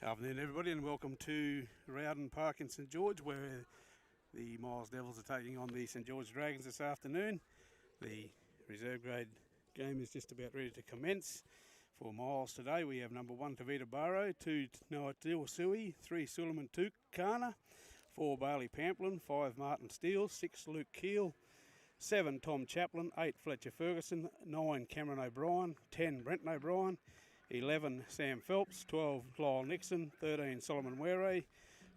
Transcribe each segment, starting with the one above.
Afternoon, everybody, and welcome to Rowden Park in St George, where the Miles Devils are taking on the St George Dragons this afternoon. The reserve grade game is just about ready to commence. For Miles today, we have number 1 Tavita Barrow, 2 Noah Sui, 3 Suleiman Tukana, 4 Bailey Pamplin, 5 Martin Steele, 6 Luke Keel, 7 Tom Chaplin, 8 Fletcher Ferguson, 9 Cameron O'Brien, 10 Brenton O'Brien, 11 Sam Phelps, 12 Lyle Nixon, 13 Solomon Were,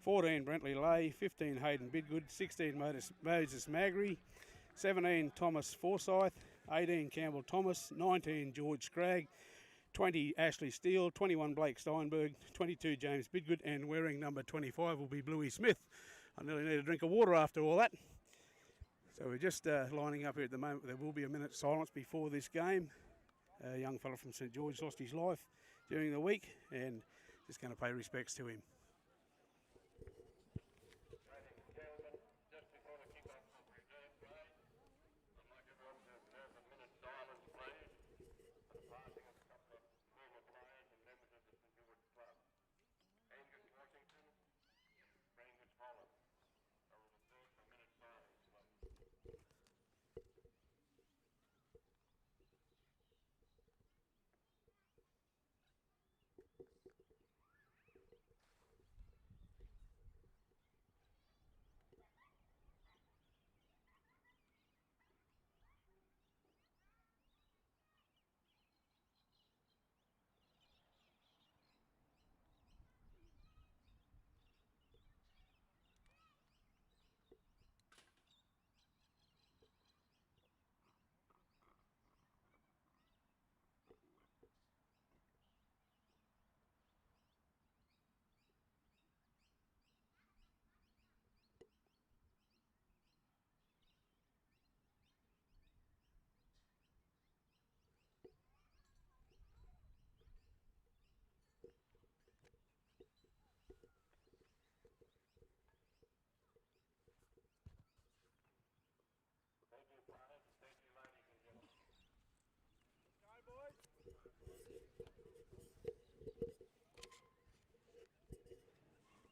14 Brentley Lay, 15 Hayden Bidgood, 16 Moses Magri, 17 Thomas Forsyth, 18 Campbell Thomas, 19 George Scragg, 20 Ashley Steele, 21 Blake Steinberg, 22 James Bidgood, and wearing number 25 will be Bluey Smith. I nearly need a drink of water after all that. So we're just lining up here at the moment. There will be a minute's silence before this game. A young fellow from St George lost his life during the week, and just going to pay respects to him.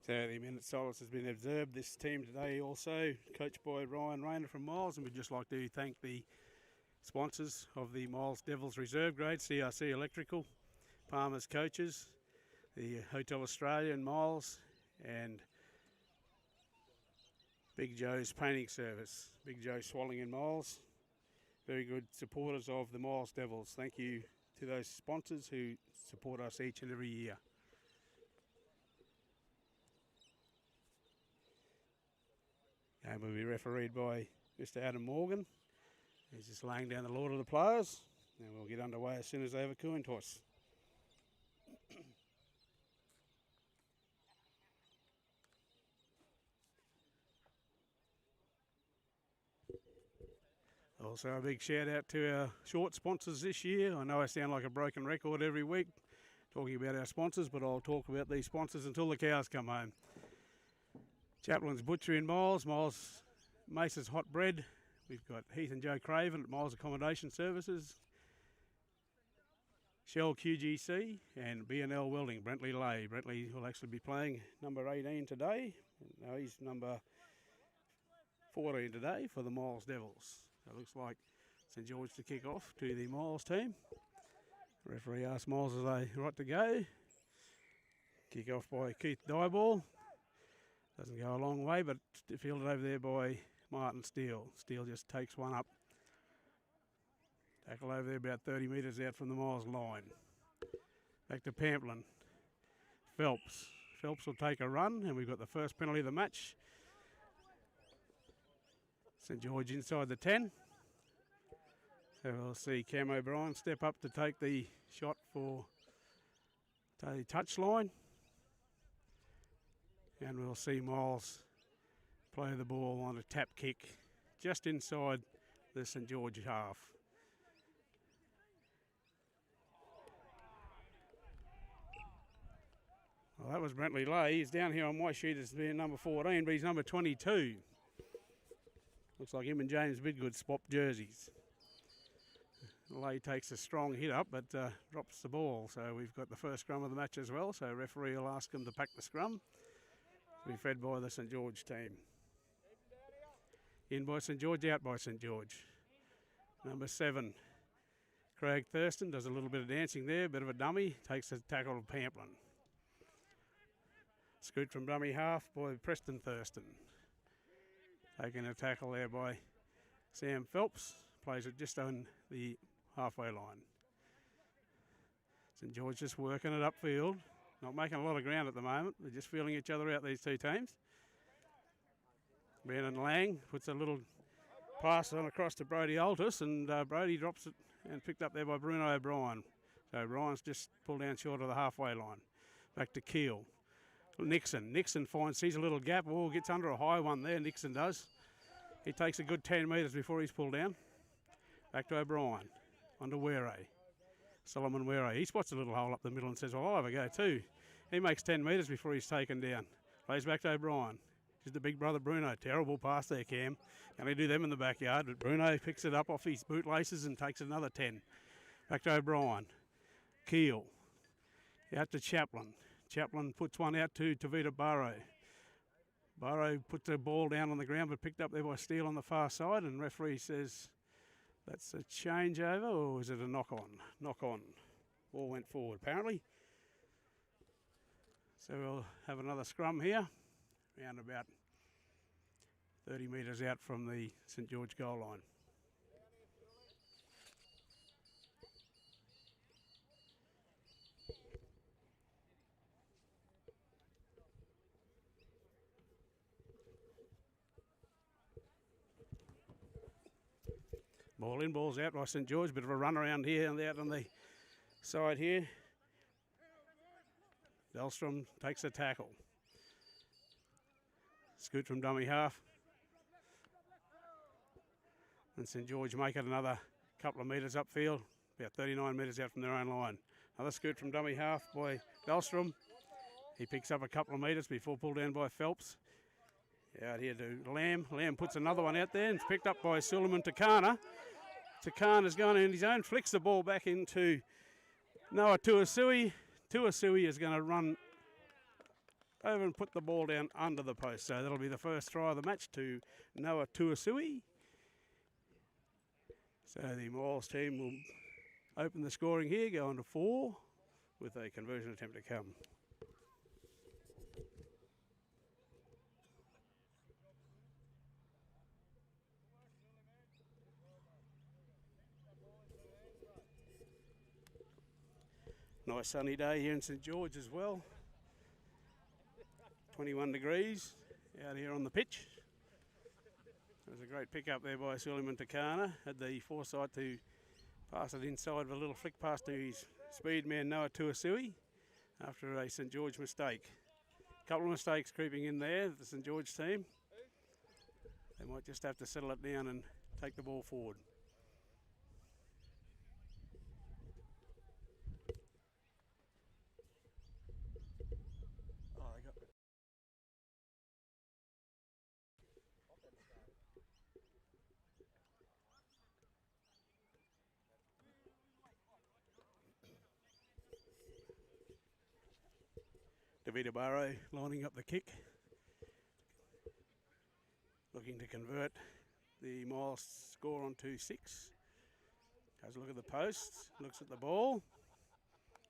So the minute silence has been observed. This team today also coached by Ryan Rayner from Miles, and we'd just like to thank the sponsors of the Miles Devils Reserve Grade, CRC Electrical, Palmer's Coaches, the Hotel Australia and Miles, and Big Joe's Painting Service, Big Joe Swalling and Miles. Very good supporters of the Miles Devils. Thank you to those sponsors who support us each and every year. Game will be refereed by Mr. Adam Morgan. He's just laying down the law to the players, and we'll get underway as soon as they have a coin toss. Also a big shout out to our short sponsors this year. I know I sound like a broken record every week talking about our sponsors, but I'll talk about these sponsors until the cows come home. Chaplin's Butchery in Miles, Miles Mace's Hot Bread. We've got Heath and Joe Craven at Miles Accommodation Services, Shell QGC, and B&L Welding, Brentley Lay. Brentley will actually be playing number 18 today. No, he's number 14 today for the Miles Devils. So it looks like St George to kick off to the Miles team. The referee asks Miles, are they right to go? Kick off by Keith Dieball. Doesn't go a long way, but fielded over there by Martin Steele. Steele just takes one up. Tackle over there about 30 metres out from the Miles line. Back to Pamplin. Phelps. Phelps will take a run, and we've got the first penalty of the match. St George inside the 10. So we'll see Cam O'Brien step up to take the shot for the touchline. And we'll see Miles play the ball on a tap kick just inside the St George half. Well, that was Brentley Lay. He's down here on my sheet as being number 14, but he's number 22. Looks like him and James Bidgood swapped jerseys. Lay takes a strong hit up but drops the ball. So we've got the first scrum of the match as well. So referee will ask them to pack the scrum. To be fed by the St George team. In by St George, out by St George. Number 7, Craig Thurston does a little bit of dancing there, bit of a dummy, takes a tackle of Pamplin. Scoot from dummy half by Preston Thurston. Taking a tackle there by Sam Phelps, plays it just on the halfway line. St George just working it upfield, not making a lot of ground at the moment, they're just feeling each other out, these two teams. Brandon Lang puts a little pass on across to Brody Altus, and Brody drops it and picked up there by Bruno O'Brien. So O'Brien's just pulled down short of the halfway line. Back to Keel. Nixon sees a little gap. Oh, gets under a high one there, Nixon does. He takes a good 10 metres before he's pulled down. Back to O'Brien. On to Were. Solomon Were. He spots a little hole up the middle and says, well, I'll have a go too. He makes 10 metres before he's taken down. Plays back to O'Brien. Here's the big brother Bruno. Terrible pass there, Cam. Can he do them in the backyard? But Bruno picks it up off his bootlaces and takes another 10. Back to O'Brien. Keel. Out to Chaplin. Chaplin puts one out to Tavita Barrow. Barrow puts the ball down on the ground but picked up there by Steele on the far side, and referee says that's a changeover, or is it a knock on? Knock on. Ball went forward apparently. So we'll have another scrum here, around about 30 metres out from the St George goal line. Ball in, ball's out by St George. Bit of a run around here and out on the side here. Dahlstrom takes the tackle. Scoot from dummy half. And St George make it another couple of metres upfield, about 39 metres out from their own line. Another scoot from dummy half by Dahlstrom. He picks up a couple of metres before pulled down by Phelps. Out here to Lamb. Lamb puts another one out there and it's picked up by Suleiman Takana. Takana's gone in his own, flicks the ball back into Noah Tuasui. Tuasui is going to run over and put the ball down under the post. So that'll be the first try of the match to Noah Tuasui. So the Miles team will open the scoring here, go on to 4 with a conversion attempt to come. Nice sunny day here in St George as well. 21 degrees out here on the pitch. There's a great pick up there by Suleiman Takana. Had the foresight to pass it inside with a little flick pass to his speed man Noah Tuasui after a St George mistake. A couple of mistakes creeping in there, the St George team. They might just have to settle it down and take the ball forward. Davida Barrow lining up the kick. Looking to convert the Miles score on 2-6. Has a look at the posts, looks at the ball.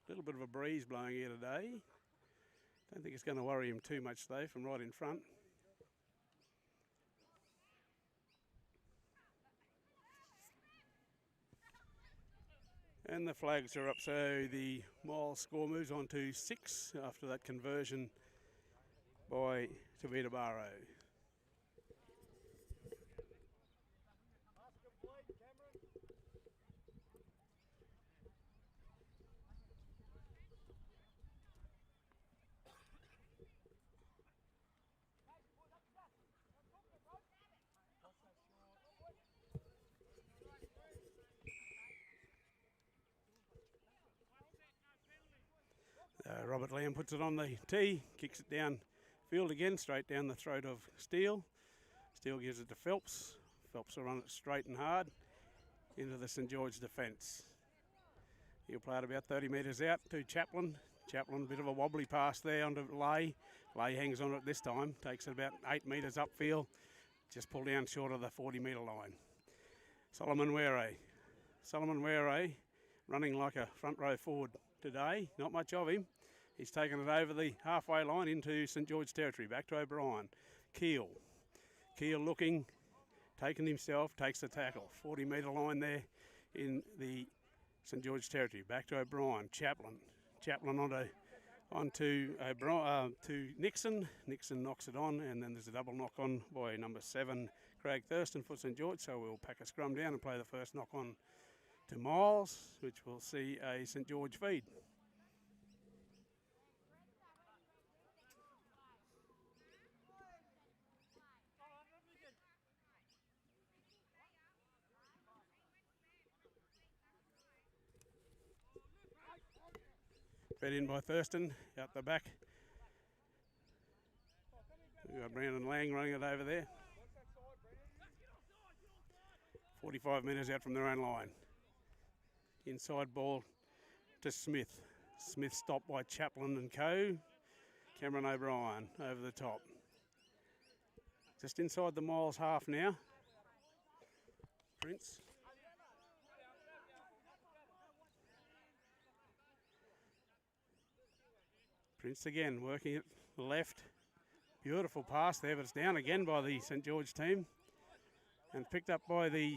A little bit of a breeze blowing here today. Don't think it's going to worry him too much though from right in front. And the flags are up, so the Miles score moves on to 6 after that conversion by Tavita Barrow. Robert Lamb puts it on the tee, kicks it down field again, straight down the throat of Steele. Steele gives it to Phelps. Phelps will run it straight and hard. into the St George defence. He'll play it about 30 metres out to Chaplin. Chaplin, a bit of a wobbly pass there onto Lay. Lay hangs on it this time, takes it about 8 metres upfield. Just pulled down short of the 40-metre line. Solomon Were. Solomon Were running like a front row forward today. Not much of him. He's taken it over the halfway line into St George territory. Back to O'Brien. Keel. Keel looking, taking himself, takes the tackle. 40-metre line there in the St George territory. Back to O'Brien. Chaplin. Chaplin onto O'Brien, to Nixon. Nixon knocks it on, and then there's a double knock on by number 7, Craig Thurston for St George. So we'll pack a scrum down and play the first knock on to Miles, which will see a St George feed. Fed in by Thurston, out the back. We've got Brandon Lang running it over there. 45 metres out from their own line. Inside ball to Smith. Smith stopped by Chaplin and co. Cameron O'Brien over the top. Just inside the Miles half now. Prince. Prince again working it left. Beautiful pass there, but it's down again by the St George team. And picked up by the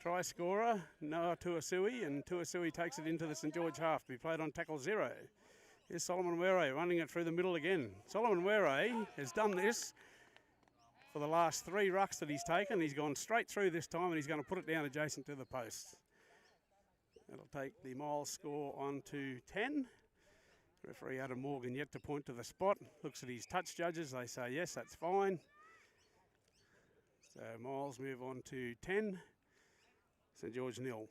try scorer, Noah Tuasui, and Tuasui takes it into the St George half to be played on tackle 0. Here's Solomon Were running it through the middle again. Solomon Were has done this for the last 3 rucks that he's taken. He's gone straight through this time, and he's going to put it down adjacent to the post. That'll take the Miles score on to 10. Referee Adam Morgan yet to point to the spot. Looks at his touch judges. They say, yes, that's fine. So Miles move on to 10. St George 0.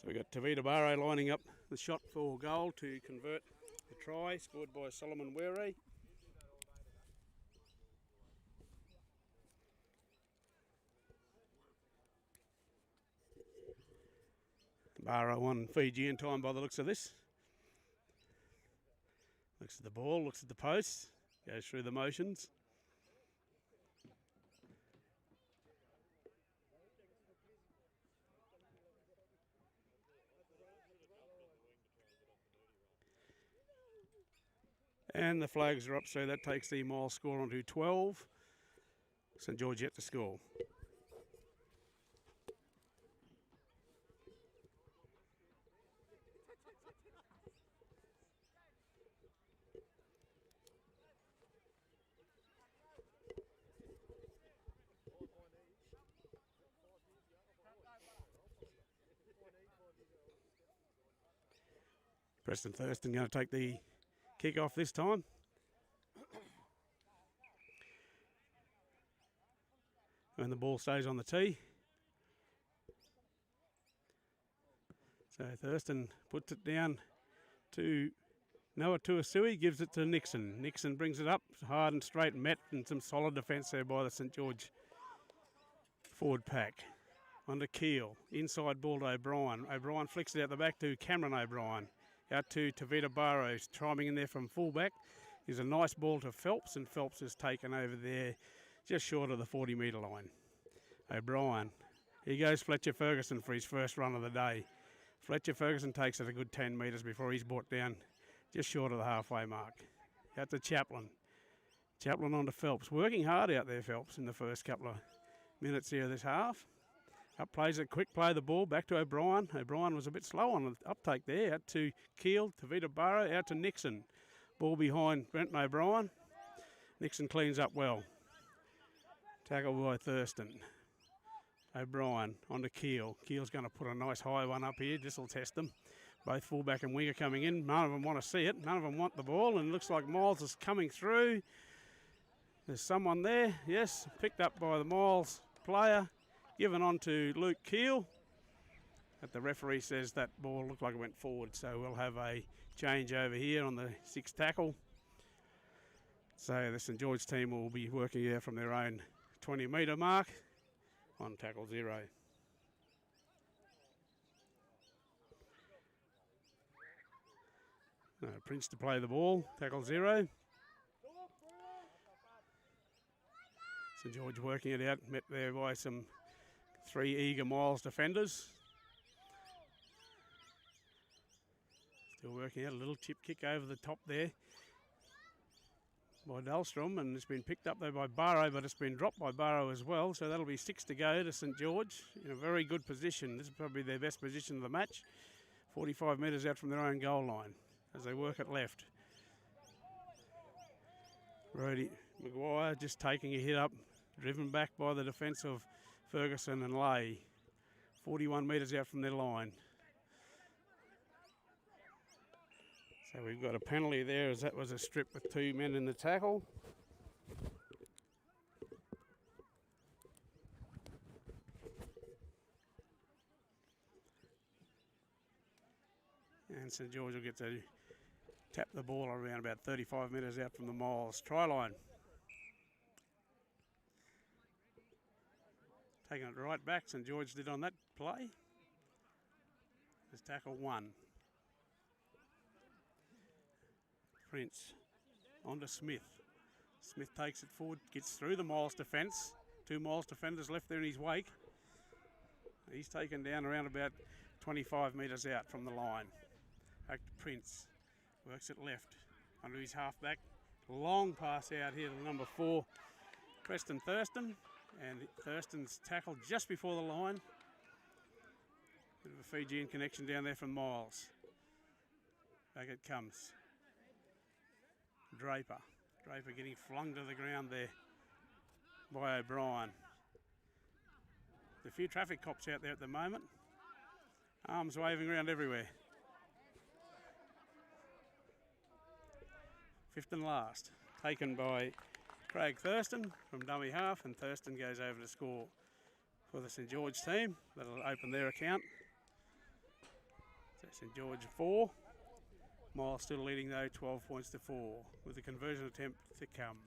So we've got Tavita Barrow lining up the shot for goal to convert the try, scored by Solomon Were. Barrow on Fijian time by the looks of this. Looks at the ball, looks at the post, goes through the motions. And the flags are up, so that takes the Miles score on to 12. St George yet to score. Preston Thurston going to take the kick off this time. And the ball stays on the tee. So Thurston puts it down to Noah Tuasui, gives it to Nixon. Nixon brings it up hard and straight, met, and some solid defence there by the St George forward pack. On to Keel, inside ball to O'Brien. O'Brien flicks it out the back to Cameron O'Brien. Out to Tavita Barrows, chiming in there from fullback. Is a nice ball to Phelps, and Phelps is taken over there just short of the 40-metre line. O'Brien, Here goes Fletcher Ferguson for his first run of the day. Fletcher Ferguson takes it a good 10 metres before he's brought down just short of the halfway mark. Out to Chaplin. Chaplin on to Phelps. Working hard out there, Phelps, in the first couple of minutes here of this half. Up plays it quick, play the ball, back to O'Brien. O'Brien was a bit slow on the uptake there. Out to Keel, to Vita Barrow, out to Nixon. Ball behind Brenton O'Brien. Nixon cleans up well. Tackle by Thurston. O'Brien on to Keel. Keel's going to put a nice high one up here. This will test them. Both fullback and winger coming in. None of them want to see it. None of them want the ball. And it looks like Miles is coming through. There's someone there. Yes, picked up by the Miles player. Given on to Luke Keel. But the referee says that ball looked like it went forward. So we'll have a change over here on the sixth tackle. So the St George team will be working out from their own 20-metre mark on tackle 0. Prince to play the ball, tackle 0. St George working it out, met there by some 3 eager Miles defenders. Still working out a little chip kick over the top there by Dahlstrom, and it's been picked up there by Barrow, but it's been dropped by Barrow as well, so that'll be 6 to go to St George in a very good position. This is probably their best position of the match. 45 metres out from their own goal line as they work it left. Brody Maguire just taking a hit up, driven back by the defence of Ferguson and Lay. 41 metres out from their line. So we've got a penalty there as that was a strip with 2 men in the tackle. And St George will get to tap the ball around about 35 metres out from the Miles try line. Taking it right back, St George did on that play. There's tackle 1. Prince on to Smith. Smith takes it forward, gets through the Miles defence. 2 Miles defenders left there in his wake. He's taken down around about 25 metres out from the line. Back to Prince. Works it left under his halfback. Long pass out here to number 4, Preston Thurston. And Thurston's tackled just before the line. Bit of a Fijian connection down there from Miles. Back it comes. Draper. Draper getting flung to the ground there by O'Brien. There's a few traffic cops out there at the moment. Arms waving around everywhere. 5th and last. Taken by Craig Thurston from dummy half, and Thurston goes over to score for the St George team. That'll open their account. So St George 4. Miles still leading though, 12 points to 4, with the conversion attempt to come.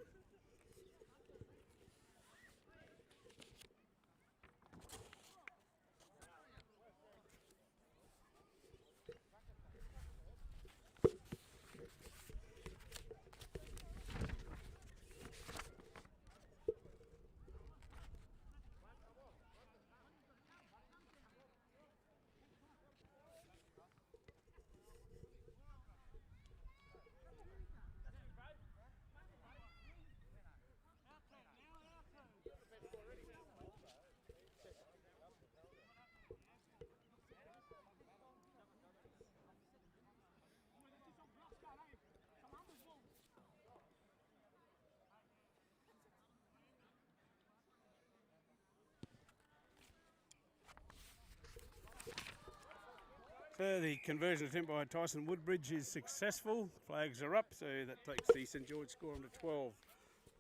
So the conversion attempt by Tyson Woodbridge is successful. Flags are up, so that takes the St George score on to 12.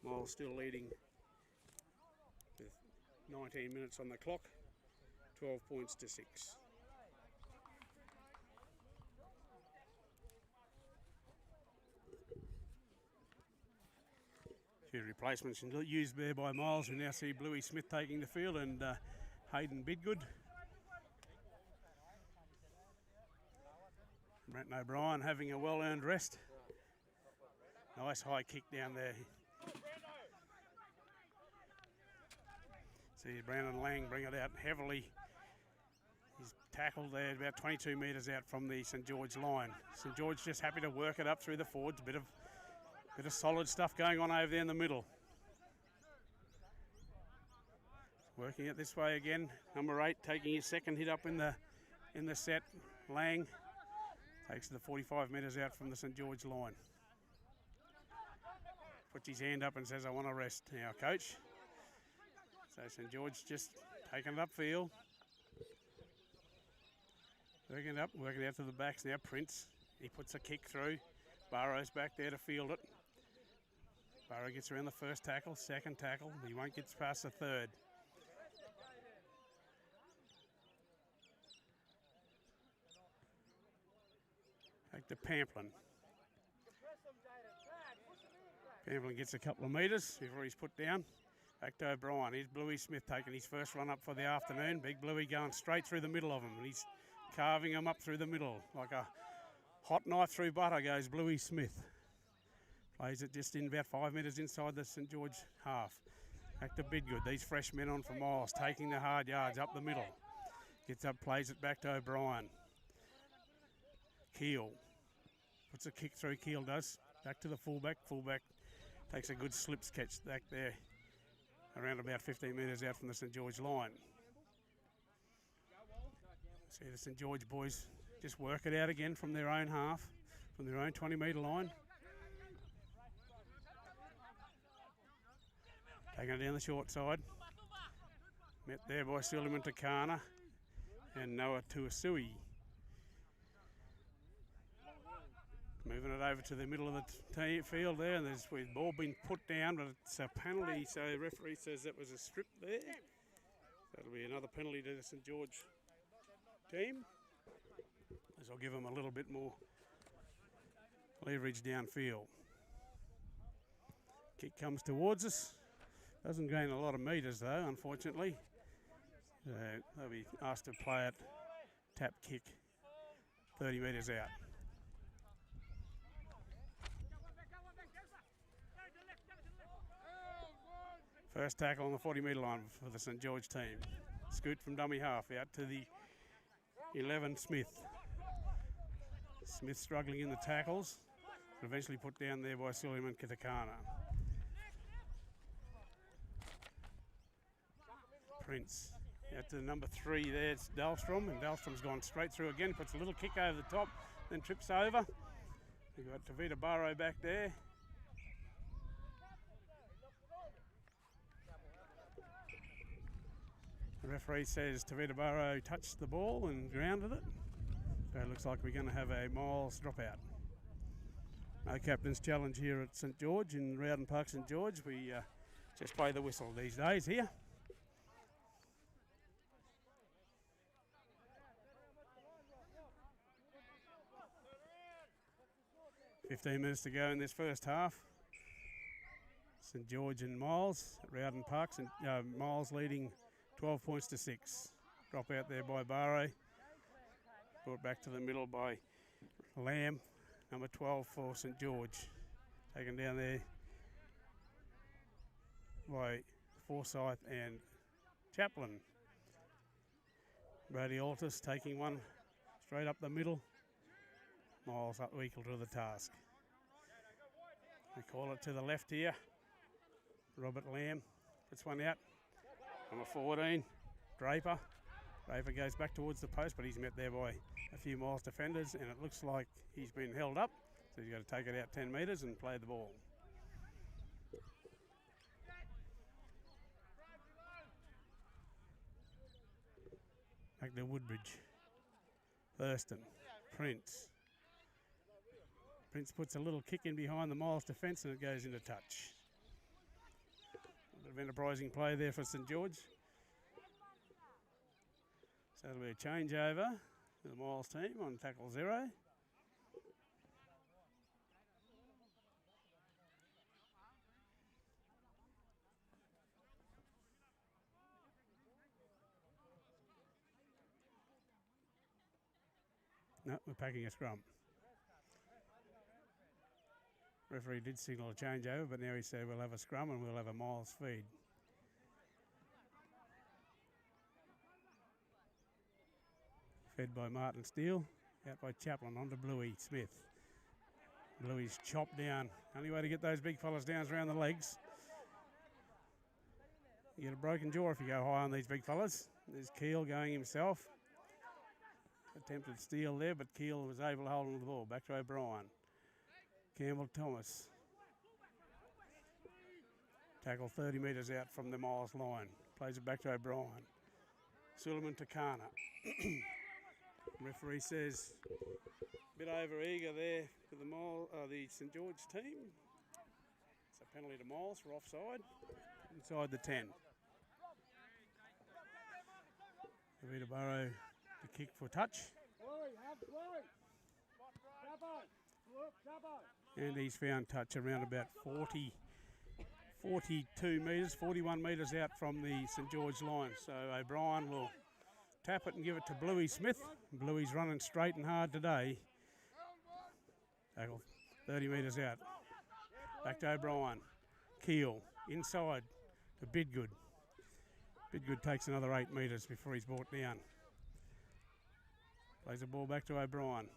Miles still leading with 19 minutes on the clock. 12 points to 6. Few replacements used there by Miles. We now see Bluey Smith taking the field and Hayden Bidgood. Brenton O'Brien having a well-earned rest. Nice high kick down there. See Brandon Lang bring it out heavily. He's tackled there about 22 metres out from the St George line. St George just happy to work it up through the forwards. Bit of solid stuff going on over there in the middle. Working it this way again. Number 8 taking his second hit up in the set. Lang takes the 45 metres out from the St George line. Puts his hand up and says, I want to rest now, coach. So St George just taking it upfield. Working it up, working out to the backs now. Prince, he puts a kick through. Barrow's back there to field it. Barrow gets around the first tackle, second tackle. He won't get past the third. Back to Pamplin. Pamplin gets a couple of metres before he's put down. Back to O'Brien. Here's Bluey Smith taking his first run up for the afternoon. Big Bluey going straight through the middle of him. And he's carving him up through the middle. Like a hot knife through butter goes Bluey Smith. Plays it just in about 5 metres inside the St George half. Back to Bidgood. These fresh men on from Miles, taking the hard yards up the middle. Gets up, plays it back to O'Brien. Keel. Puts a kick through, Keel does. Back to the fullback. Fullback takes a good slips catch back there. Around about 15 metres out from the St George line. See the St George boys just work it out again from their own half, from their own 20 metre line. Taking it down the short side. Met there by Suleiman Takana and Noah Tuasui. Moving it over to the middle of the field there, and there's the ball been put down, but it's a penalty, so the referee says that was a strip there. That'll be another penalty to the St George team. This will give them a little bit more leverage downfield. Kick comes towards us. Doesn't gain a lot of metres though, unfortunately. They'll be asked to play it tap kick 30 metres out. First tackle on the 40 metre line for the St George team. Scoot from dummy half out to the 11 Smith. Smith struggling in the tackles, but eventually put down there by Suleiman Katakana. Prince out to the number 3 there, it's Dahlstrom, and Dahlstrom's gone straight through again, puts a little kick over the top, then trips over. We've got Tavita Barrow back there. The referee says Tavita Barrow touched the ball and grounded it. So it looks like we're going to have a Miles dropout. No captain's challenge here at St George in Rowden Park St George. We just play the whistle these days here. .15 minutes to go in this first half. St George and Miles at Rowden Park. Miles leading 12 points to 6. Drop out there by Barrow. Brought back to the middle by Lamb, number 12 for St George. Taken down there by Forsyth and Chaplin. Brady Altus taking one straight up the middle. Miles up equal to the task. We call it to the left here. Robert Lamb puts one out. Number 14, Draper. Draper goes back towards the post, but he's met there by a few Miles defenders, and it looks like he's been held up. So he's got to take it out 10 metres and play the ball. Back to Woodbridge. Thurston. Prince. Prince puts a little kick in behind the Miles defence and it goes into touch. A bit of enterprising play there for St George. So it'll be a changeover to the Miles team on tackle 0. No, we're packing a scrum. Referee did signal a changeover, but now he said we'll have a scrum and we'll have a Miles feed. Fed by Martin Steele. Out by Chaplin, onto Bluey Smith. Bluey's chopped down. Only way to get those big fellas down is around the legs. You get a broken jaw if you go high on these big fellas. There's Keel going himself. Attempted steal there, but Keel was able to hold on to the ball. Back to O'Brien. Campbell Thomas. Tackle 30 metres out from the Miles line. Plays it back to O'Brien. Suleiman Takana. Referee says a bit over eager there for the St George team. It's a penalty to Miles for offside. Inside the 10. Davida Burrow to kick for touch. And he's found touch around about 42 metres, 41 metres out from the St George line. So O'Brien will tap it and give it to Bluey Smith. Bluey's running straight and hard today. Tackle 30 metres out. Back to O'Brien. Keel inside to Bidgood. Bidgood takes another 8 metres before he's brought down. Plays the ball back to O'Brien.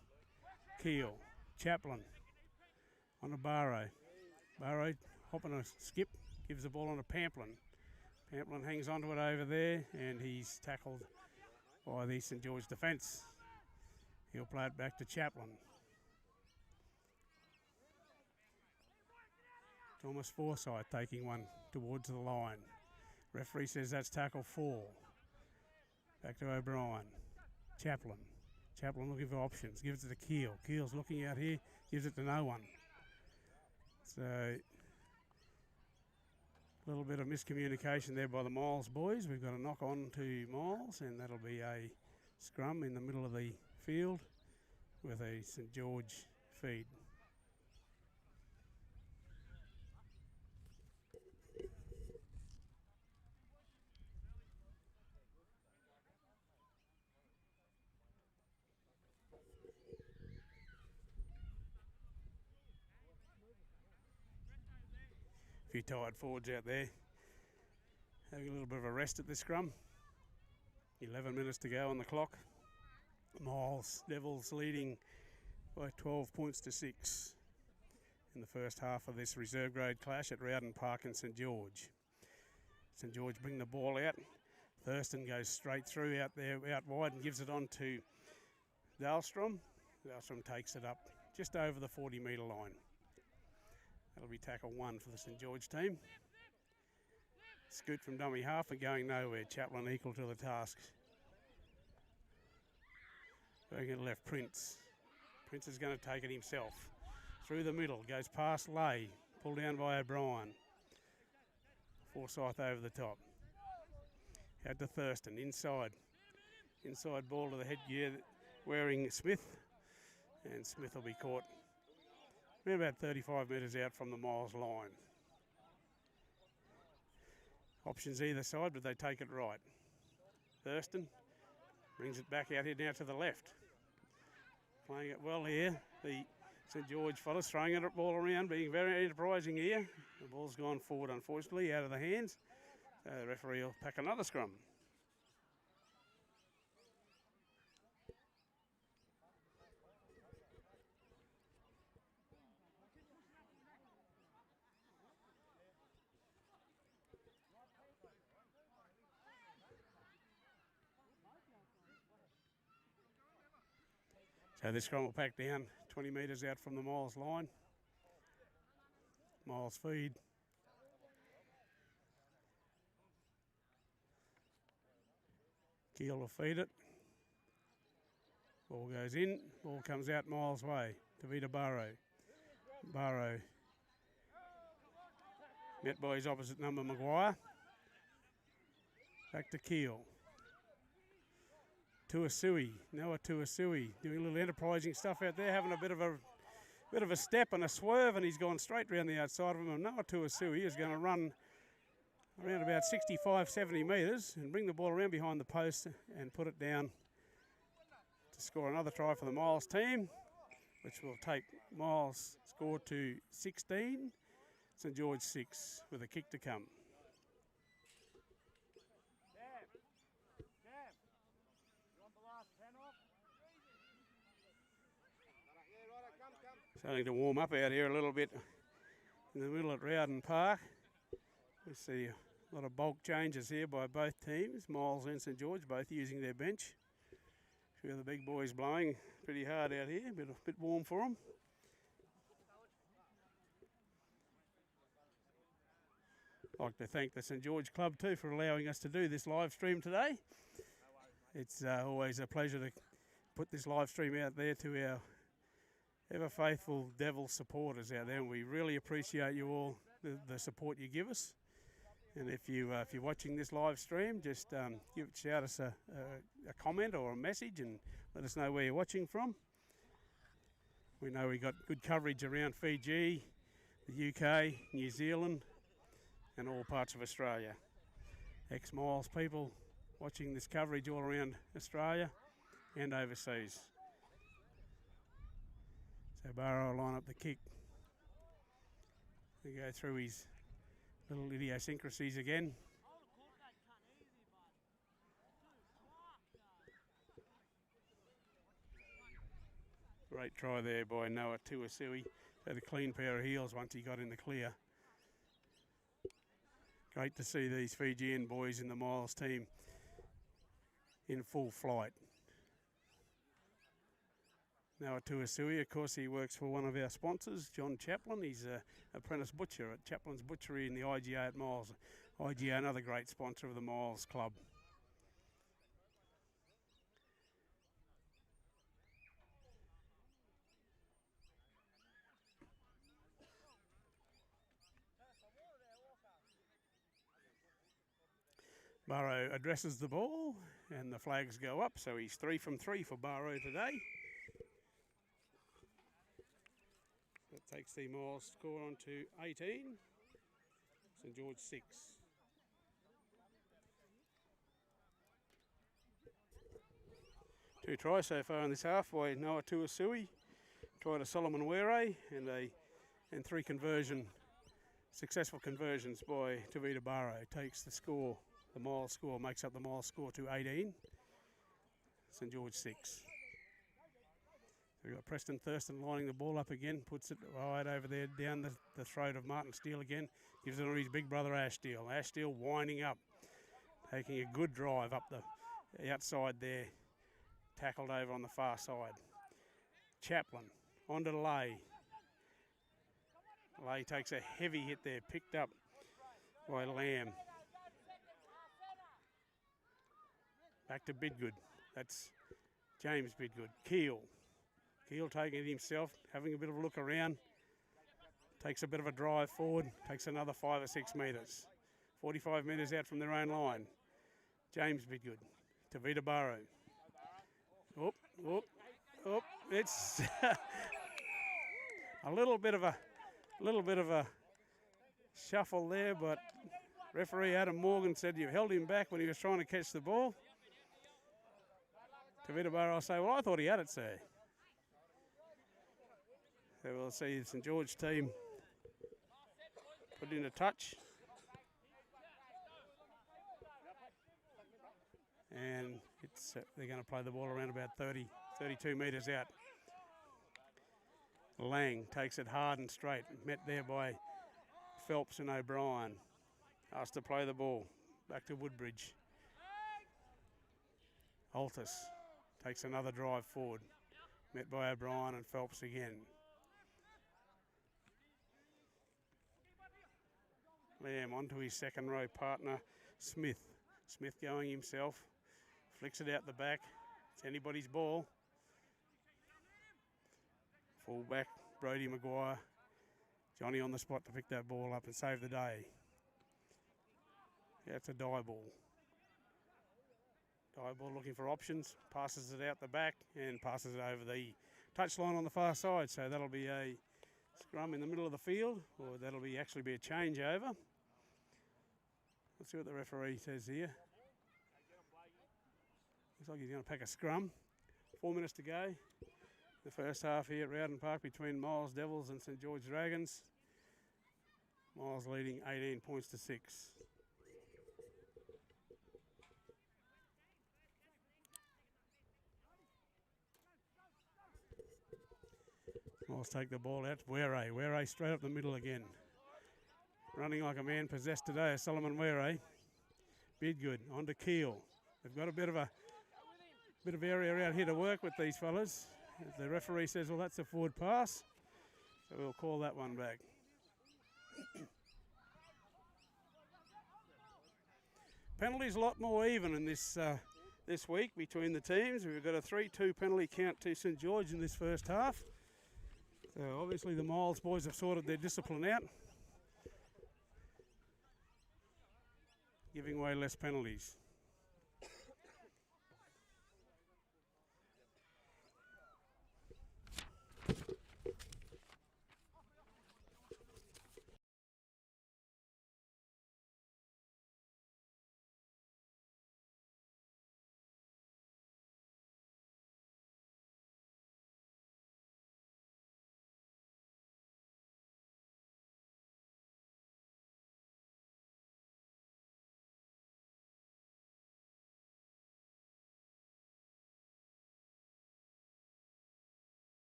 Keel. Chaplin. On to Barrow. Barrow hopping a skip. Gives the ball on to Pamplin. Pamplin hangs onto it over there and he's tackled by the St George defence. He'll play it back to Chaplin. Thomas Forsyth taking one towards the line. Referee says that's tackle 4. Back to O'Brien. Chaplin. Chaplin looking for options. Gives it to Keel. Keel's looking out here. Gives it to no one. So a little bit of miscommunication there by the Miles boys. We've got a knock on to Miles and that'll be a scrum in the middle of the field with a St George feed. Few tired forwards out there. Having a little bit of a rest at this scrum. 11 minutes to go on the clock. Miles Devils leading by 12 points to 6 in the first half of this reserve grade clash at Rowden Park in St George. St George bring the ball out. Thurston goes straight through out there, out wide and gives it on to Dahlstrom. Dahlstrom takes it up just over the 40 metre line. That'll be tackle 1 for the St George team. Scoot from dummy half and going nowhere. Chaplin equal to the task. Going to left, Prince. Prince is going to take it himself. Through the middle, goes past Lay. Pulled down by O'Brien. Forsyth over the top. Out to Thurston, inside. Inside ball to the headgear wearing Smith. And Smith will be caught about 35 metres out from the Miles line. Options either side, but they take it right. Thurston brings it back out here now to the left. Playing it well here. The St George fellas throwing it ball around, being very enterprising here. The ball's gone forward, unfortunately, out of the hands. The referee will pack another scrum. So this scrum will pack down 20 metres out from the Miles line. Miles feed. Keel will feed it. Ball goes in. Ball comes out Miles' way. Davida Barrow. Barrow. Met by his opposite number, Maguire. Back to Keel. Tuasui, Noah Tuasui, doing a little enterprising stuff out there, having a bit of a step and a swerve, and he's gone straight round the outside of him. And Noah Tuasui is going to run around about 65, 70 metres and bring the ball around behind the post and put it down to score another try for the Miles team, which will take Miles' score to 16, St George 6 with a kick to come. You want the last 10 off? Starting to warm up out here a little bit in the middle at Rowden Park. We see a lot of bulk changes here by both teams, Miles and St George, both using their bench. A few of the big boys blowing pretty hard out here, a bit warm for them. I'd like to thank the St George Club too for allowing us to do this live stream today. It's always a pleasure to put this live stream out there to our ever faithful Devils supporters out there, and we really appreciate you all, the support you give us. And if you're watching this live stream, just shout us a comment or a message and let us know where you're watching from. We know we got good coverage around Fiji, the UK, New Zealand, and all parts of Australia. Ex-Miles people watching this coverage all around Australia and overseas. So Barrow will line up the kick. They go through his little idiosyncrasies again. Great try there by Noah Tuasui. Had a clean pair of heels once he got in the clear. Great to see these Fijian boys in the Miles team in full flight. Noah Tuasui, of course, he works for one of our sponsors, John Chaplin. He's an apprentice butcher at Chaplin's Butchery in the IGA at Miles. IGA, another great sponsor of the Miles Club. Barrow addresses the ball and the flags go up, so he's 3 from 3 for Barrow today. That takes the Miles score on to 18, St George 6. Two tries so far in this half by Noah Tuasui, try to Solomon Were, and 3 successful conversions by Tavita Barrow. Takes the score, the Miles score, makes up the Miles score to 18, St George 6. We've got Preston Thurston lining the ball up again, puts it right over there down the throat of Martin Steele again. Gives it to his big brother Ash Steele. Ash Steele winding up, taking a good drive up the outside there. Tackled over on the far side. Chaplin onto Lay. Lay takes a heavy hit there, picked up by Lamb. Back to Bidgood. That's James Bidgood. Keel taking it himself, having a bit of a look around. Takes a bit of a drive forward, takes another 5 or 6 metres. 45 metres out from their own line. James Bidgood. Tavita Barrow. It's a little bit of a shuffle there, but referee Adam Morgan said you held him back when he was trying to catch the ball. Tavita Barrow will say, well, I thought he had it, sir. So we'll see the St George team put in a touch. And they're going to play the ball around about 32 metres out. Lang takes it hard and straight, met there by Phelps and O'Brien. Asked to play the ball, back to Woodbridge. Altus takes another drive forward, met by O'Brien and Phelps again. Lamb onto his second row partner, Smith. Smith going himself, flicks it out the back. It's anybody's ball. Full back, Brody Maguire. Johnny on the spot to pick that ball up and save the day. Yeah, it's a die ball. Die ball looking for options, passes it out the back and passes it over the touchline on the far side. So that'll be a scrum in the middle of the field, or that'll be actually be a changeover. Let's see what the referee says here. Looks like he's going to pack a scrum. 4 minutes to go. The first half here at Rowden Park between Miles Devils and St George Dragons. Miles leading 18 points to 6. Moles take the ball out. Were straight up the middle again. Running like a man possessed today, Solomon Were. Bidgood on to Keel. They've got a bit of area out here to work with these fellas. The referee says, well, that's a forward pass. So we'll call that one back. Penalties a lot more even in this week between the teams. We've got a 3-2 penalty count to St George in this first half. So obviously the Miles boys have sorted their discipline out, giving away less penalties.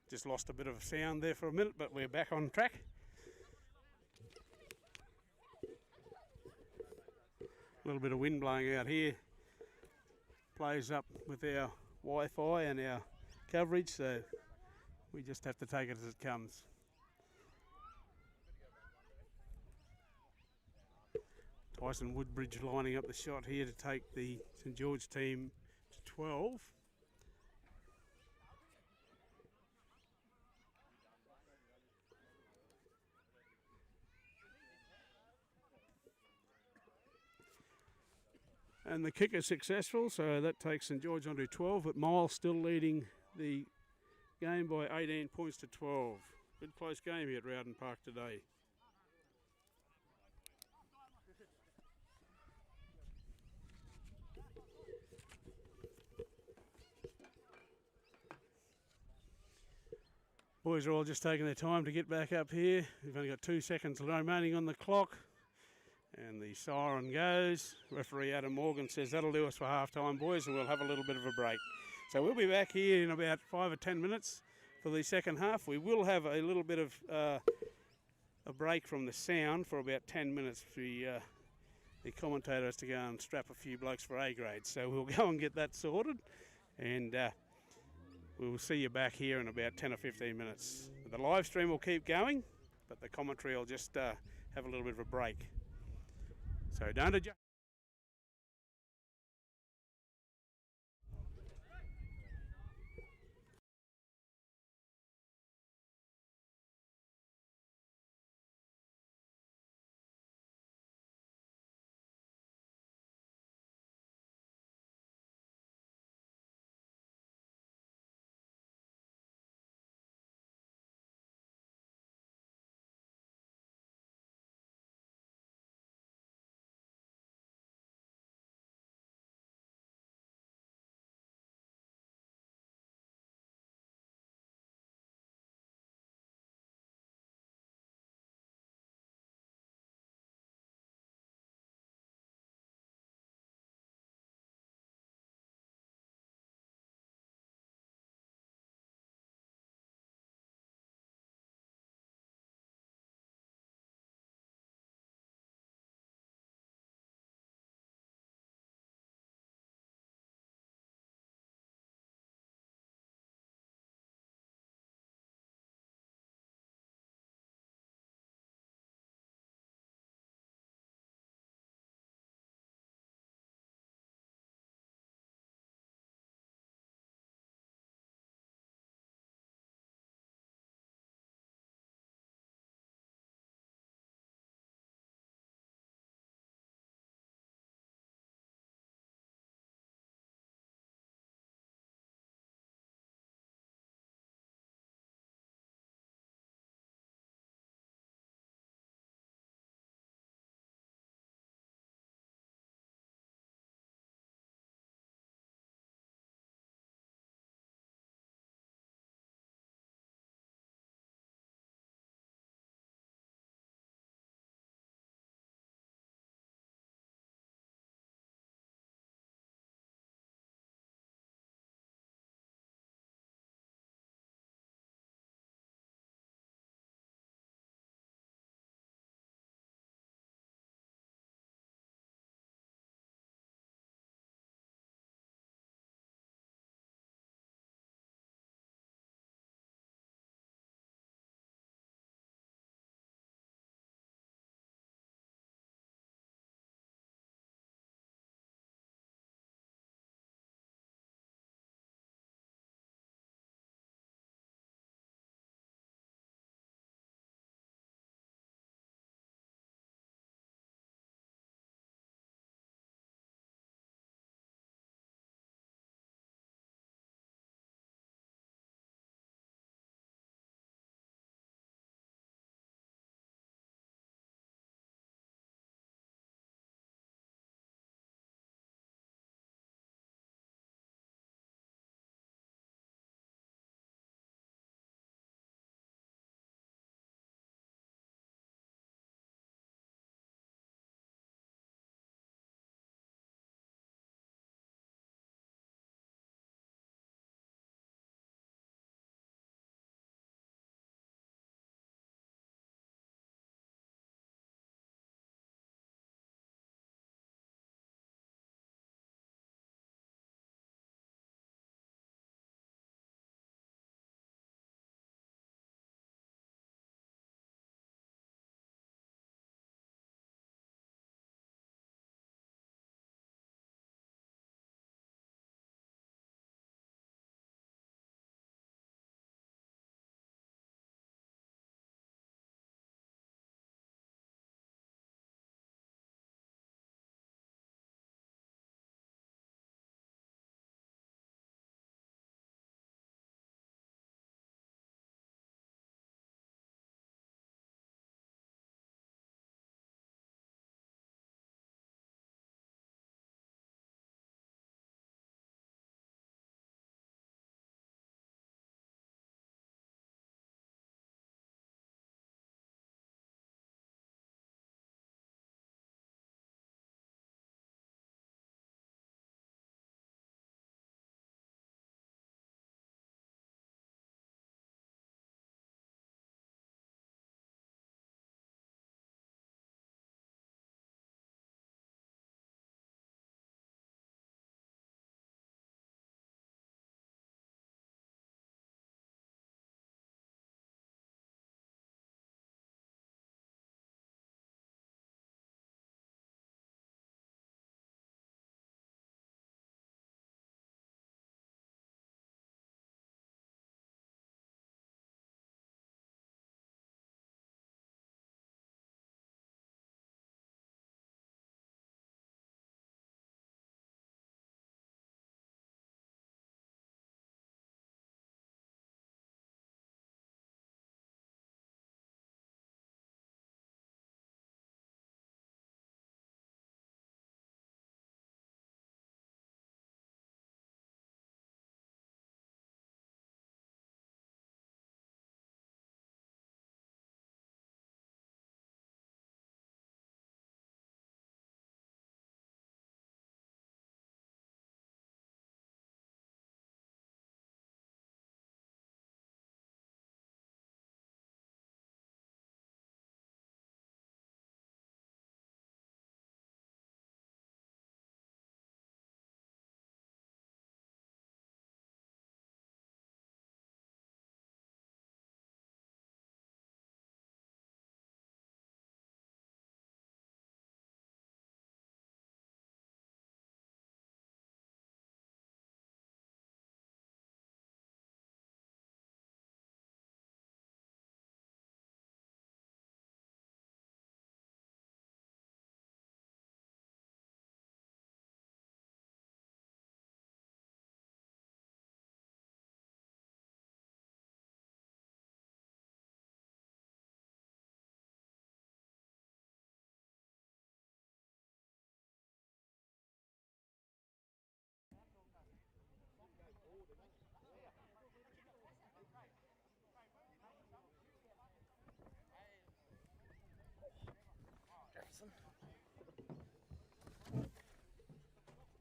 Just lost a bit of sound there for a minute, but we're back on track. A little bit of wind blowing out here. Plays up with our Wi-Fi and our coverage, so we just have to take it as it comes. Tyson Woodbridge lining up the shot here to take the St George team to 12. And the kick is successful, so that takes St George on to 12, but Miles still leading the game by 18 points to 12. Good close game here at Rowden Park today. Boys are all just taking their time to get back up here. We've only got 2 seconds remaining on the clock. And the siren goes. Referee Adam Morgan says that'll do us for half-time, boys, and we'll have a little bit of a break. So we'll be back here in about 5 or 10 minutes for the second half. We will have a little bit of a break from the sound for about 10 minutes for the commentator has to go and strap a few blokes for A grade. So we'll go and get that sorted, and we'll see you back here in about 10 or 15 minutes. The live stream will keep going, but the commentary will just have a little bit of a break. So don't adjust. Thurston.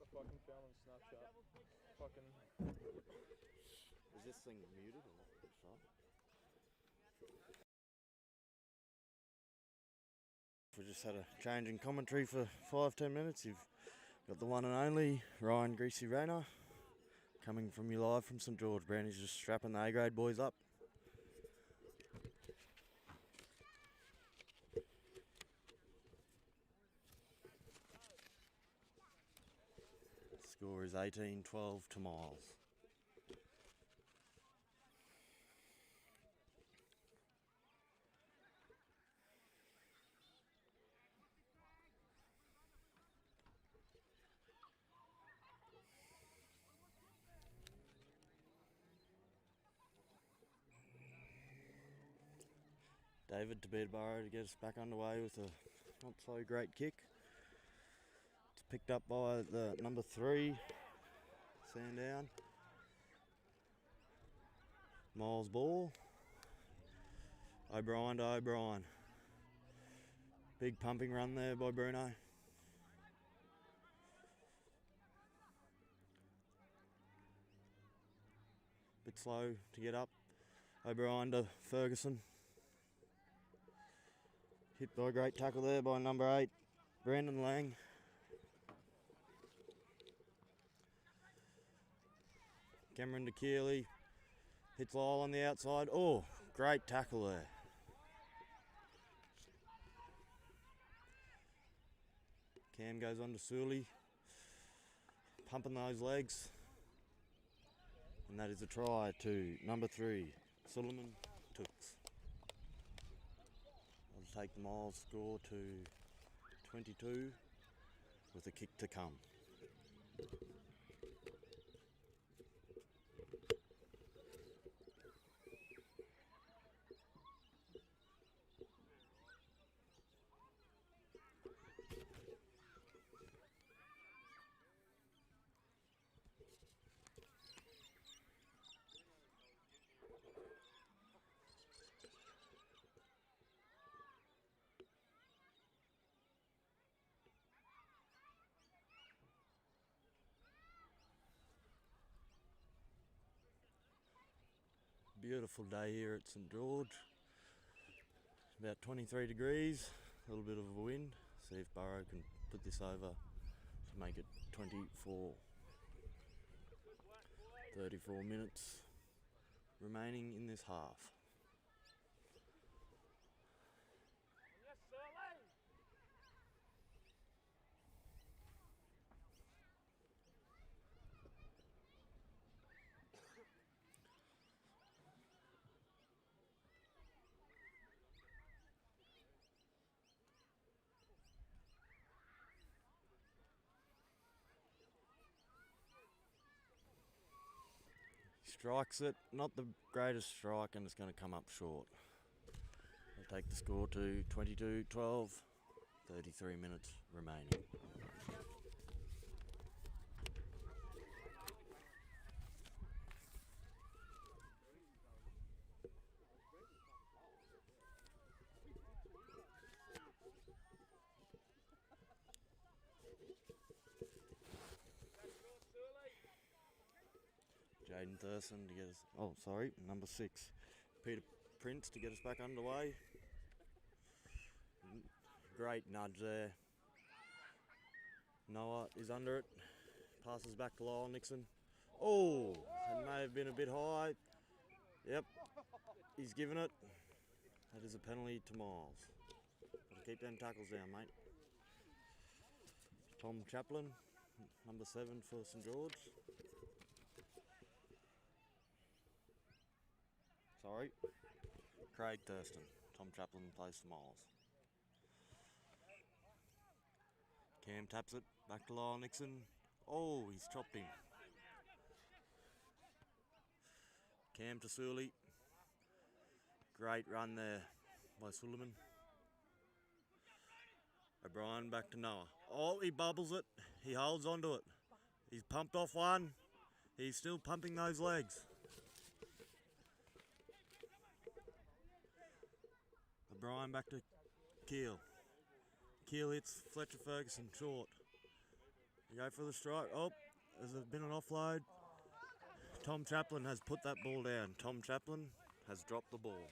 The fucking film and Snapchat. Fucking. Is this thing muted or what? Sorry. We just had a change in commentary for 5-10 minutes. You've got the one and only Ryan Greasy Rayner coming from you live from St George. Brandy's just strapping the A-grade boys up. Score is 18-12 to Miles. David to Peterborough to get us back underway with a not so great kick. It's picked up by the number 3, Sandown. Miles ball. O'Brien to O'Brien. Big pumping run there by Bruno. Bit slow to get up. O'Brien to Ferguson. Hit by a great tackle there by number 8, Brandon Lang. Cameron to Keeley. Hits Lyle on the outside. Oh, great tackle there. Cam goes on to Sully. Pumping those legs. And that is a try to number 3, Suleiman Tooks. I'll take the Miles score to 22 with a kick to come. Beautiful day here at St George. About 23 degrees, a little bit of a wind. See if Burrow can put this over to make it 24. 34 minutes remaining in this half. Strikes it, not the greatest strike, and it's going to come up short. They'll take the score to 22-12, 33 minutes remaining. Jaden Thurston to get us, number 6, Peter Prince to get us back underway. Great nudge there. Noah is under it, passes back to Lyle Nixon. Oh, it may have been a bit high. Yep, he's given it. That is a penalty to Miles. Gotta keep them tackles down, mate. Tom Chaplin, number 7 for St George. Sorry, Craig Thurston. Tom Chaplin plays for Miles. Cam taps it, back to Lyle Nixon. Oh, he's chopped him. Cam to Sully. Great run there by Suleiman. O'Brien back to Noah. Oh, he bubbles it. He holds onto it. He's pumped off one. He's still pumping those legs. O'Brien back to Keel. Keel hits Fletcher Ferguson short. You go for the strike. Oh, there's been an offload. Tom Chaplin has put that ball down. Tom Chaplin has dropped the ball.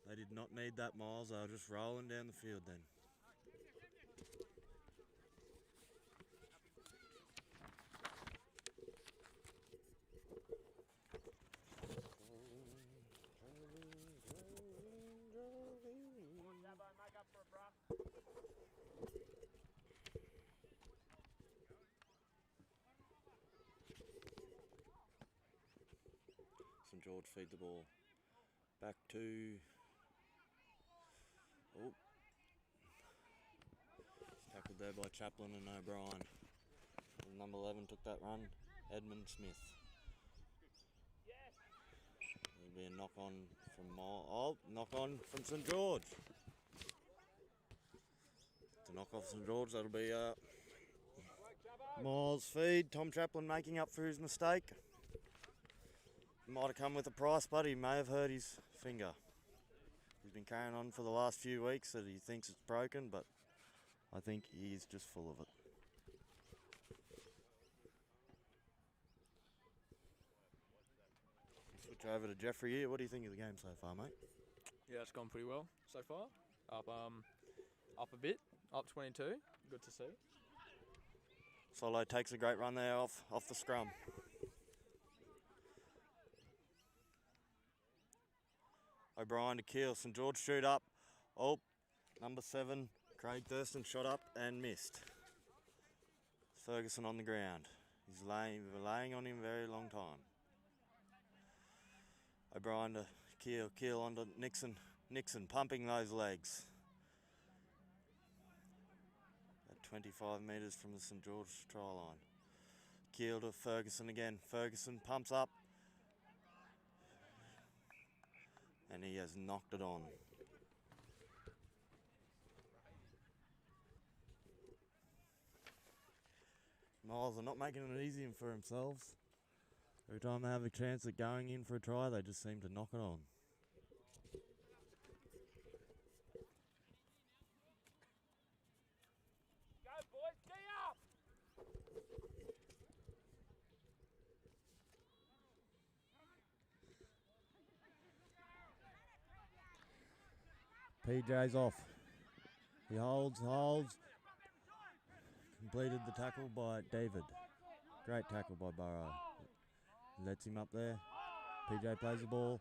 They did not need that, Miles. They were just rolling down the field then. St George feed the ball back to tackled there by Chaplin and O'Brien. Number 11 took that run, Edmund Smith. There'll be a knock on from St George. To knock off St George, that'll be Miles feed. Tom Chaplin making up for his mistake. Might have come with a price, but he may have hurt his finger. He's been carrying on for the last few weeks that he thinks it's broken, but I think he's just full of it. Switch over to Jeffrey here. What do you think of the game so far, mate? Yeah, it's gone pretty well so far. Up a bit, up 22. Good to see. Solo takes a great run there off the scrum. O'Brien to Keel. St George shoot up. Oh, number 7, Craig Thurston shot up and missed. Ferguson on the ground. He's laying on him a very long time. O'Brien to Keel. Keel on to Nixon. Nixon pumping those legs. At 25 metres from the St George try line. Keel to Ferguson again. Ferguson pumps up. And he has knocked it on. Miles are not making it easy for themselves. Every time they have a chance at going in for a try, they just seem to knock it on. Go boys, stay up! PJ's off. He holds. Completed the tackle by David. Great tackle by Burrow. Lets him up there. PJ plays the ball.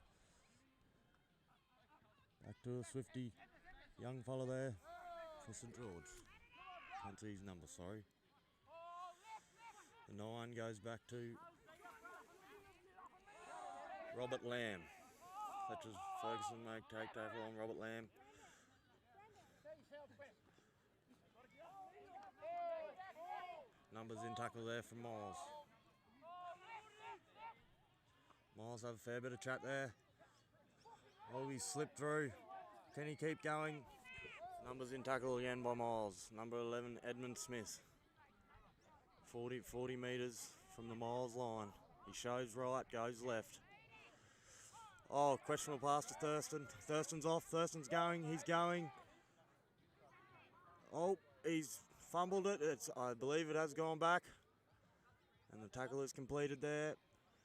Back to a Swifty. Young fella there for St George. Can't see his number, sorry. The 9 goes back to Robert Lamb. Fletcher's Ferguson take tackle on Robert Lamb. Numbers in tackle there from Miles. Miles have a fair bit of chat there. Oh, he slipped through. Can he keep going? Numbers in tackle again by Miles. Number 11, Edmund Smith. 40 metres from the Miles line. He shows right, goes left. Oh, questionable pass to Thurston. Thurston's off. Thurston's going. He's going. Oh, he's fumbled it. I believe it has gone back. And the tackle is completed there.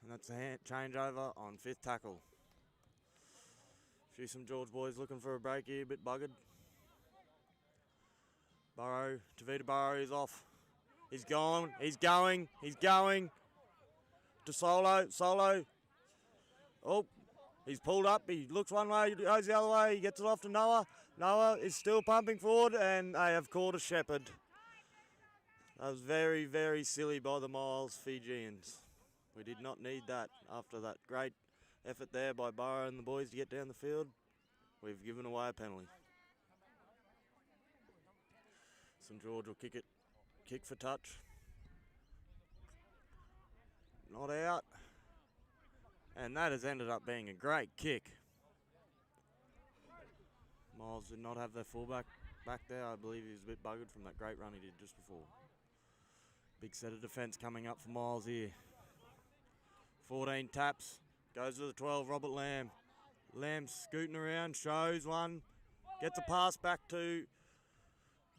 And that's a changeover on 5th tackle. Few St George boys looking for a break here, a bit buggered. Burrow, Tavita Burrow is off. He's gone. He's going. To Solo. Oh, he's pulled up. He looks one way, goes the other way. He gets it off to Noah. Noah is still pumping forward, and they have caught a shepherd. That was very, very silly by the Miles Fijians. We did not need that after that great effort there by Burrow and the boys to get down the field. We've given away a penalty. St George will kick for touch. Not out. And that has ended up being a great kick. Miles did not have their fullback back there. I believe he was a bit buggered from that great run he did just before. Big set of defence coming up for Miles here. 14 taps. Goes to the 12, Robert Lamb. Lamb scooting around, shows one. Gets a pass back to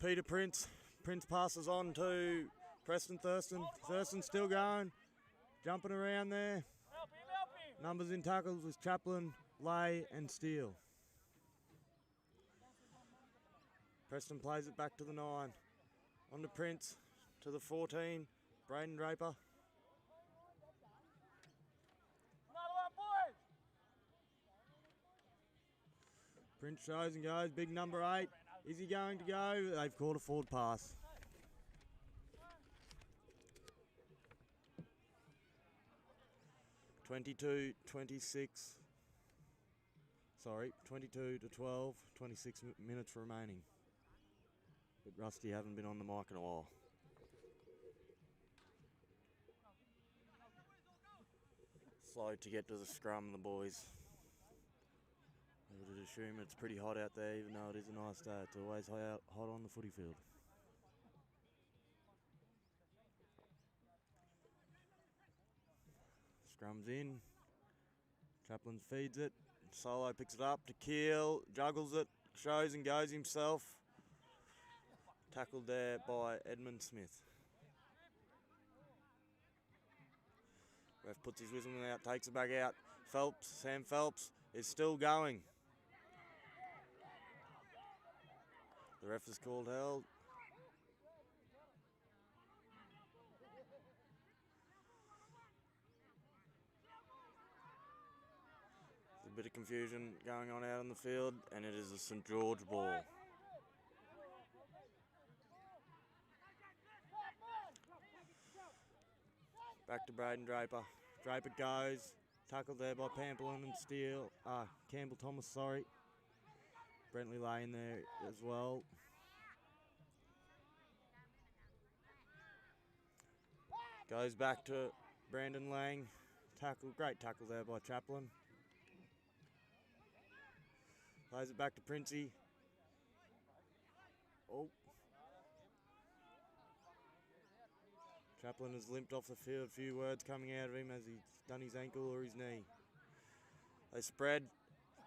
Peter Prince. Prince passes on to Preston Thurston. Thurston still going. Jumping around there. Numbers in tackles with Chaplin, Lay and Steele. Preston plays it back to the 9. On to Prince. To the 14. Braden Draper. Prince shows and goes. Big number 8. Is he going to go? They've called a forward pass. (22-26). Sorry, 22 to 12. 26 minutes remaining. But Rusty haven't been on the mic in a while. Slow to get to the scrum, the boys. I would assume it's pretty hot out there, even though it is a nice day. It's always hot on the footy field. Scrums in. Chaplin feeds it. Solo picks it up to Keel. Juggles it. Shows and goes himself. Tackled there by Edmund Smith. Ref puts his whistle out, takes it back out. Sam Phelps is still going. The ref is called held. There's a bit of confusion going on out on the field, and it is a St George ball. Back to Braden Draper. Draper goes. Tackled there by Pamplin and Steele. Campbell Thomas, sorry. Brentley Lane there as well. Goes back to Brandon Lang. Great tackle there by Chaplin. Plays it back to Princey. Oh. Chaplin has limped off the field. A few words coming out of him as he's done his ankle or his knee. They spread.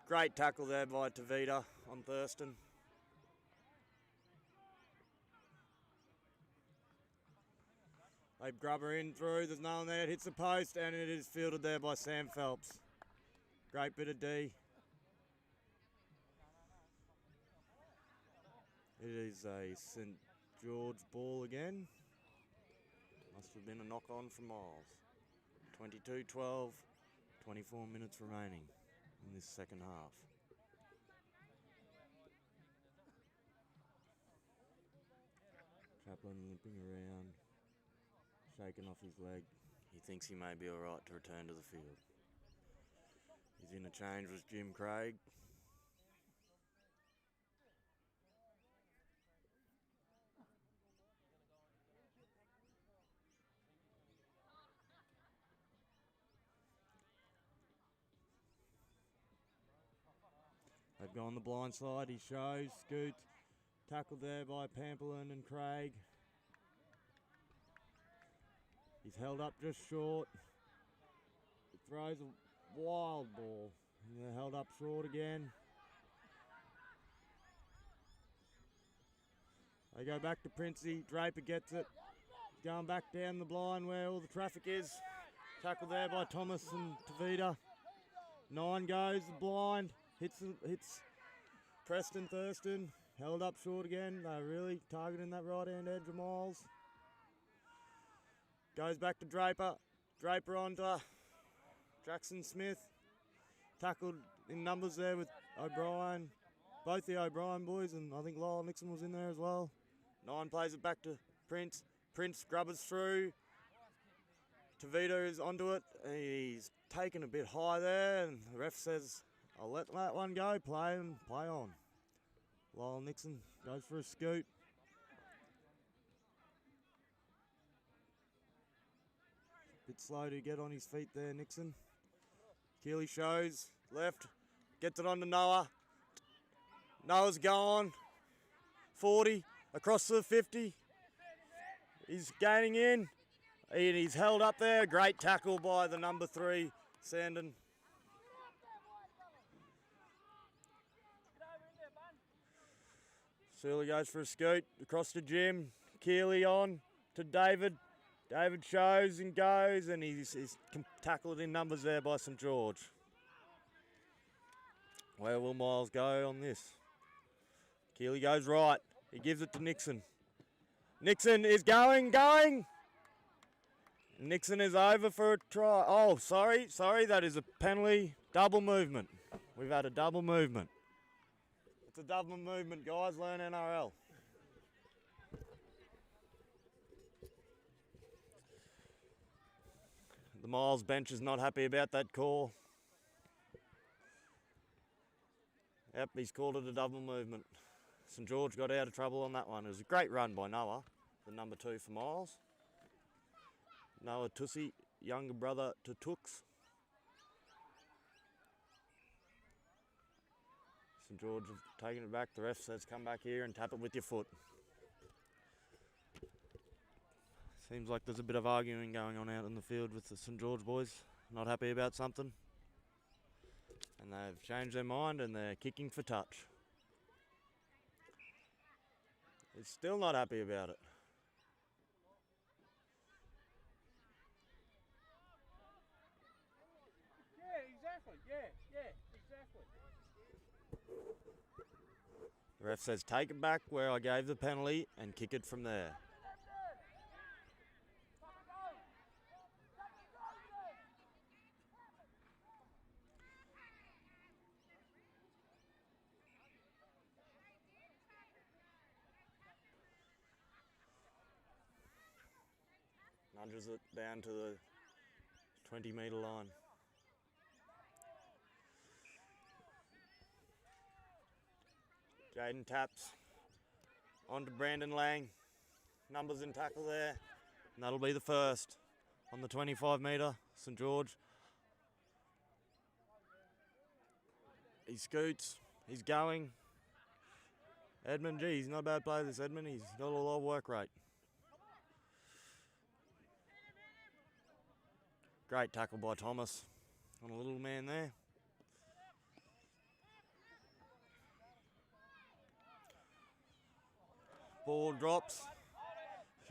Great tackle there by Tavita on Thurston. They grub her in through. There's no one there. It hits the post and it is fielded there by Sam Phelps. Great bit of D. It is a St George ball again. Must have been a knock-on from Miles. 22-12, 24 minutes remaining in this second half. Chaplin limping around, shaking off his leg. He thinks he may be alright to return to the field. He's in a change with Jim Craig. They've gone the blind side. He shows, scoots, tackled there by Pamplin and Craig. He's held up just short. He throws a wild ball. And they're held up short again. They go back to Princey. Draper gets it. He's going back down the blind where all the traffic is. Tackled there by Thomas and Tavita. 9 goes, the blind. Hits Preston Thurston. Held up short again. They're really targeting that right-hand edge of Miles. Goes back to Draper. Draper onto Jackson Smith. Tackled in numbers there with O'Brien. Both the O'Brien boys, and I think Lyle Nixon was in there as well. 9 plays it back to Prince. Prince grubbers through. Tavita is onto it. He's taken a bit high there, and the ref says, I'll let that one go, play on. Lyle Nixon goes for a scoot. Bit slow to get on his feet there, Nixon. Keeley shows, left, gets it on to Noah. Noah's gone. 40, across to the 50. He's gaining in. And he's held up there. Great tackle by the number 3, Sandon. Sealy goes for a scoot across to Jim. Keeley on to David. David shows and goes, and he's tackled in numbers there by St George. Where will Miles go on this? Keeley goes right. He gives it to Nixon. Nixon is going. Nixon is over for a try. Oh, sorry, that is a penalty. Double movement. We've had a double movement. It's a double movement, guys. Learn NRL. The Miles bench is not happy about that call. Yep, he's called it a double movement. St George got out of trouble on that one. It was a great run by Noah, the number 2 for Miles. Noah Tussie, younger brother to Tooks. St George have taken it back. The ref says come back here and tap it with your foot. Seems like there's a bit of arguing going on out in the field with the St George boys. Not happy about something. And they've changed their mind and they're kicking for touch. He's still not happy about it. Yeah, exactly. The ref says take it back where I gave the penalty and kick it from there. Nudges it down to the 20-metre line. Jaden taps onto Brandon Lang. Numbers in tackle there. And that'll be the first on the 25-metre. St George. He scoots. He's going. Edmund, gee, he's not a bad player, this Edmund. He's got a lot of work rate. Great tackle by Thomas on a little man there. Ball drops.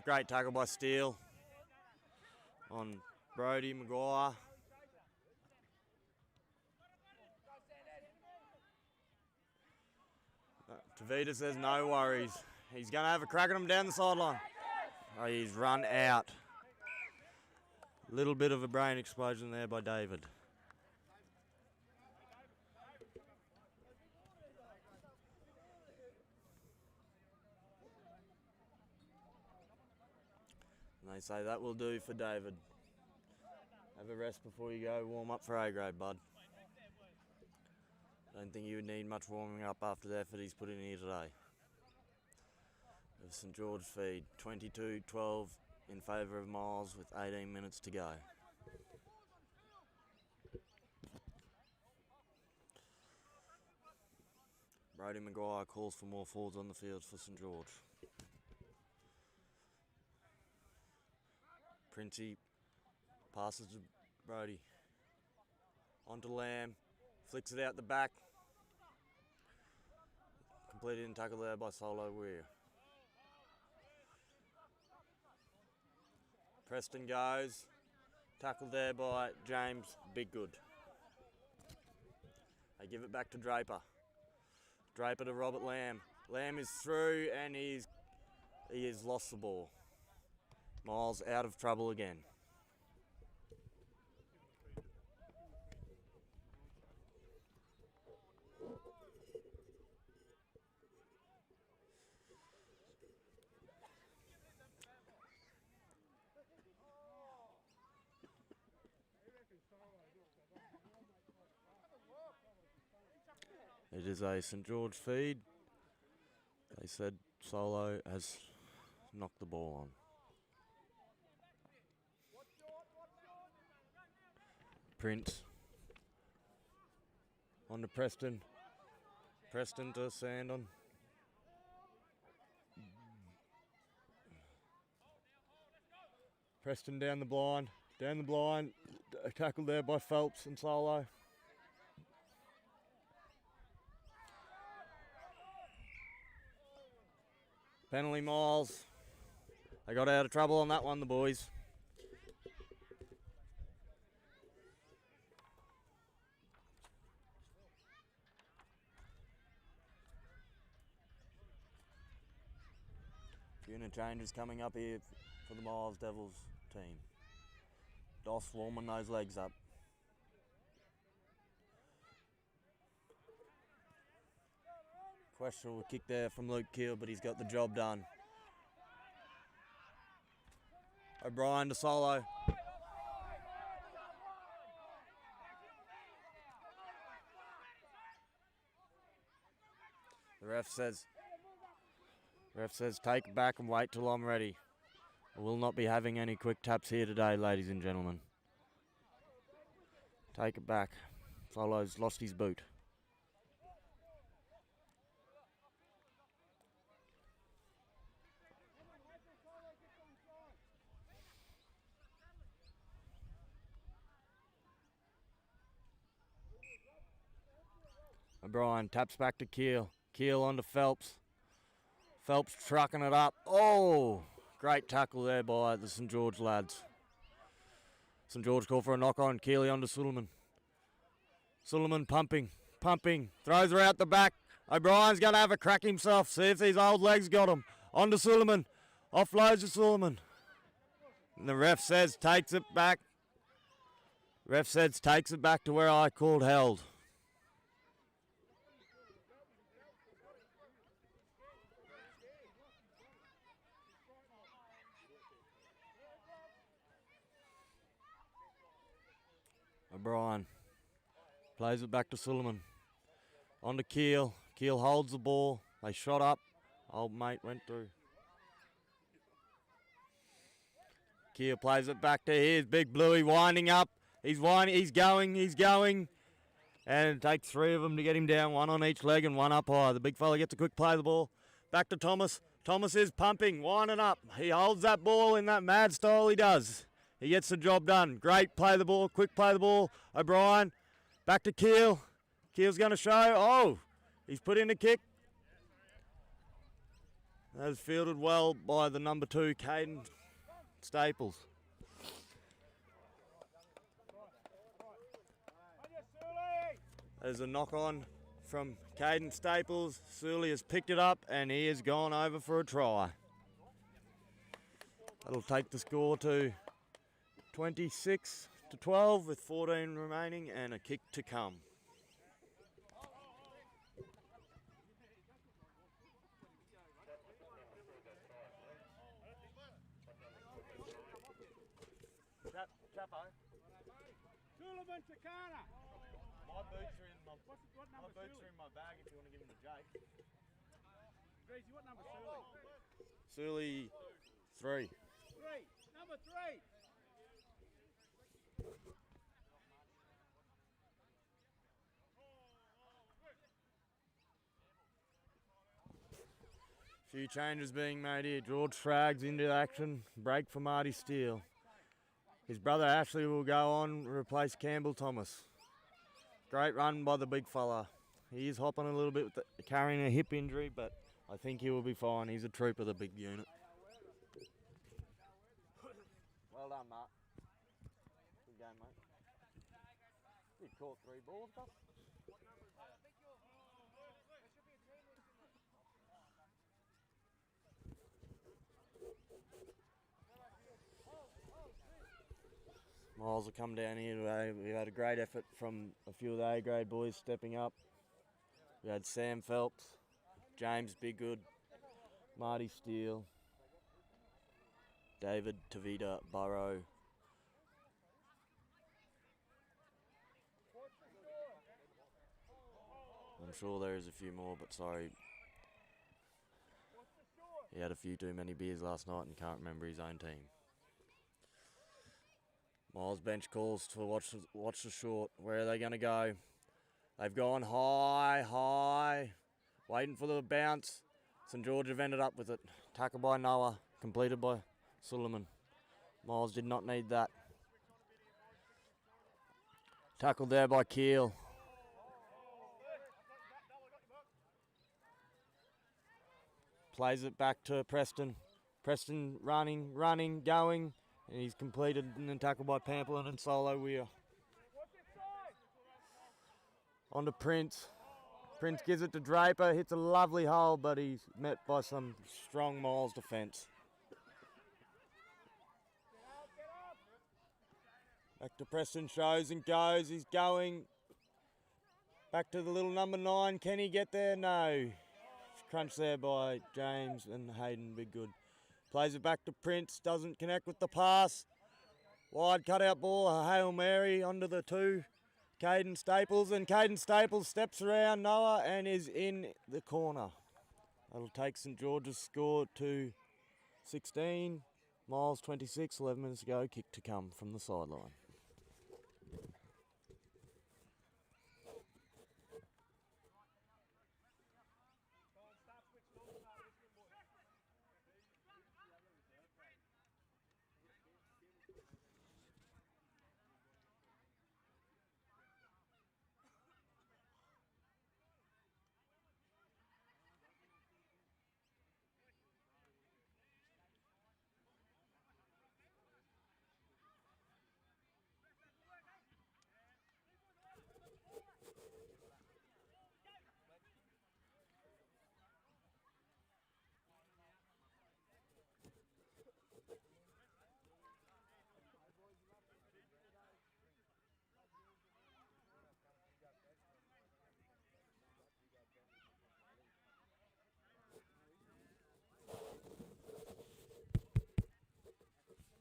Great tackle by Steele on Brody Maguire. Tavita says no worries. He's going to have a crack at him down the sideline. Oh, he's run out. Little bit of a brain explosion there by David. And they say that will do for David. Have a rest before you go warm up for A grade, bud. Don't think you would need much warming up after the effort he's put in here today. Of St George feed, 22-12 in favour of Miles with 18 minutes to go. Brody Maguire calls for more forwards on the field for St George. Princey passes to Brody. Onto Lamb. Flicks it out the back. Completed in tackle there by Solo Weir. Preston goes. Tackled there by James Biggood. They give it back to Draper. Draper to Robert Lamb. Lamb is through and he has lost the ball. Miles out of trouble again. It is a St George feed. They said Solo has knocked the ball on. Prince. On to Preston. Preston to Sandon. Preston down the blind. Down the blind. Tackled there by Phelps and Solo. Penalty Miles. They got out of trouble on that one, the boys. Few interchanges coming up here for the Miles Devils team. Doss warming those legs up. Questionable kick there from Luke Keel, but he's got the job done. O'Brien to Solo. The ref says take it back and wait till I'm ready. I will not be having any quick taps here today, ladies and gentlemen. Take it back. Solo's lost his boot. O'Brien taps back to Keel. Keel onto Phelps. Phelps trucking it up. Oh, great tackle there by the St George lads. St George call for a knock on. Keeley onto Suleiman. Suleiman pumping. Throws her out the back. O'Brien's going to have a crack himself. See if these old legs got him. Onto Suleiman. Offloads to Suleiman. And the ref says takes it back. Ref says takes it back to where I called held. O'Brien plays it back to Suleiman. On to Keel. Keel holds the ball. They shot up. Old mate went through. Keel plays it back to his Big Bluey winding up. He's going. And it takes three of them to get him down, one on each leg and one up high. The big fella gets a quick play of the ball. Back to Thomas. Thomas is pumping, winding up. He holds that ball in that mad style he does. He gets the job done. Great play the ball, quick play the ball. O'Brien, back to Keel. Keel's going to show. Oh, he's put in a kick. That was fielded well by the number 2, Caden Staples. There's a knock on from Caden Staples. Suley has picked it up and he has gone over for a try. That'll take the score to 26-12 with 14 remaining and a kick to come. Chapo. Suleiman Chicana. My boots are in my bag if you want to give them to Jake. Greasy, what number Suley? Suley 3. Number 3. Few changes being made here. George Frags into action. Break for Marty Steele. His brother Ashley will go on, replace Campbell Thomas. Great run by the big fella. He is hopping a little bit, carrying a hip injury, but I think he will be fine. He's a trooper, the big unit. Well done, Mark. Good game, mate. You caught 3 balls, Buff. Miles will come down here today. We had a great effort from a few of the A-grade boys stepping up. We had Sam Phelps, James Biggood, Marty Steele, David Tavita Burrow. I'm sure there is a few more, but sorry. He had a few too many beers last night and can't remember his own team. Miles bench calls to watch the short. Where are they going to go? They've gone high, waiting for the bounce. St George have ended up with it. Tackle by Noah, completed by Suleiman. Miles did not need that. Tackled there by Keel. Plays it back to Preston. Preston running, going. And he's completed and then tackled by Pamplin and Solo Weir. On to Prince. Prince gives it to Draper, hits a lovely hole, but he's met by some strong Miles defence. Back to Preston, shows and goes, he's going. Back to the little number 9, can he get there? No. Crunched there by James and Hayden, be good. Plays it back to Prince, doesn't connect with the pass. Wide cutout ball, a Hail Mary onto the 2. Caden Staples, and Caden Staples steps around Noah and is in the corner. That'll take St George's score to 16. Miles 26, 11 minutes to go, kick to come from the sideline.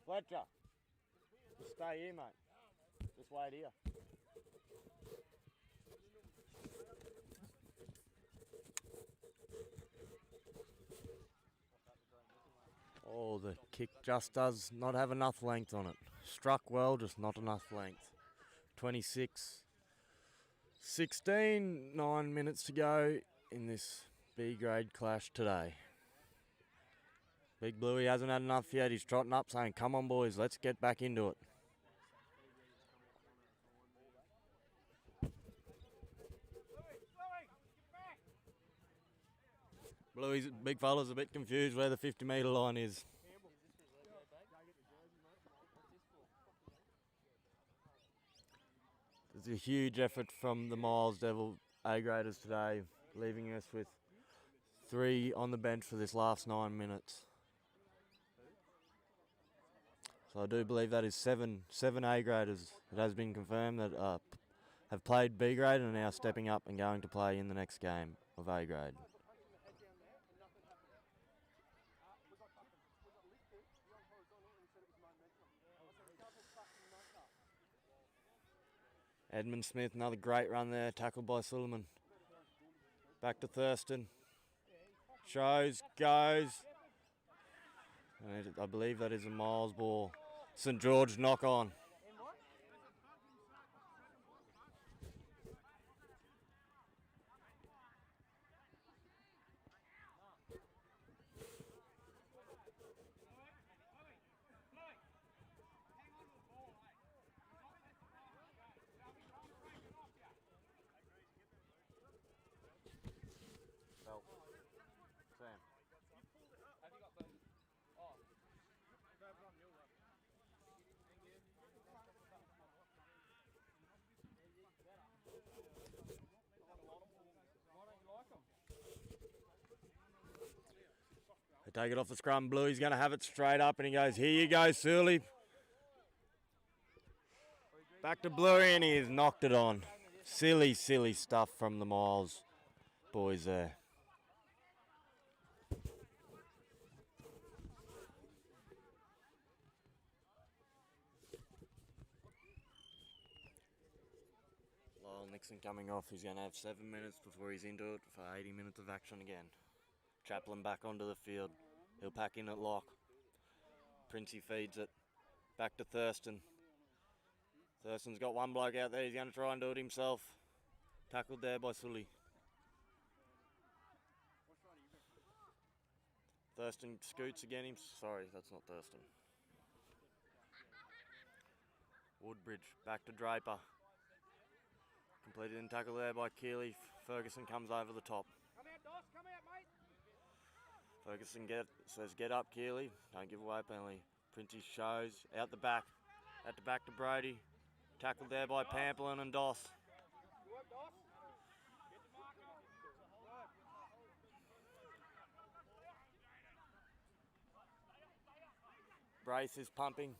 Fletcher, just stay here, mate. Just wait here. Oh, the kick just does not have enough length on it. Struck well, just not enough length. 26-16, 9 minutes to go in this B grade clash today. Big Bluey hasn't had enough yet. He's trotting up saying, come on boys, let's get back into it. Bluey's big fella's a bit confused where the 50-metre line is. There's a huge effort from the Miles Devil A-graders today, leaving us with 3 on the bench for this last 9 minutes. So I do believe that is seven A-graders. It has been confirmed that have played B grade and are now stepping up and going to play in the next game of A grade. Edmund Smith, another great run there, tackled by Suleiman. Back to Thurston. Shows, goes. And I believe that is a Miles ball. St George knock on. Sam. They take it off the scrum. Bluey's going to have it straight up and he goes, here you go, Surly. Back to Bluey and he has knocked it on. Silly, silly stuff from the Miles boys there. Lyle Nixon coming off. He's going to have 7 minutes before he's into it for 80 minutes of action again. Chaplin back onto the field. He'll pack in at lock. Princey feeds it. Back to Thurston. Thurston's got one bloke out there. He's going to try and do it himself. Tackled there by Sully. Thurston scoots again. Sorry, that's not Thurston. Woodbridge back to Draper. Completed in tackle there by Keeley. Ferguson comes over the top. Ferguson says get up, Keeley. Don't give away a penalty. Princey shows out the back. At the back to Brody. Tackled there by Pamplin and Doss. Brace is pumping.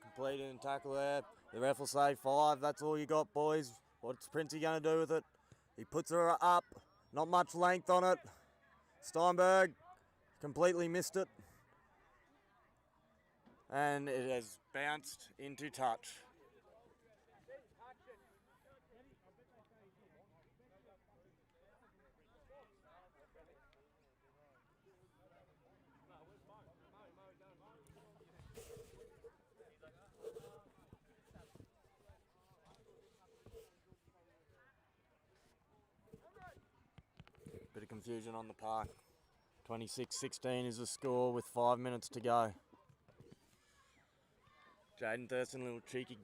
Completed and tackle there. The ref will say 5. That's all you got, boys. What's Princey going to do with it? He puts her up. Not much length on it. Steinberg completely missed it. And it has bounced into touch. Bit of confusion on the park. 26-16 is the score with 5 minutes to go. Jaden Thurston, a little cheeky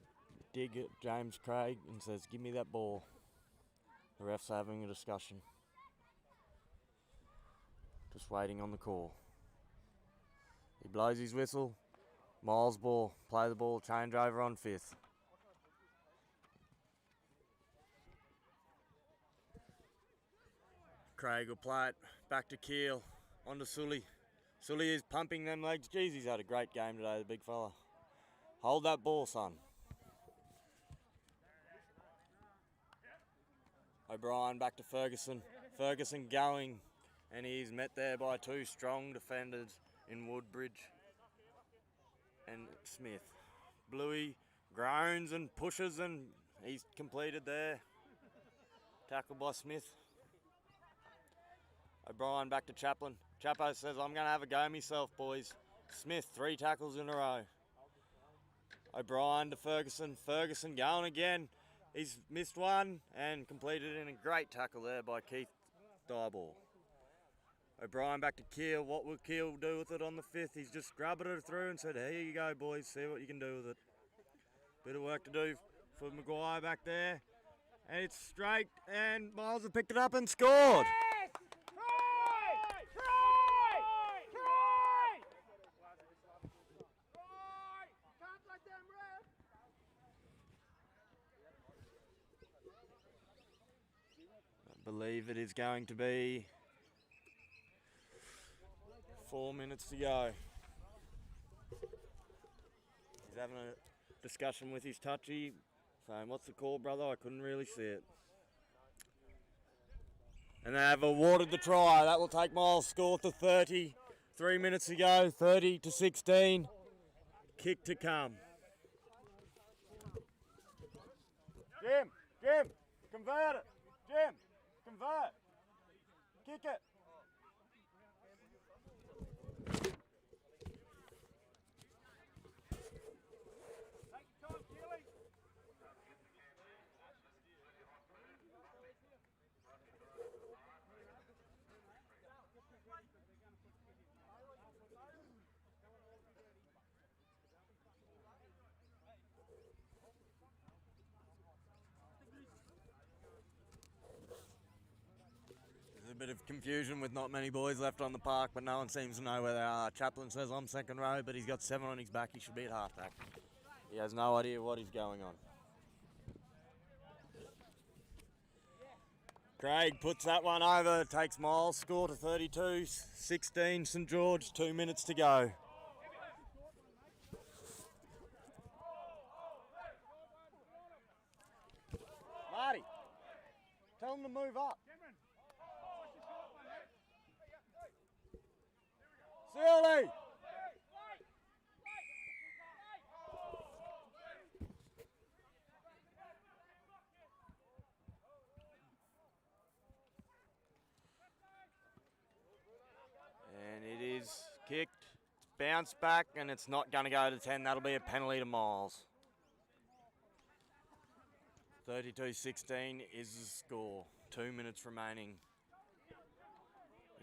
dig at James Craig and says, give me that ball. The refs are having a discussion. Just waiting on the call. He blows his whistle. Miles ball. Play the ball. Change over on 5th. Craig will play it back to Keel. On to Sully. Sully is pumping them legs. Jeez, he's had a great game today, the big fella. Hold that ball, son. O'Brien back to Ferguson. Ferguson going, and he's met there by 2 strong defenders in Woodbridge and Smith. Bluey groans and pushes, and he's completed there. Tackled by Smith. O'Brien back to Chaplin. Chapo says, I'm going to have a go myself, boys. Smith, 3 tackles in a row. O'Brien to Ferguson. Ferguson going again. He's missed one and completed in a great tackle there by Keith Dieball. O'Brien back to Keel. What will Keel do with it on the 5th? He's just grabbed it through and said, here you go, boys. See what you can do with it. Bit of work to do for Maguire back there. And it's straight, and Miles have picked it up and scored. I believe it is going to be 4 minutes to go. He's having a discussion with his touchy, saying, what's the call, brother? I couldn't really see it. And they have awarded the try. That will take Miles' score to 30. 3 minutes to go, 30-16. Kick to come. Jim, convert it. Jim, convert. Kick it. There's a bit of confusion with not many boys left on the park, but no one seems to know where they are. Chaplin says I'm second row, but he's got 7 on his back. He should be at halfback. He has no idea what is going on. Craig puts that one over, takes Miles, score to 32-16 St George, 2 minutes to go. Marty, tell him to move up. Silly! And it is kicked, bounced back, and it's not going to go to 10. That'll be a penalty to Miles. 32-16 is the score. 2 minutes remaining.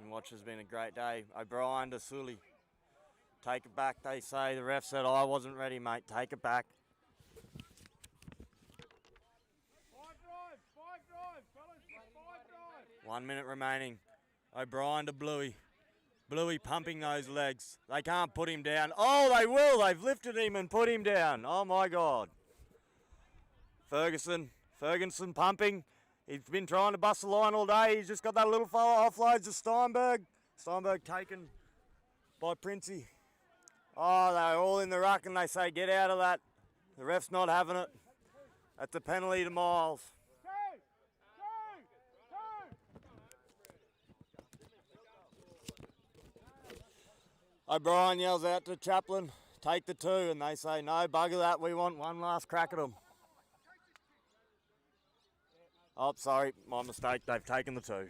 And watch has been a great day. O'Brien to Sully. Take it back, they say. The ref said, I wasn't ready, mate. Take it back. 5 drives, fellas. 5 drives. 1 minute remaining. O'Brien to Bluey. Bluey pumping those legs. They can't put him down. Oh, they will. They've lifted him and put him down. Oh, my God. Ferguson pumping. He's been trying to bust the line all day. He's just got that little fella, offloads to Steinberg. Steinberg taken by Princey. Oh, they're all in the ruck and they say, get out of that. The ref's not having it. That's a penalty to Miles. O'Brien yells out to Chaplin, take the 2, and they say, no, bugger that, we want one last crack at them. Oh, sorry, my mistake, they've taken the 2.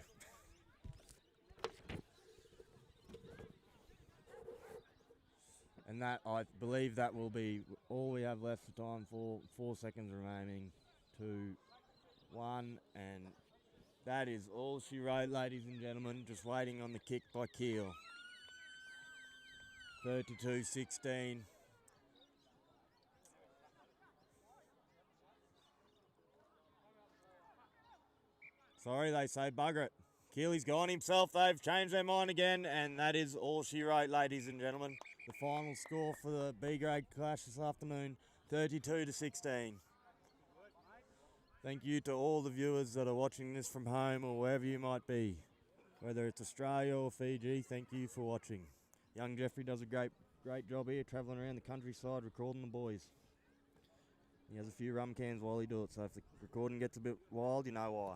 And that, I believe that will be all we have left for time for. 4 seconds remaining. 2, 1, and that is all she wrote, ladies and gentlemen. Just waiting on the kick by Keel. 32-16. Sorry, they say bugger it. Keely's gone himself. They've changed their mind again, and that is all she wrote, ladies and gentlemen. The final score for the B-grade clash this afternoon, 32-16. Thank you to all the viewers that are watching this from home or wherever you might be. Whether it's Australia or Fiji, thank you for watching. Young Jeffrey does a great job here, travelling around the countryside, recording the boys. He has a few rum cans while he does it, so if the recording gets a bit wild, you know why.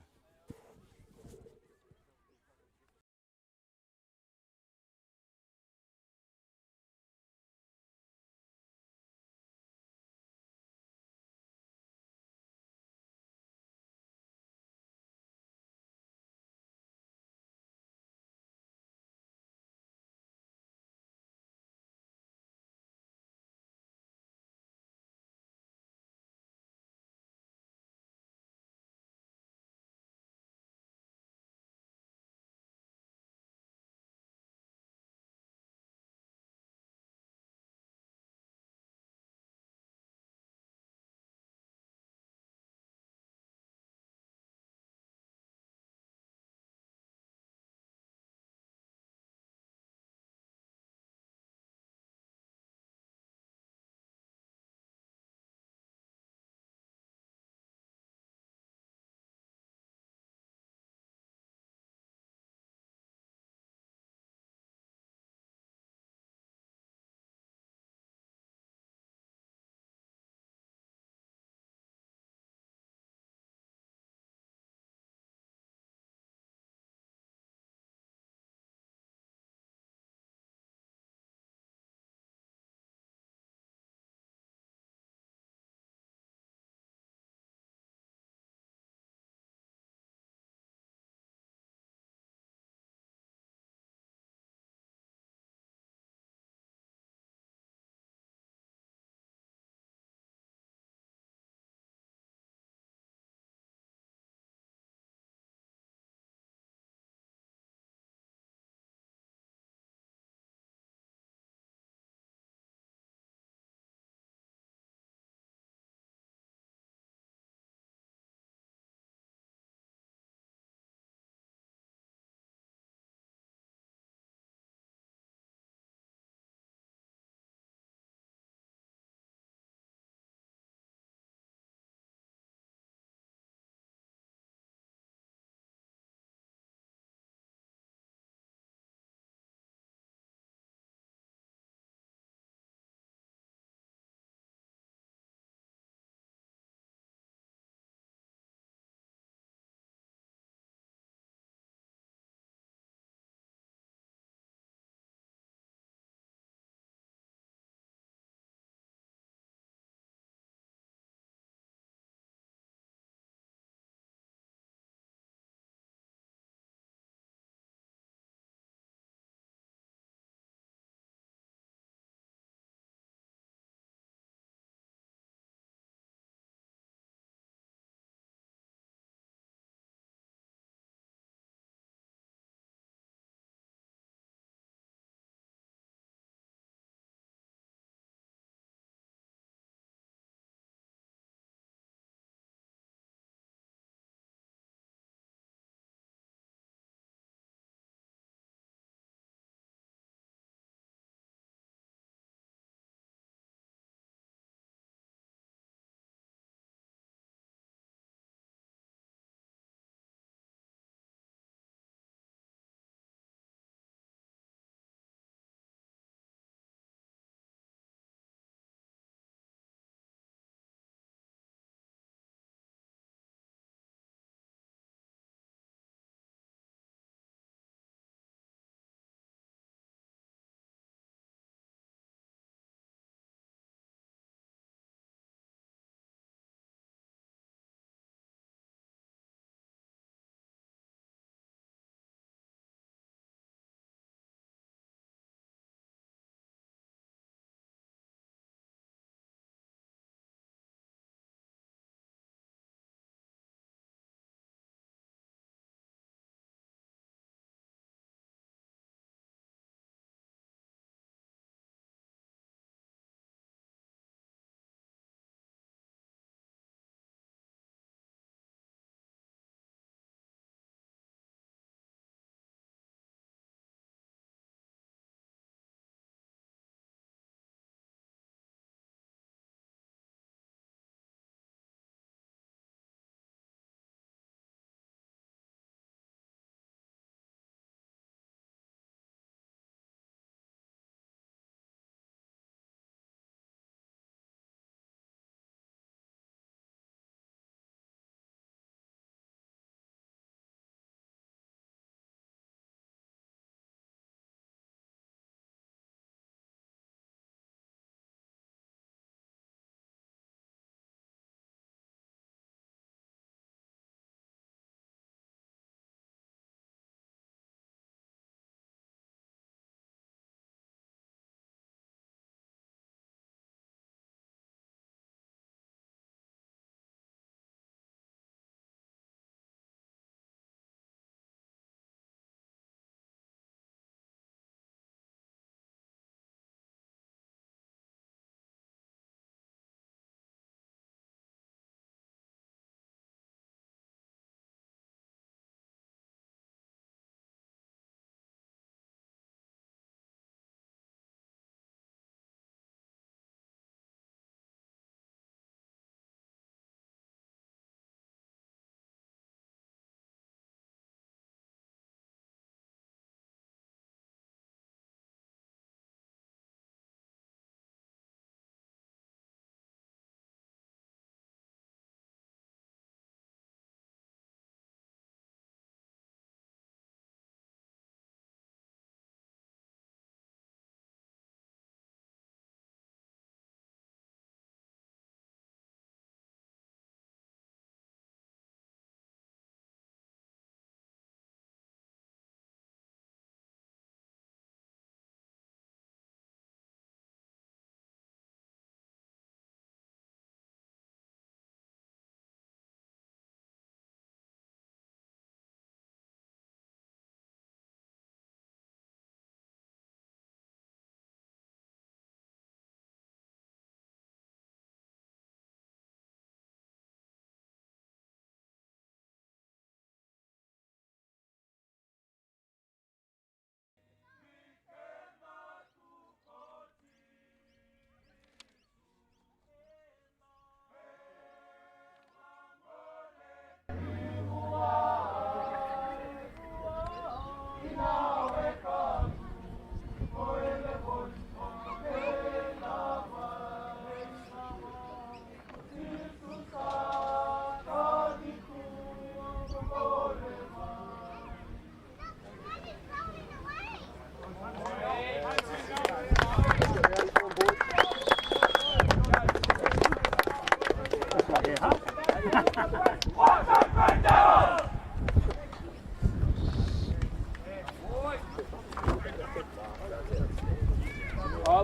Oh,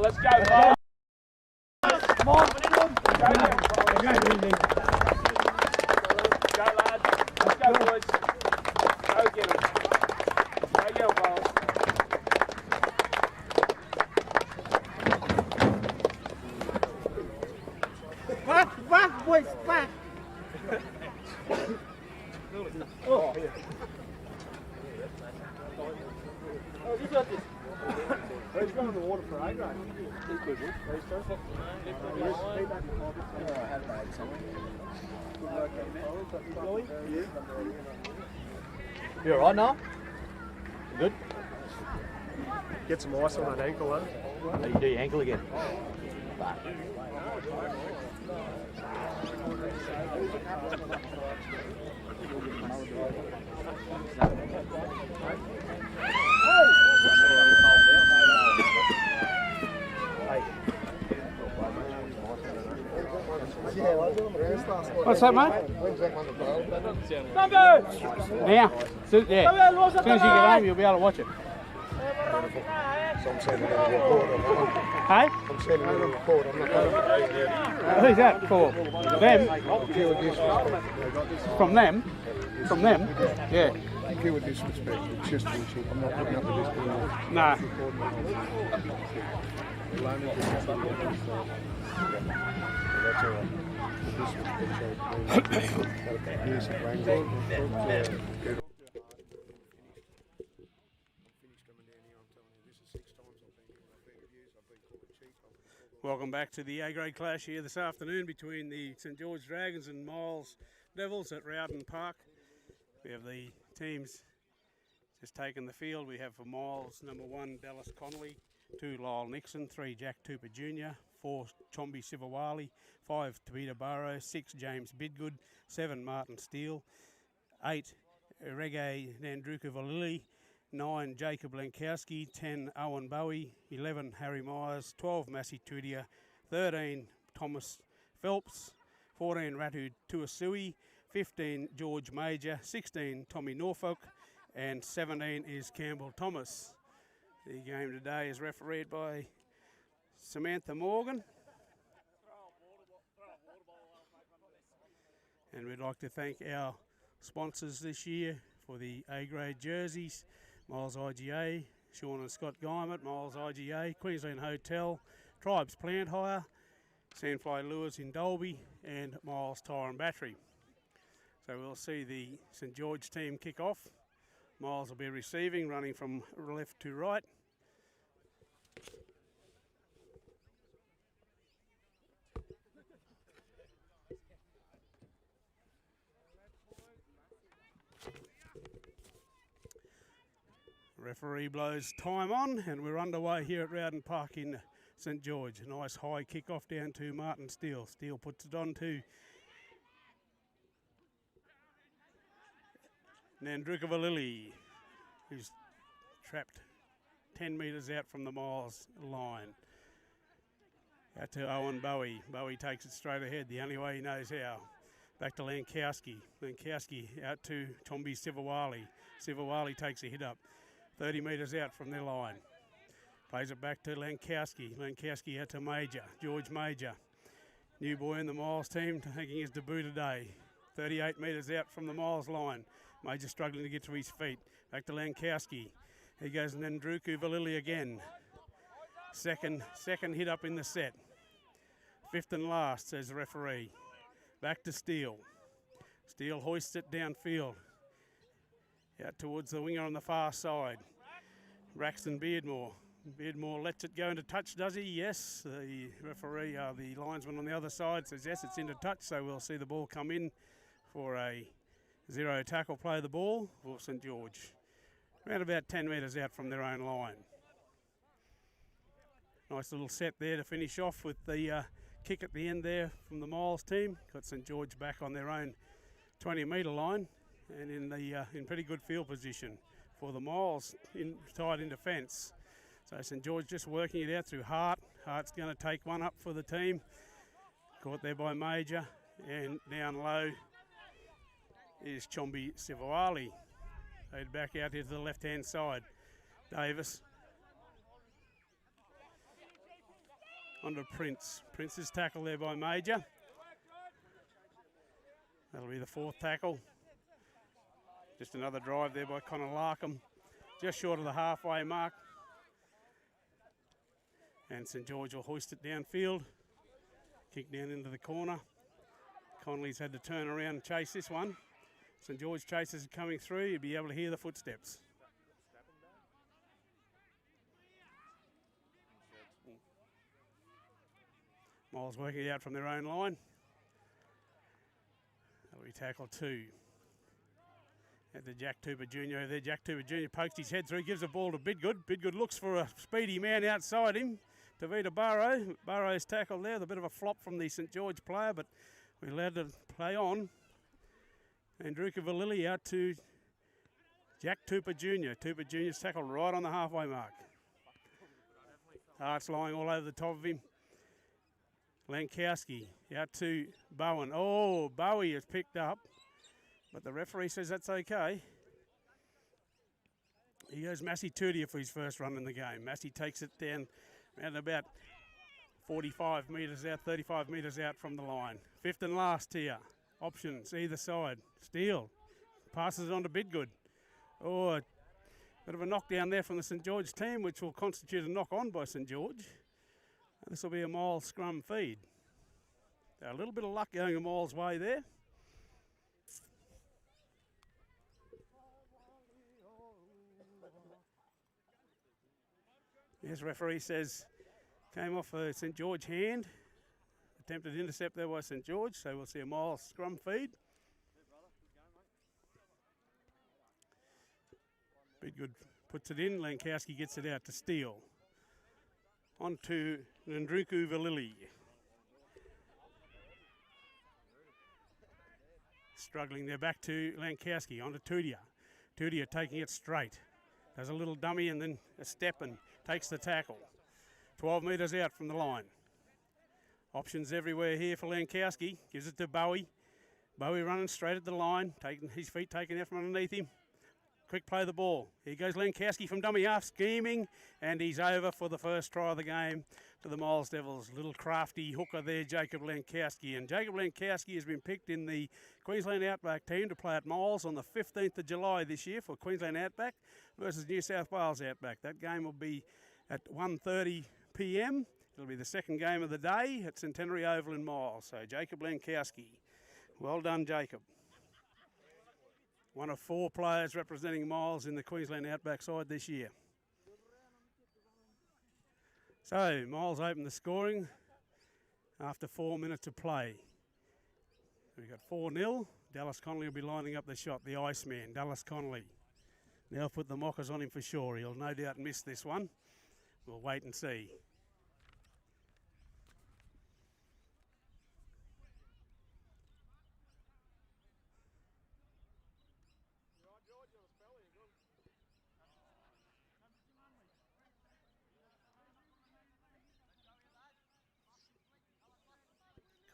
let's go, Bob. Come on. Go, lads. Let's go, boys. Go get him. Go get him, Bob. Back, boys, back. Oh, here. Oh, you got this. He's going to the water for A-grade. He's good, He's perfect. You alright now? Good? Get some ice on that ankle, huh? You do your ankle again. What's that, mate? Number! Now, so, yeah. As soon as you get home, you'll be able to watch it. So I'm sending in a report on that one. Hey? I'm sending in a report on that one. Who's that for? Them? Pure disrespect. From them? From them? Yeah. Pure disrespect. It's just bullshit. I'm not putting up with this anymore. Nah. That's all right. The disrespect showed me. Years of rain. Welcome back to the A-grade clash here this afternoon between the St George Dragons and Miles Devils at Rowden Park. We have the teams just taken the field. We have for Miles, number 1, Dallas Connolly, 2, Lyle Nixon, 3, Jack Tooper Jr., 4, Chombi Sivawali, 5, Tabita Barrow, 6, James Bidgood, 7, Martin Steele, 8, Reggae Nandruka Valili, 9, Jacob Lenkowski, 10, Owen Bowie, 11, Harry Myers, 12, Massey Tudia, 13, Thomas Phelps, 14, Ratu Tuasui, 15, George Major, 16, Tommy Norfolk, and 17 is Campbell Thomas. The game today is refereed by Samantha Morgan. And we'd like to thank our sponsors this year for the A-grade jerseys. Miles IGA, Sean and Scott Guymett, Miles IGA, Queensland Hotel, Tribes Plant Hire, Sandfly Lures in Dolby, and Miles Tyre and Battery. So we'll see the St George team kick off. Miles will be receiving, running from left to right. Referee blows time on, and we're underway here at Rowden Park in St George. A nice high kick off down to Martin Steele. Steele puts it on to Nandruka Valili, who's trapped 10 metres out from the Miles line. Out to Owen Bowie. Bowie takes it straight ahead, the only way he knows how. Back to Lankowski. Lankowski out to Chombi Sivawali. Sivawali takes a hit up. 30 metres out from their line. Plays it back to Lankowski. Lankowski out to Major. George Major. New boy in the Miles team taking his debut today. 38 metres out from the Miles line. Major struggling to get to his feet. Back to Lankowski. He goes Nandruku Valili again. Second hit up in the set. 5th and last, says the referee. Back to Steele. Steele hoists it downfield. Out towards the winger on the far side. Braxton Beardmore. Beardmore lets it go into touch, does he? Yes. The referee, the linesman on the other side says yes, it's into touch, so we'll see the ball come in for a 0 tackle play of the ball for St George. Around about 10 metres out from their own line. Nice little set there to finish off with the kick at the end there from the Miles team. Got St George back on their own 20-metre line and in pretty good field position for the Miles tied in defence. So St George just working it out through Hart. Hart's going to take one up for the team. Caught there by Major and down low is Chombi Sivawali. They'd back out here to the left-hand side. Davis. Onto Prince. Prince's tackle there by Major. That'll be the 4th tackle. Just another drive there by Connor Larkham. Just short of the halfway mark. And St George will hoist it downfield. Kick down into the corner. Connolly's had to turn around and chase this one. St George chasers are coming through. You'll be able to hear the footsteps. Miles working out from their own line. That'll be tackle 2. At the Jack Tooper Jr. there. Jack Tooper Jr. pokes his head through, gives the ball to Bidgood. Bidgood looks for a speedy man outside him. Tavita Barrow. Barrow's tackle there. A bit of a flop from the St George player, but we're allowed to play on. And Druka Valili out to Jack Tooper Jr. Tooper Jr.'s tackle right on the halfway mark. Hart's lying all over the top of him. Lankowski out to Bowen. Oh, Bowie is picked up, but the referee says that's okay. He goes Massey Tudia for his first run in the game. Massey takes it down around about 45 metres out, 35 metres out from the line. 5th and last here. Options either side. Steele passes it on to Bidgood. Oh, a bit of a knockdown there from the St George team, which will constitute a knock on by St George. This will be a Miles scrum feed. A little bit of luck going a Miles' way there. Yes, referee says came off a St George hand. Attempted intercept there by St George, so we'll see a Miles scrum feed. Bidgood puts it in. Lankowski gets it out to Steele. On to Ndruku Valili. Struggling there, back to Lankowski, on to Tudia. Tudia taking it straight. Does a little dummy and then a step and takes the tackle. 12 metres out from the line. Options everywhere here for Lankowski. Gives it to Bowie. Bowie running straight at the line, taking his feet taken out from underneath him. Quick play of the ball. Here goes Lankowski from dummy half, scheming, and he's over for the first try of the game to the Miles Devils. Little crafty hooker there, Jacob Lankowski. And Jacob Lankowski has been picked in the Queensland Outback team to play at Miles on the 15th of July this year for Queensland Outback versus New South Wales Outback. That game will be at 1:30 p.m. It'll be the second game of the day at Centenary Oval in Miles. So Jacob Lankowski. Well done, Jacob. One of 4 players representing Miles in the Queensland Outback side this year. So, Miles opened the scoring after 4 minutes of play. We've got 4-0. Dallas Connolly will be lining up the shot, the Iceman, Dallas Connolly. Now put the mockers on him for sure. He'll no doubt miss this one. We'll wait and see.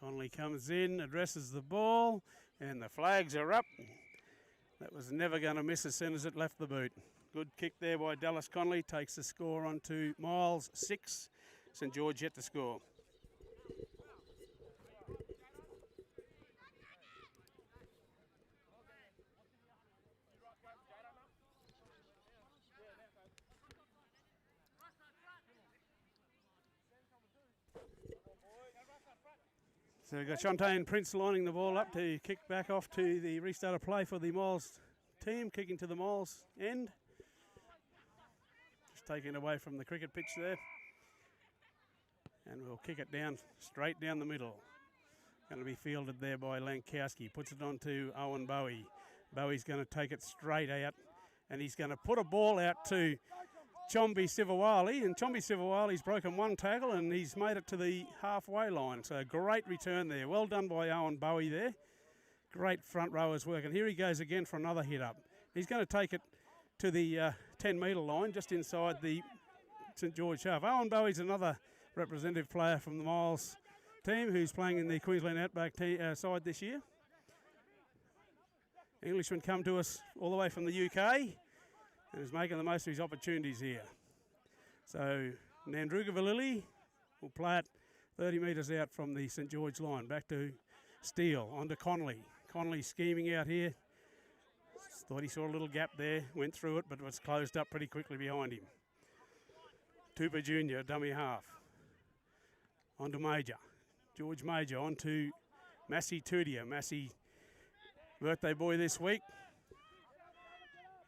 Connolly comes in, addresses the ball, and the flags are up. That was never going to miss as soon as it left the boot. Good kick there by Dallas Connolly, takes the score on to Miles 6. St George yet to score. So we've got Shantae Prince lining the ball up to kick back off to the restart of play for the Miles team, kicking to the Miles end. Just taking it away from the cricket pitch there. And we'll kick it down, straight down the middle. Going to be fielded there by Lankowski. Puts it on to Owen Bowie. Bowie's going to take it straight out, and he's going to put a ball out to Chombi Sivawali, and Chombi Sivawali's broken one tackle and he's made it to the halfway line. So great return there. Well done by Owen Bowie there. Great front rowers work. And here he goes again for another hit up. He's going to take it to the 10-metre line just inside the St George half. Owen Bowie's another representative player from the Miles team who's playing in the Queensland Outback side this year. Englishman come to us all the way from the UK and is making the most of his opportunities here. So Nandruga Valili will play it 30 metres out from the St George line. Back to Steele, on to Connolly. Connolly scheming out here. Thought he saw a little gap there, went through it, but it was closed up pretty quickly behind him. Tupper Jr., dummy half. On to Major. George Major, on to Massey Tudia. Massey, birthday boy this week.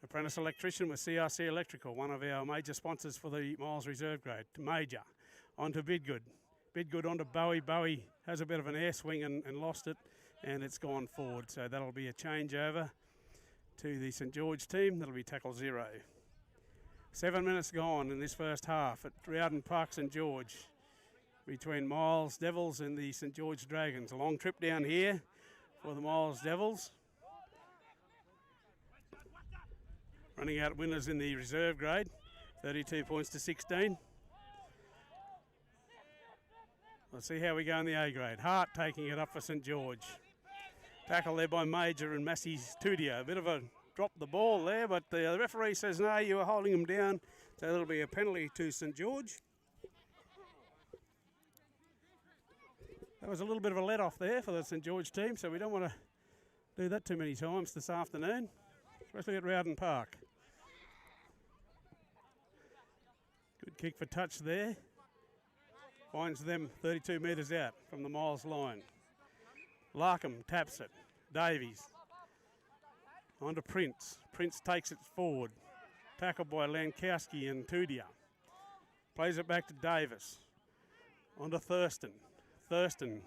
Apprentice electrician with CRC Electrical, one of our major sponsors for the Miles Reserve Grade. Major, on to Bidgood. Bidgood on to Bowie. Bowie has a bit of an air swing and lost it, and it's gone forward. So that'll be a changeover to the St George team. That'll be tackle 0. 7 minutes gone in this first half at Rowden Park St George between Miles Devils and the St George Dragons. A long trip down here for the Miles Devils. Running out winners in the reserve grade, 32 points to 16. We'll see how we go in the A grade. Hart taking it up for St George. Tackle there by Major and Massey's Tudia. A bit of a drop the ball there, but the referee says no, you were holding him down. So that'll be a penalty to St George. That was a little bit of a let-off there for the St George team, so we don't want to do that too many times this afternoon, especially at Rowden Park. Good kick for touch there. Finds them 32 metres out from the Miles line. Larkham taps it. Davies. On to Prince. Prince takes it forward. Tackled by Lankowski and Tudia. Plays it back to Davis. On to Thurston. Thurston.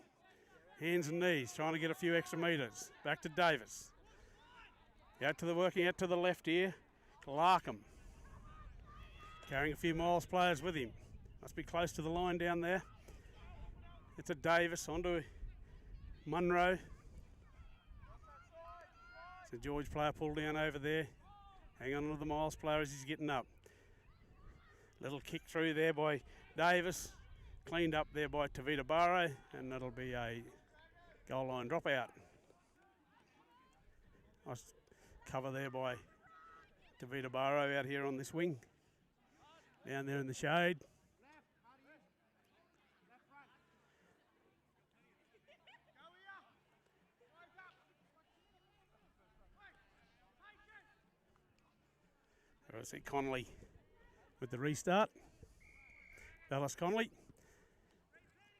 Hands and knees, trying to get a few extra metres. Back to Davis. Working out to the left here. Larkham. Carrying a few Miles players with him. Must be close to the line down there. It's a Davis onto Munro. St George player pulled down over there. Hang on to the Miles player as he's getting up. Little kick through there by Davis. Cleaned up there by Tavita Barrow, and that'll be a goal line dropout. Nice cover there by Tavita Barrow out here on this wing. Down there in the shade. I see Connolly with the restart. Dallas Connolly.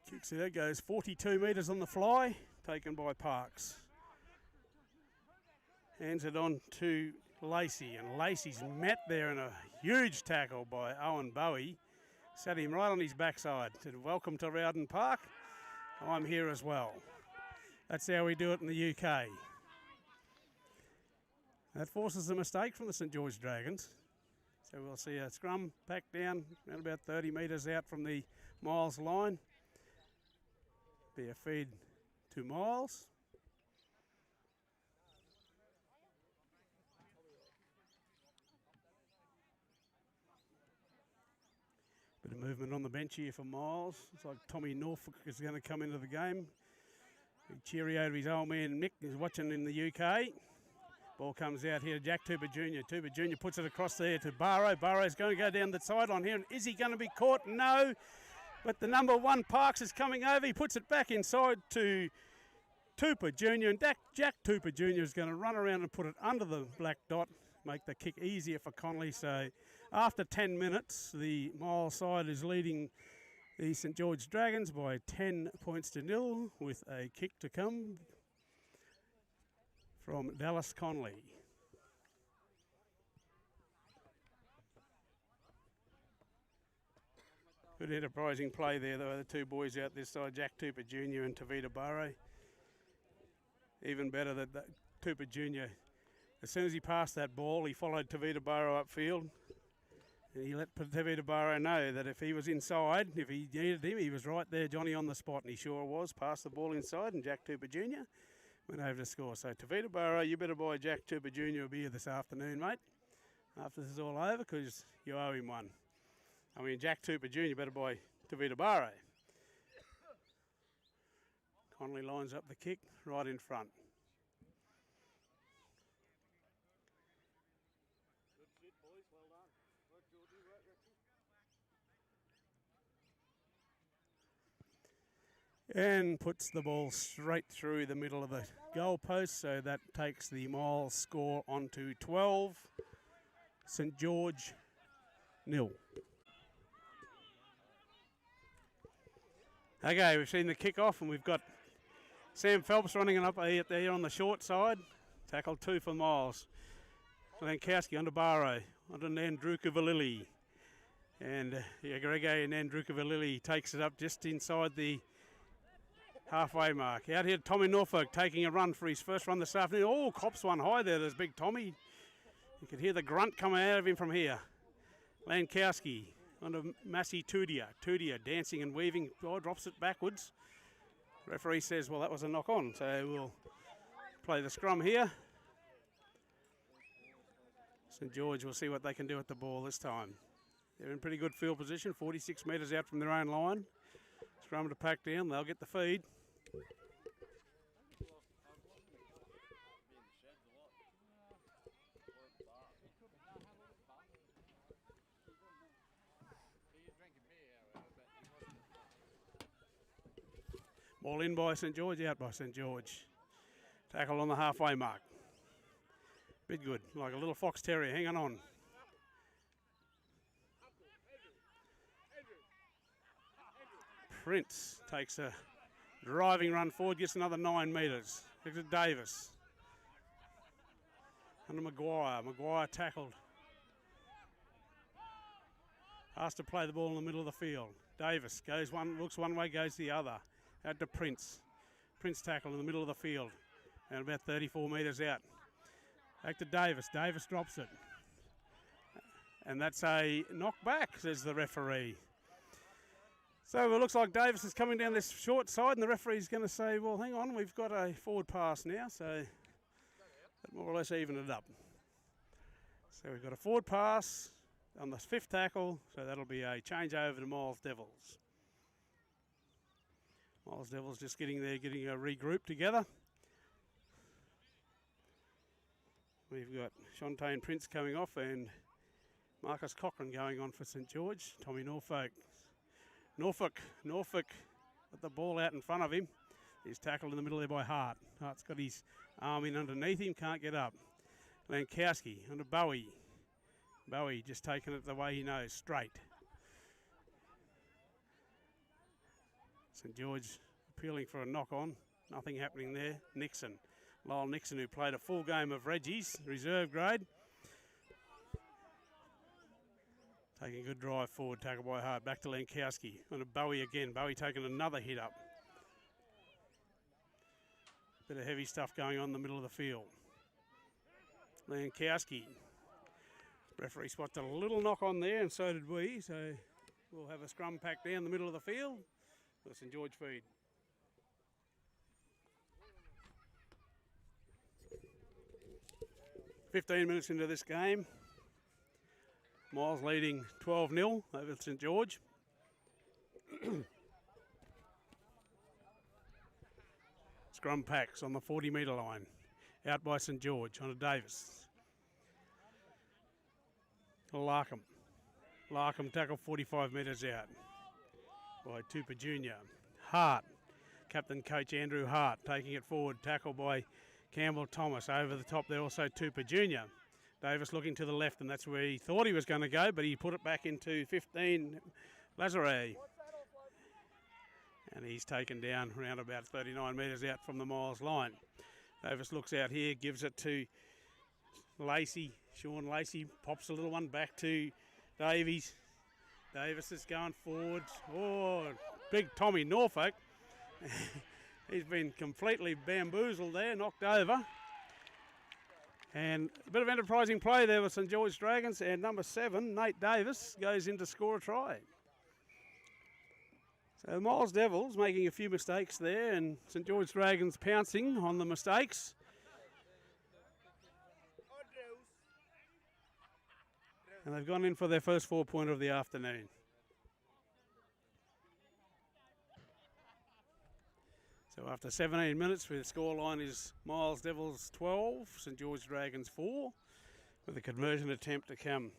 Kicks it out, goes 42 metres on the fly, taken by Parks. Hands it on to Lacey, and Lacey's met there in a huge tackle by Owen Bowie. Sat him right on his backside. Said, welcome to Rowden Park. I'm here as well. That's how we do it in the UK. That forces a mistake from the St George Dragons. So we'll see a scrum back down around about 30 metres out from the Miles line. Be a feed to Miles. Bit of movement on the bench here for Miles. It's like Tommy Norfolk is going to come into the game. Big cheerio to his old man Nick, who's watching in the UK. Ball comes out here to Jack Tupper Jr. Tupper Jr. puts it across there to Barrow. Barrow's going to go down the sideline here. And is he going to be caught? No. But the number 1, Parks, is coming over. He puts it back inside to Tupper Jr. And Jack Tupper Jr. is going to run around and put it under the black dot, make the kick easier for Connolly. So after 10 minutes, the Miles side is leading the St George Dragons by 10 points to 0 with a kick to come from Dallas Connolly. Good enterprising play there, though, the two boys out this side, Jack Tupper Jr. and Tavita Barrow. Even better that Tupper Jr., as soon as he passed that ball, he followed Tavita Barrow upfield. And he let Tavita Barrow know that if he was inside, if he needed him, he was right there, Johnny, on the spot. And he sure was. Passed the ball inside, and Jack Tupper Jr. went over to score. So Tavita Barrow, you better buy Jack Tupper Jr. a beer this afternoon, mate, after this is all over, because you owe him one. I mean, Jack Tupper Jr. better buy Tavita Barrow. Connolly lines up the kick right in front. And puts the ball straight through the middle of the goal post, so that takes the Miles score on to 12. St George 0. Okay, we've seen the kick-off and we've got Sam Phelps running it up there on the short side. Tackle 2 for Miles. Lankowski under Barrow, under Nandrukavalili. And Grege Nandrukavalili takes it up just inside the halfway mark. Out here, Tommy Norfolk taking a run for his first run this afternoon. Oh, cops one high there. There's big Tommy. You could hear the grunt coming out of him from here. Lankowski under Massey Tudia. Tudia dancing and weaving. Oh, drops it backwards. Referee says, well, that was a knock on. So we'll play the scrum here. St George will see what they can do with the ball this time. They're in pretty good field position, 46 metres out from their own line. Scrum to pack down, they'll get the feed. Ball in by St George, out by St George. Tackle on the halfway mark. Bit good, like a little fox terrier hanging on. Prince takes a driving run forward, gets another 9 metres. Looks at Davis. Under Maguire. Maguire tackled. Asked to play the ball in the middle of the field. Davis goes one, looks one way, goes the other. Out to Prince. Prince tackle in the middle of the field. And about 34 metres out. Back to Davis. Davis drops it. And that's a knockback, says the referee. So it looks like Davis is coming down this short side, and the referee's going to say, well, hang on, we've got a forward pass now, so that more or less evened it up. So we've got a forward pass on the 5th tackle, so that'll be a change over to Miles Devils. Miles Devils just getting there, getting a regroup together. We've got Shantae Prince coming off and Marcus Cochran going on for St George. Tommy Norfolk. Norfolk got the ball out in front of him. He's tackled in the middle there by Hart. Hart's got his arm in underneath him, can't get up. Lankowski under Bowie. Bowie just taking it the way he knows, straight. St George appealing for a knock on. Nothing happening there. Nixon. Lyle Nixon, who played a full game of Reggie's, reserve grade. Taking a good drive forward, tackle by Hart. Back to Lankowski. On to Bowie again. Bowie taking another hit up. Bit of heavy stuff going on in the middle of the field. Lankowski. Referee spots a little knock on there, and so did we. So we'll have a scrum pack down the middle of the field. The St George feed. "15 minutes into this game. Miles leading 12-0 over St George. Scrum packs on the 40-metre line. Out by St George, on to Davis. Larkham. Larkham tackle 45 metres out by Tupper Jr. Hart. Captain coach Andrew Hart taking it forward. Tackle by Campbell Thomas. Over the top there also Tupper Jr. Davis looking to the left, and that's where he thought he was going to go, but he put it back into 15, Lazare. And he's taken down around about 39 metres out from the Miles line. Davis looks out here, gives it to Lacey. Sean Lacey pops a little one back to Davies. Davis is going forward. Oh, big Tommy Norfolk. He's been completely bamboozled there, knocked over. And a bit of enterprising play there with St George Dragons, and number 7, Nate Davis, goes in to score a try. So Miles Devils making a few mistakes there, and St George Dragons pouncing on the mistakes. And they've gone in for their first 4-pointer of the afternoon. So after 17 minutes, the scoreline is Miles Devils 12, St George Dragons 4, with a conversion attempt to come.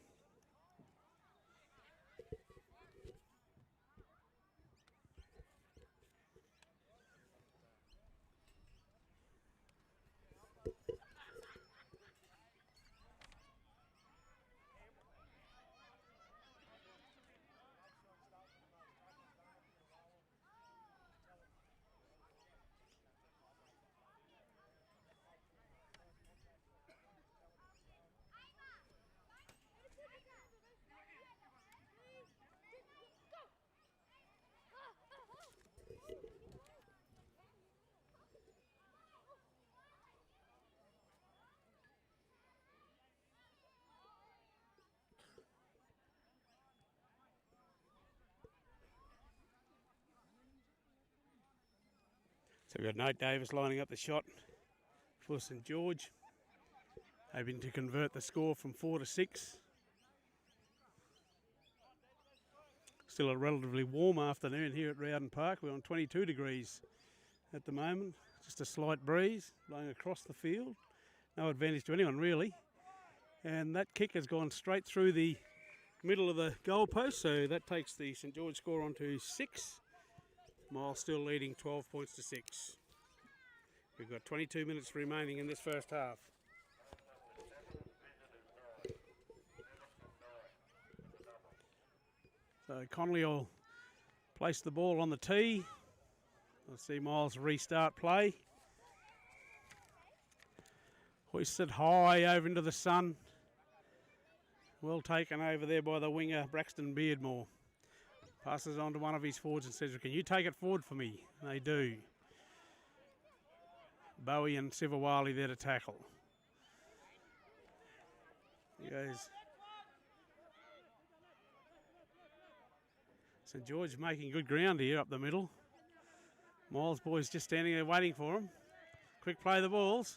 So we've got Nate Davis lining up the shot for St George, hoping to convert the score from 4 to 6. Still a relatively warm afternoon here at Rowden Park. We're on 22 degrees at the moment. Just a slight breeze blowing across the field. No advantage to anyone really. And that kick has gone straight through the middle of the goalpost, so that takes the St George score on to 6. Miles still leading 12 points to 6. We've got 22 minutes remaining in this first half. So Connolly will place the ball on the tee. Let's see Miles restart play. Hoisted high over into the sun. Well taken over there by the winger, Braxton Beardmore. Passes on to one of his forwards and says, can you take it forward for me? And they do. Bowie and Sivawali there to tackle. He goes. St George making good ground here up the middle. Miles boys just standing there waiting for him. Quick play of the balls.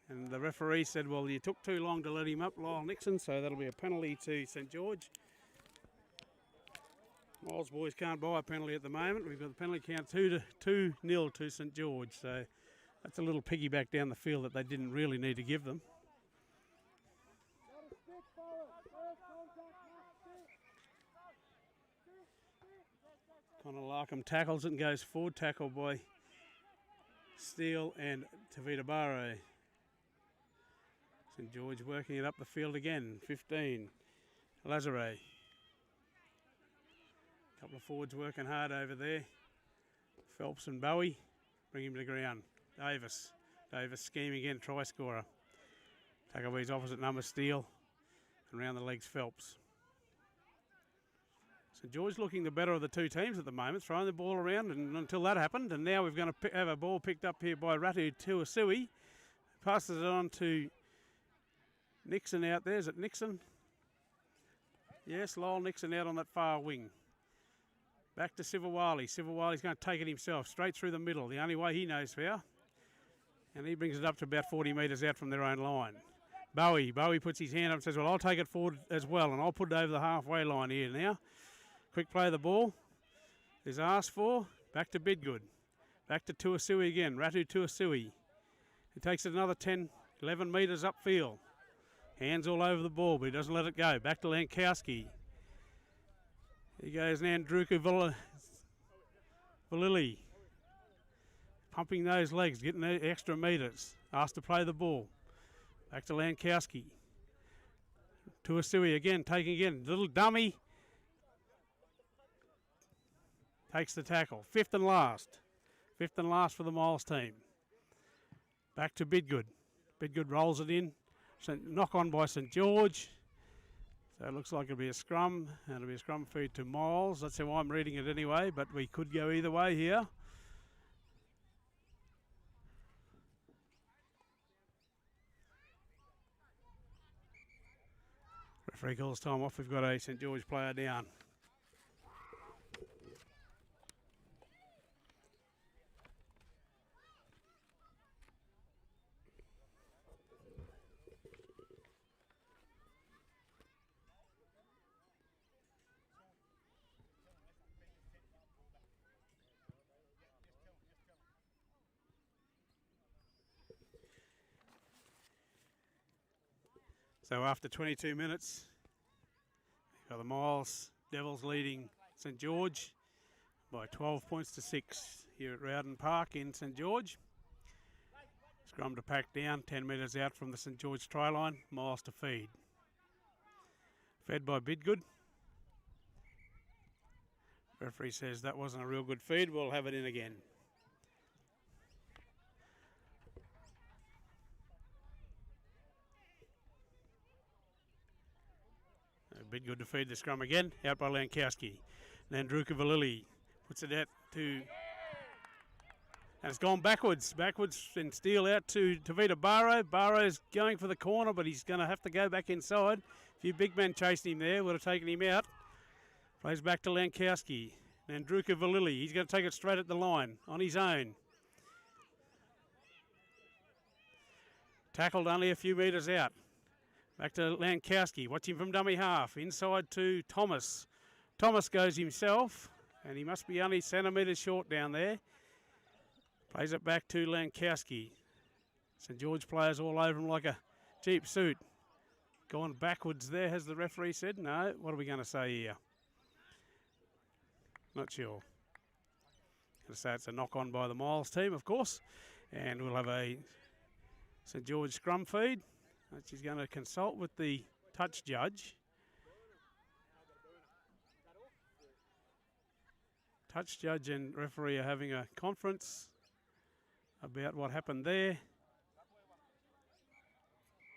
And the referee said, well, you took too long to let him up, Lyle Nixon, so that'll be a penalty to St George. Miles boys can't buy a penalty at the moment. We've got the penalty count 2-0 to St George, so that's a little piggyback down the field that they didn't really need to give them. Connor Larkham tackles it and goes forward, tackled by Steele and Tavita Barrow. St George working it up the field again, 15. Lazare. Couple of forwards working hard over there. Phelps and Bowie bring him to the ground. Davis scheming again, try scorer. Tackle by his opposite number, Steele, and round the legs, Phelps. St George looking the better of the two teams at the moment, throwing the ball around and until that happened, and now we're going to have a ball picked up here by Ratu Tuasui. Passes it on to Nixon out there. Is it Nixon? Yes, Lyle Nixon out on that far wing. Back to Sivawali. Sivawali's going to take it himself, straight through the middle, the only way he knows how. And he brings it up to about 40 metres out from their own line. Bowie puts his hand up and says, well, I'll take it forward as well, and I'll put it over the halfway line here now. Quick play of the ball. Is asked for. Back to Bidgood. Back to Tuasui again. Ratu Tuasui. He takes it another 10, 11 metres upfield. Hands all over the ball, but he doesn't let it go. Back to Lankowski. Here goes Nandruku Valili. Pumping those legs, getting the extra metres. Asked to play the ball. Back to Lankowski. Tuasui again, taking again. Little dummy. Takes the tackle. Fifth and last for the Miles team. Back to Bidgood. Bidgood rolls it in. Knock on by St George. So it looks like it'll be a scrum, and it'll be a scrum feed to Miles. That's how I'm reading it anyway, but we could go either way here. Referee calls time off. We've got a St George player down. So after 22 minutes, we've got the Miles Devils leading St George by 12 points to 6 here at Rowden Park in St George. Scrum to pack down, 10 metres out from the St George try line, Miles to feed. Fed by Bidgood. Referee says that wasn't a real good feed, we'll have it in again. Bidgood to feed the scrum again, out by Lankowski. Nandruka Valili puts it out to, and it's gone backwards and Steele out to Tavita Barrow. Barrow's going for the corner, but he's going to have to go back inside. A few big men chasing him there, would have taken him out. Plays back to Lankowski. Nandruka Valili, he's going to take it straight at the line on his own. Tackled only a few metres out. Back to Lankowski, watch him from dummy half. Inside to Thomas. Thomas goes himself, and he must be only centimetres short down there. Plays it back to Lankowski. St George players all over him like a cheap suit. Gone backwards there, has the referee said? No, what are we going to say here? Not sure. Going to say it's a knock on by the Miles team, of course. And we'll have a St George scrum feed, which is going to consult with the touch judge. Touch judge and referee are having a conference about what happened there.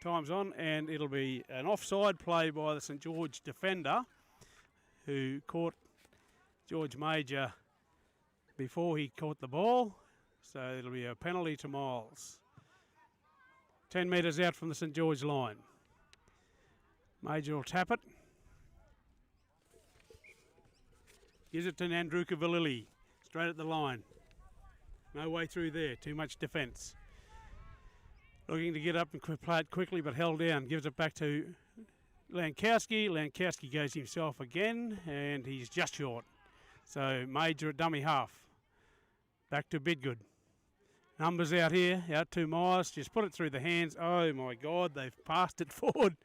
Time's on, and it'll be an offside play by the St George defender who caught George Major before he caught the ball. So it'll be a penalty to Miles. 10 metres out from the St George line. Major will tap it. Gives it to Nandruka Valili, straight at the line. No way through there, too much defence. Looking to get up and play it quickly, but held down. Gives it back to Lankowski. Lankowski goes himself again, and he's just short. So Major at dummy half. Back to Bidgood. Numbers out here, out to Myers. Just put it through the hands. Oh my God, they've passed it forward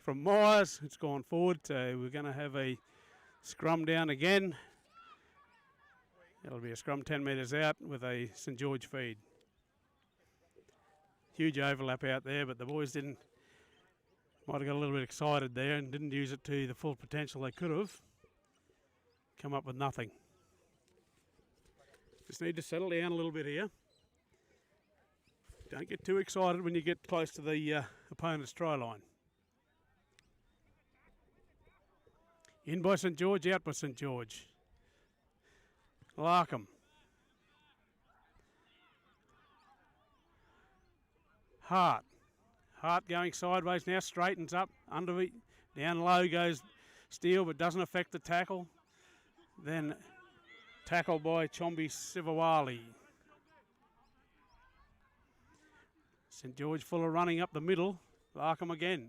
from Myers. It's gone forward, so we're going to have a scrum down again. It'll be a scrum 10 metres out with a St George feed. Huge overlap out there, but the boys might have got a little bit excited there and didn't use it to the full potential they could have. Come up with nothing. Just need to settle down a little bit here. Don't get too excited when you get close to the opponent's try line. In by St George, out by St George. Larkham. Hart going sideways now, straightens up, under it, down low goes Steele, but doesn't affect the tackle. Then tackle by Chombi Sivawali. St George Fuller running up the middle. Larkham again.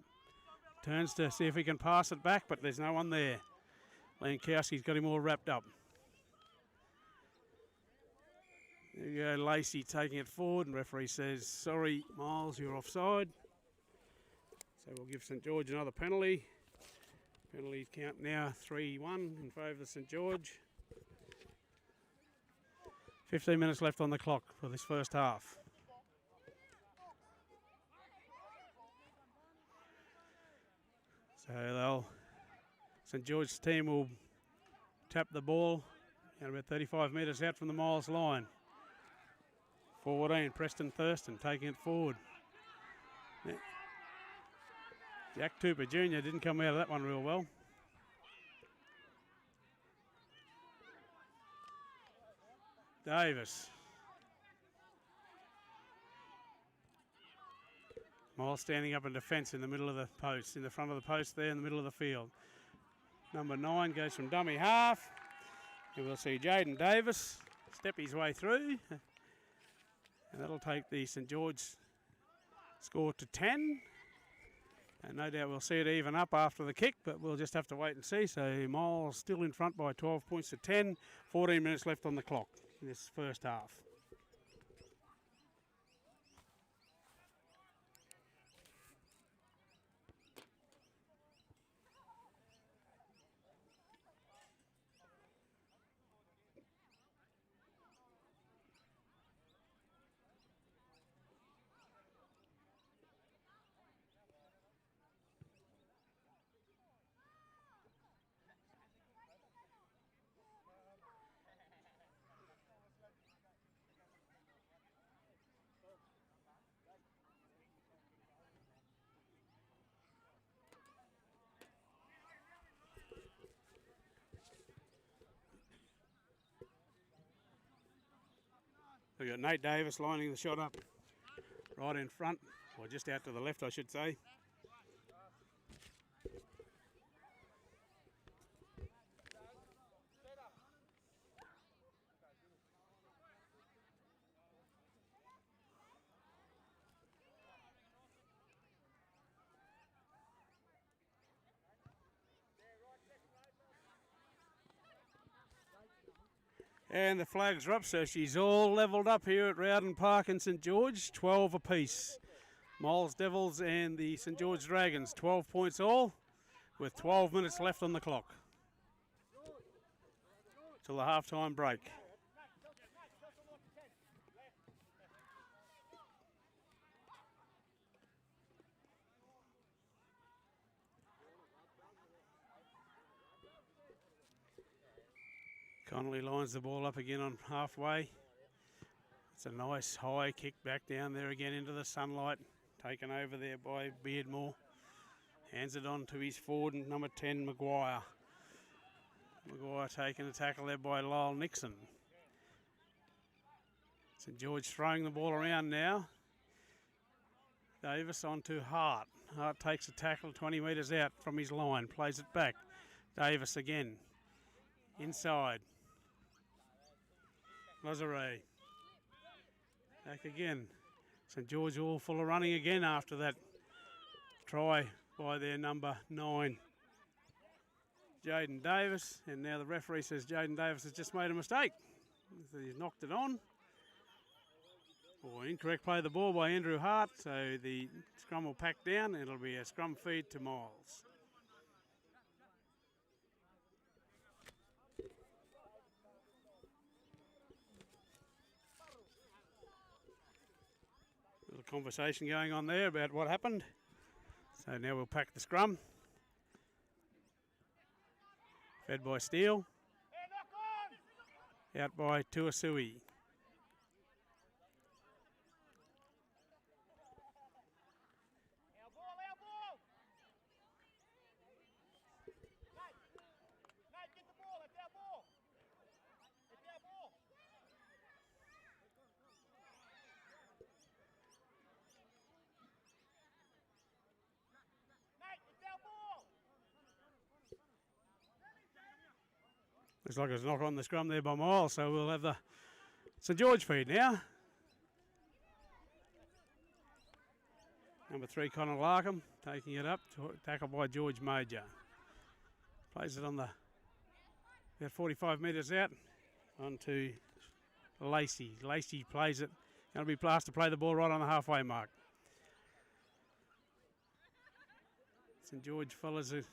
Turns to see if he can pass it back, but there's no one there. Lankowski's got him all wrapped up. There you go, Lacey taking it forward, and referee says, sorry, Miles, you're offside. So we'll give St George another penalty. Penalty count now 3-1 in favour of St George. 15 minutes left on the clock for this first half. So St George's team will tap the ball and about 35 metres out from the Miles line. 14, Preston Thurston taking it forward. Jack Tooper Jr. didn't come out of that one real well. Davis. Miles standing up in defence in the middle of the post, in the front of the post there in the middle of the field. Number 9 goes from dummy half. And we'll see Jaden Davis step his way through. And that'll take the St George score to 10. And no doubt we'll see it even up after the kick, but we'll just have to wait and see. So Miles still in front by 12 points to 10. 14 minutes left on the clock in this first half. We've got Nate Davis lining the shot up right in front, or just out to the left, I should say. And the flags are up, so she's all levelled up here at Rowden Park in St George, 12 apiece. Miles Devils and the St George Dragons, 12 points all, with 12 minutes left on the clock till the half-time break. Connolly lines the ball up again on halfway. It's a nice high kick back down there again into the sunlight. Taken over there by Beardmore. Hands it on to his forward, number 10, Maguire. Maguire taking a tackle there by Lyle Nixon. St George throwing the ball around now. Davis on to Hart. Hart takes a tackle 20 metres out from his line. Plays it back. Davis again. Inside. Lazare. Back again. St George all full of running again after that try by their number 9, Jaden Davis. And now the referee says Jaden Davis has just made a mistake. He's knocked it on. Or incorrect play of the ball by Andrew Hart. So the scrum will pack down. It'll be a scrum feed to Miles. Conversation going on there about what happened. So now we'll pack the scrum. Fed by Steele. Out by Tuasui. Looks like there's a knock on the scrum there by Miles, so we'll have the St George feed now. Number 3, Connor Larkham, taking it up, tackled by George Major. Plays it on the about 45 metres out, onto Lacey. Lacey plays it, going to be asked to play the ball right on the halfway mark. St George fellas are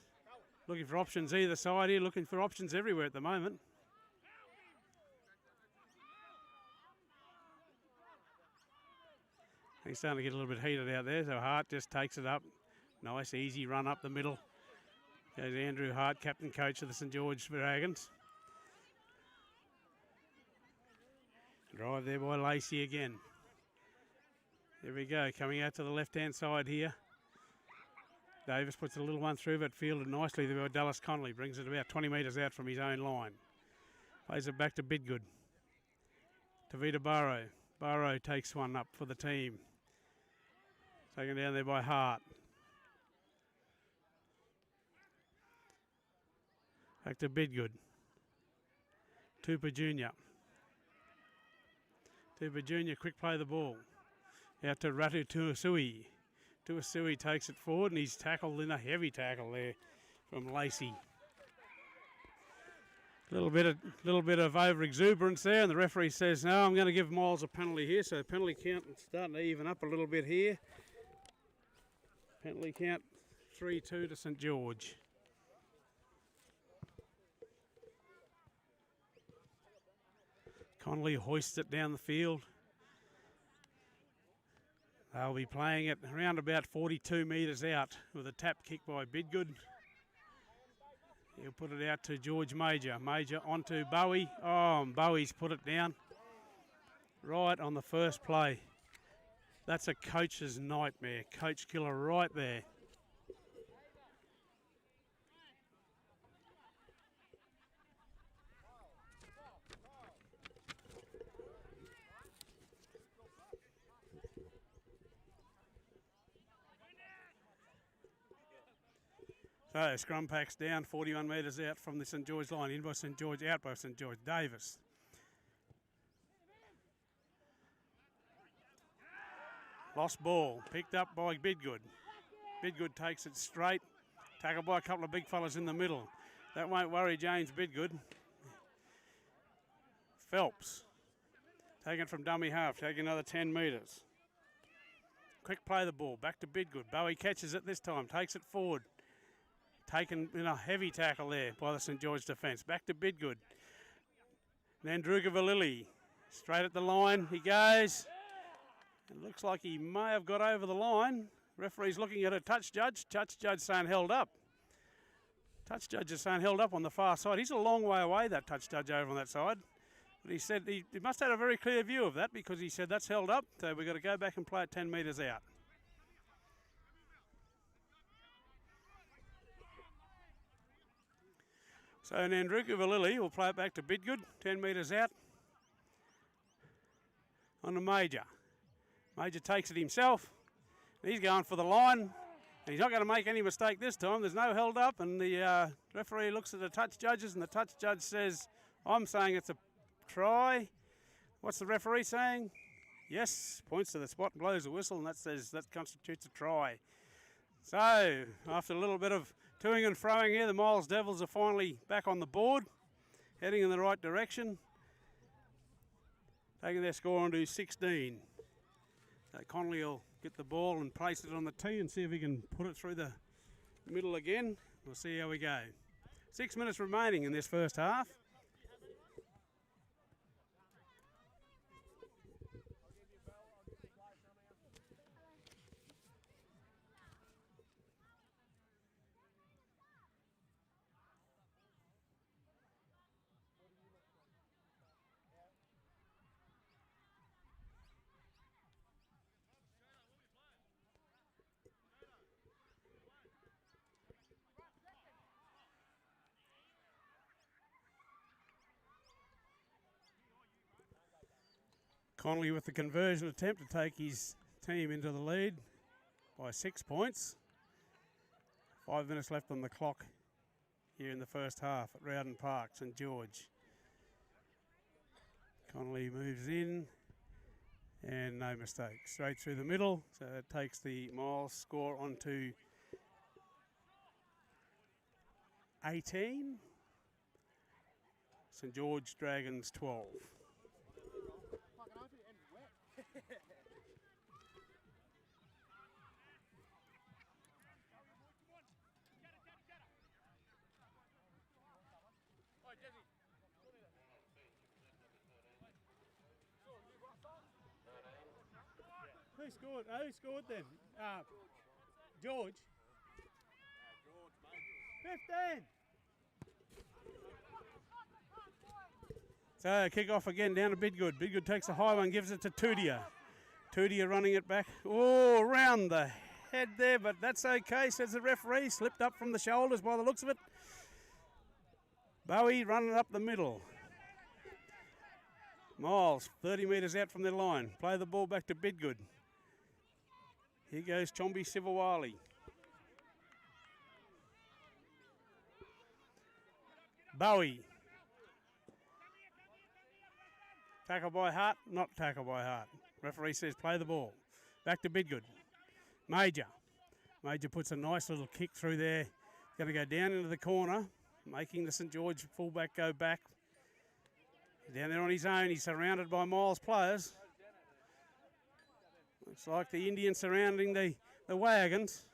looking for options either side here, looking for options everywhere at the moment. He's starting to get a little bit heated out there, so Hart just takes it up. Nice, easy run up the middle. Goes Andrew Hart, captain coach of the St George Dragons. Drive there by Lacey again. There we go, coming out to the left-hand side here. Davis puts a little one through, but fielded nicely there by Dallas Connolly. Brings it about 20 metres out from his own line. Plays it back to Bidgood. To Vita Barrow. Barrow takes one up for the team. Taken down there by Hart. Back to Bidgood. Tupper Jr. Tupper Jr. quick play the ball. Out to Ratu Tuasui. Tuasui takes it forward and he's tackled in a heavy tackle there from Lacey. Little bit of over exuberance there, and the referee says no. I'm going to give Miles a penalty here, so penalty count starting to even up a little bit here. Penalty count 3-2 to St George. Connolly hoists it down the field. They'll be playing it around about 42 metres out with a tap kick by Bidgood. He'll put it out to George Major. Major onto Bowie. Oh, and Bowie's put it down right on the first play. That's a coach's nightmare. Coach killer right there. So scrum packs down 41 metres out from the St George line, in by St George, out by St George. Davis. Lost ball, picked up by Bidgood. Bidgood takes it straight, tackled by a couple of big fellas in the middle. That won't worry James Bidgood. Phelps. Taken from dummy half, taking another 10 metres. Quick play the ball, back to Bidgood. Bowie catches it this time, takes it forward. Taken in a heavy tackle there by the St George defence. Back to Bidgood. Nandruka Valili, straight at the line, he goes. It looks like he may have got over the line. Referee's looking at a touch judge. Touch judge saying held up. Touch judge is saying held up on the far side. He's a long way away, that touch judge over on that side. But he said he must have had a very clear view of that because he said that's held up. So we've got to go back and play it 10 metres out. So Nandruka Valili will play it back to Bidgood, 10 metres out. On the Major. Major takes it himself. He's going for the line. And he's not going to make any mistake this time. There's no held up. And the referee looks at the touch judges and the touch judge says, I'm saying it's a try. What's the referee saying? Yes, points to the spot and blows a whistle, and that says that constitutes a try. So, after a little bit of toing and froing here, the Miles Devils are finally back on the board, heading in the right direction, taking their score on to 16. So Connolly will get the ball and place it on the tee and see if he can put it through the middle again. We'll see how we go. 6 minutes remaining in this first half. Connolly with the conversion attempt to take his team into the lead by 6 points. 5 minutes left on the clock here in the first half at Rowden Park, St George. Connolly moves in and no mistake. Straight through the middle, so it takes the Miles score on to 18. St George Dragons 12. Who scored? Who scored then? George. 15. So kick off again down to Bidgood. Bidgood takes a high one, gives it to Tudia. Tudia running it back. Oh, around the head there, but that's okay, says the referee. Slipped up from the shoulders by the looks of it. Bowie running up the middle. Miles, 30 metres out from their line. Play the ball back to Bidgood. Here goes Chombi Sivawali. Bowie. Tackle by Hart, not tackle by Hart. Referee says play the ball. Back to Bidgood. Major. Major puts a nice little kick through there. Going to go down into the corner, making the St George fullback go back. Down there on his own, he's surrounded by Miles players. Looks like the Indians surrounding the wagons.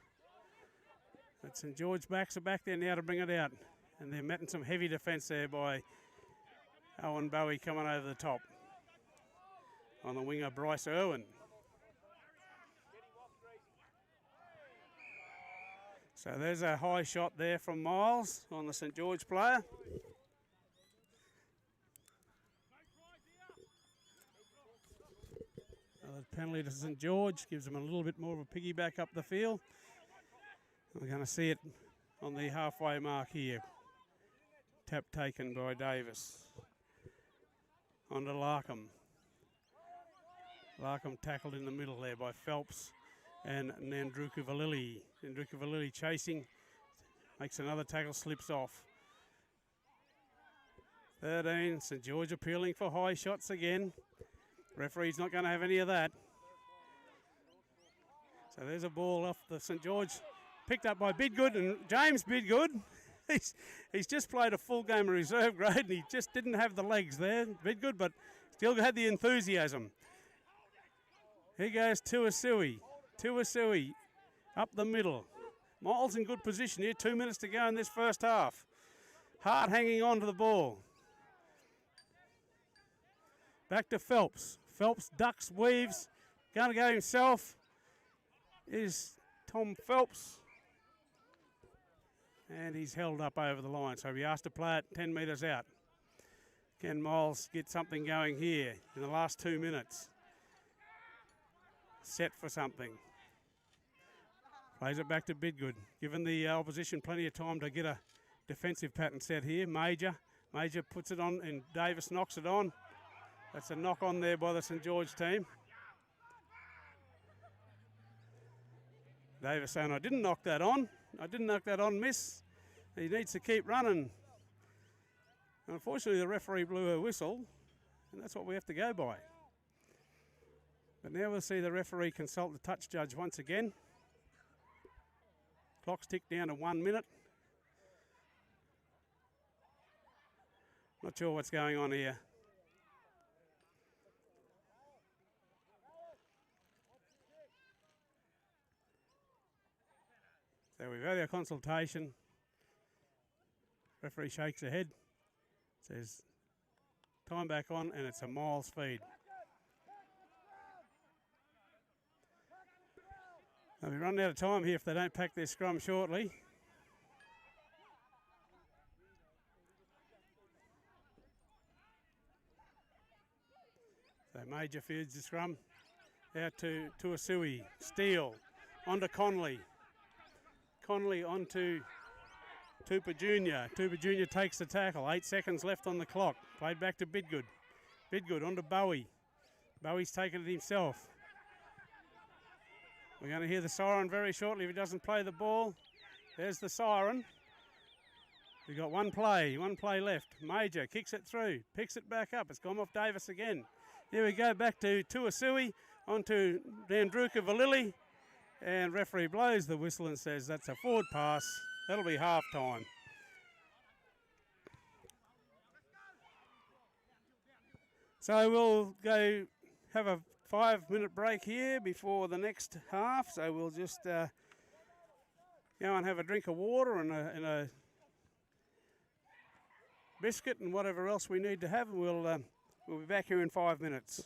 But St George backs are back there now to bring it out. And they're meeting some heavy defence there by Owen Bowie coming over the top. On the winger, Bryce Irwin. So there's a high shot there from Miles on the St George player. Another penalty to St George, gives them a little bit more of a piggyback up the field. We're going to see it on the halfway mark here. Tap taken by Davis. On to Larkham. Larkham tackled in the middle there by Phelps and Nandruka Valili. Nandruka Valili chasing, makes another tackle, slips off. 13, St George appealing for high shots again. Referee's not going to have any of that. So there's a ball off the St George, picked up by Bidgood, and James Bidgood he's just played a full game of reserve grade and he just didn't have the legs there. Bit good, but still had the enthusiasm. Here goes Tuasui. Tuasui up the middle. Miles in good position here. 2 minutes to go in this first half. Hart hanging on to the ball. Back to Phelps. Phelps ducks, weaves. Going to go himself is Tom Phelps. And he's held up over the line, so he has to play it 10 metres out. Can Miles get something going here in the last 2 minutes? Set for something. Plays it back to Bidgood, giving the opposition plenty of time to get a defensive pattern set here. Major puts it on and Davis knocks it on. That's a knock on there by the St George team. Davis saying, I didn't knock that on, miss. He needs to keep running. Unfortunately, the referee blew a whistle, and that's what we have to go by. But now we'll see the referee consult the touch judge once again. Clock's ticked down to 1 minute. Not sure what's going on here. So we've had our consultation. Referee shakes her head, says time back on, and it's a Miles feed. They'll be running out of time here if they don't pack their scrum shortly. So Major feeds the scrum out to Tuasui. Steele onto Connolly. Connolly onto Tupper Jr. Tupper Jr. takes the tackle. 8 seconds left on the clock. Played back to Bidgood. Bidgood onto Bowie. Bowie's taken it himself. We're going to hear the siren very shortly if he doesn't play the ball. There's the siren. We've got one play left. Major kicks it through, picks it back up. It's gone off Davis again. Here we go back to Tuasui, onto Dandruka Valili. And referee blows the whistle and says that's a forward pass. That'll be half time. So we'll go have a 5-minute break here before the next half. So we'll just go and have a drink of water and a biscuit and whatever else we need to have. And we'll be back here in 5 minutes.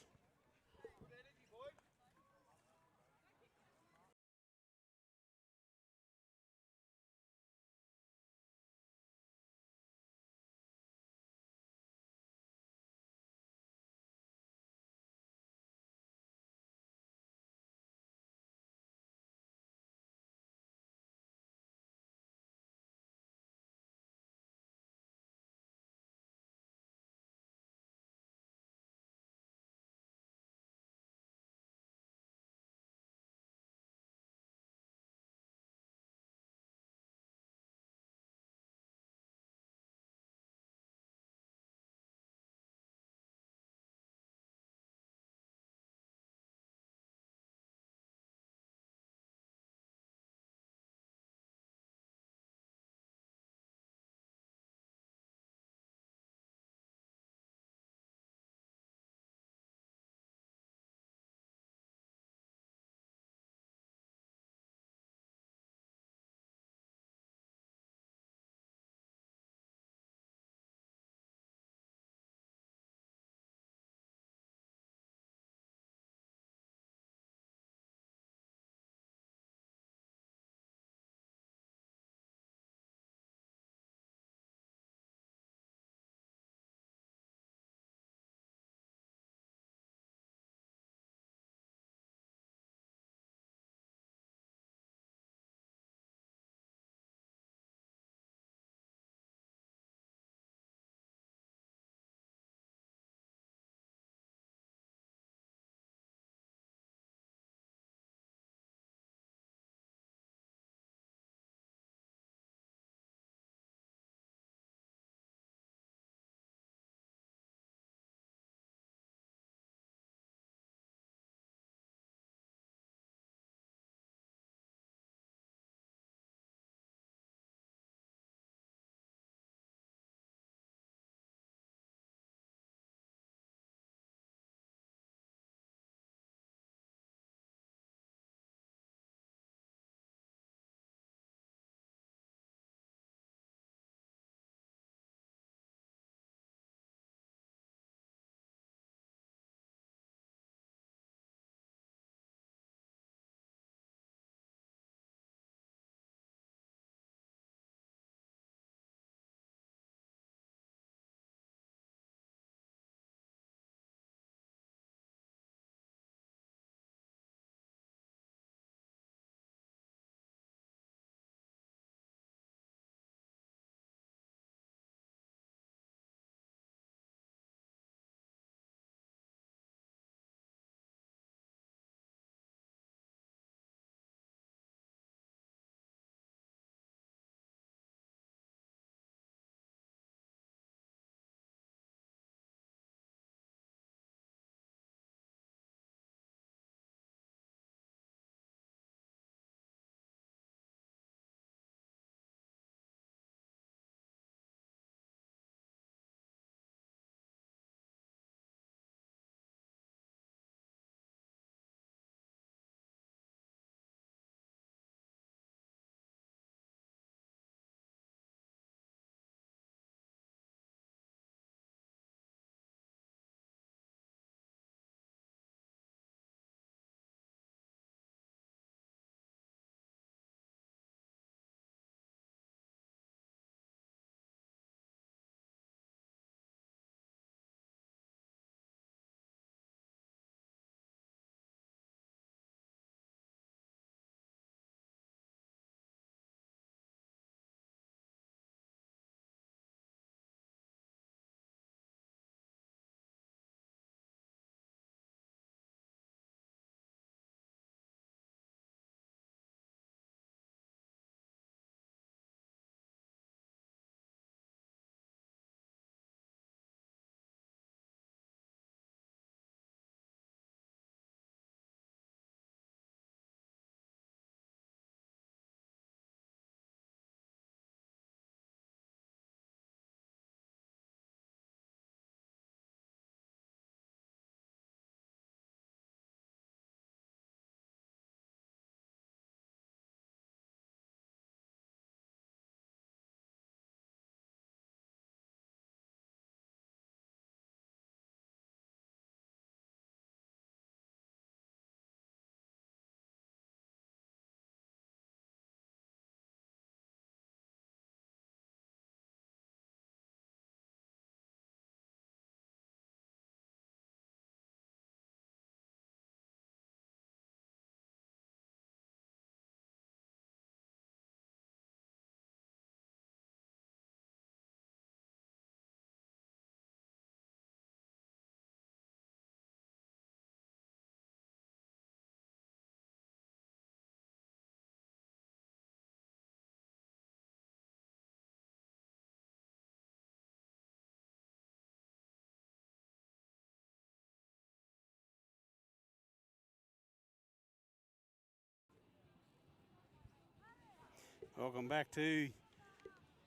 Welcome back to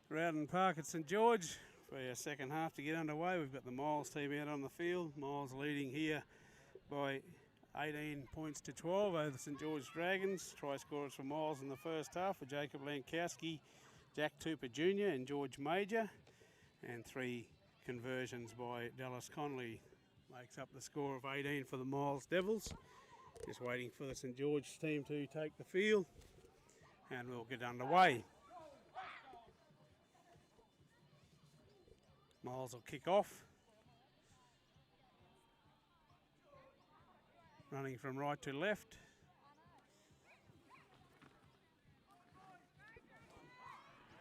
Rowden Park at St George for our second half to get underway. We've got the Miles team out on the field. Miles leading here by 18 points to 12 over the St George Dragons. Try scorers for Miles in the first half for Jacob Lankowski, Jack Tooper Jr. and George Major. And 3 conversions by Dallas Conley makes up the score of 18 for the Miles Devils. Just waiting for the St George team to take the field and we'll get underway. Miles will kick off. Running from right to left.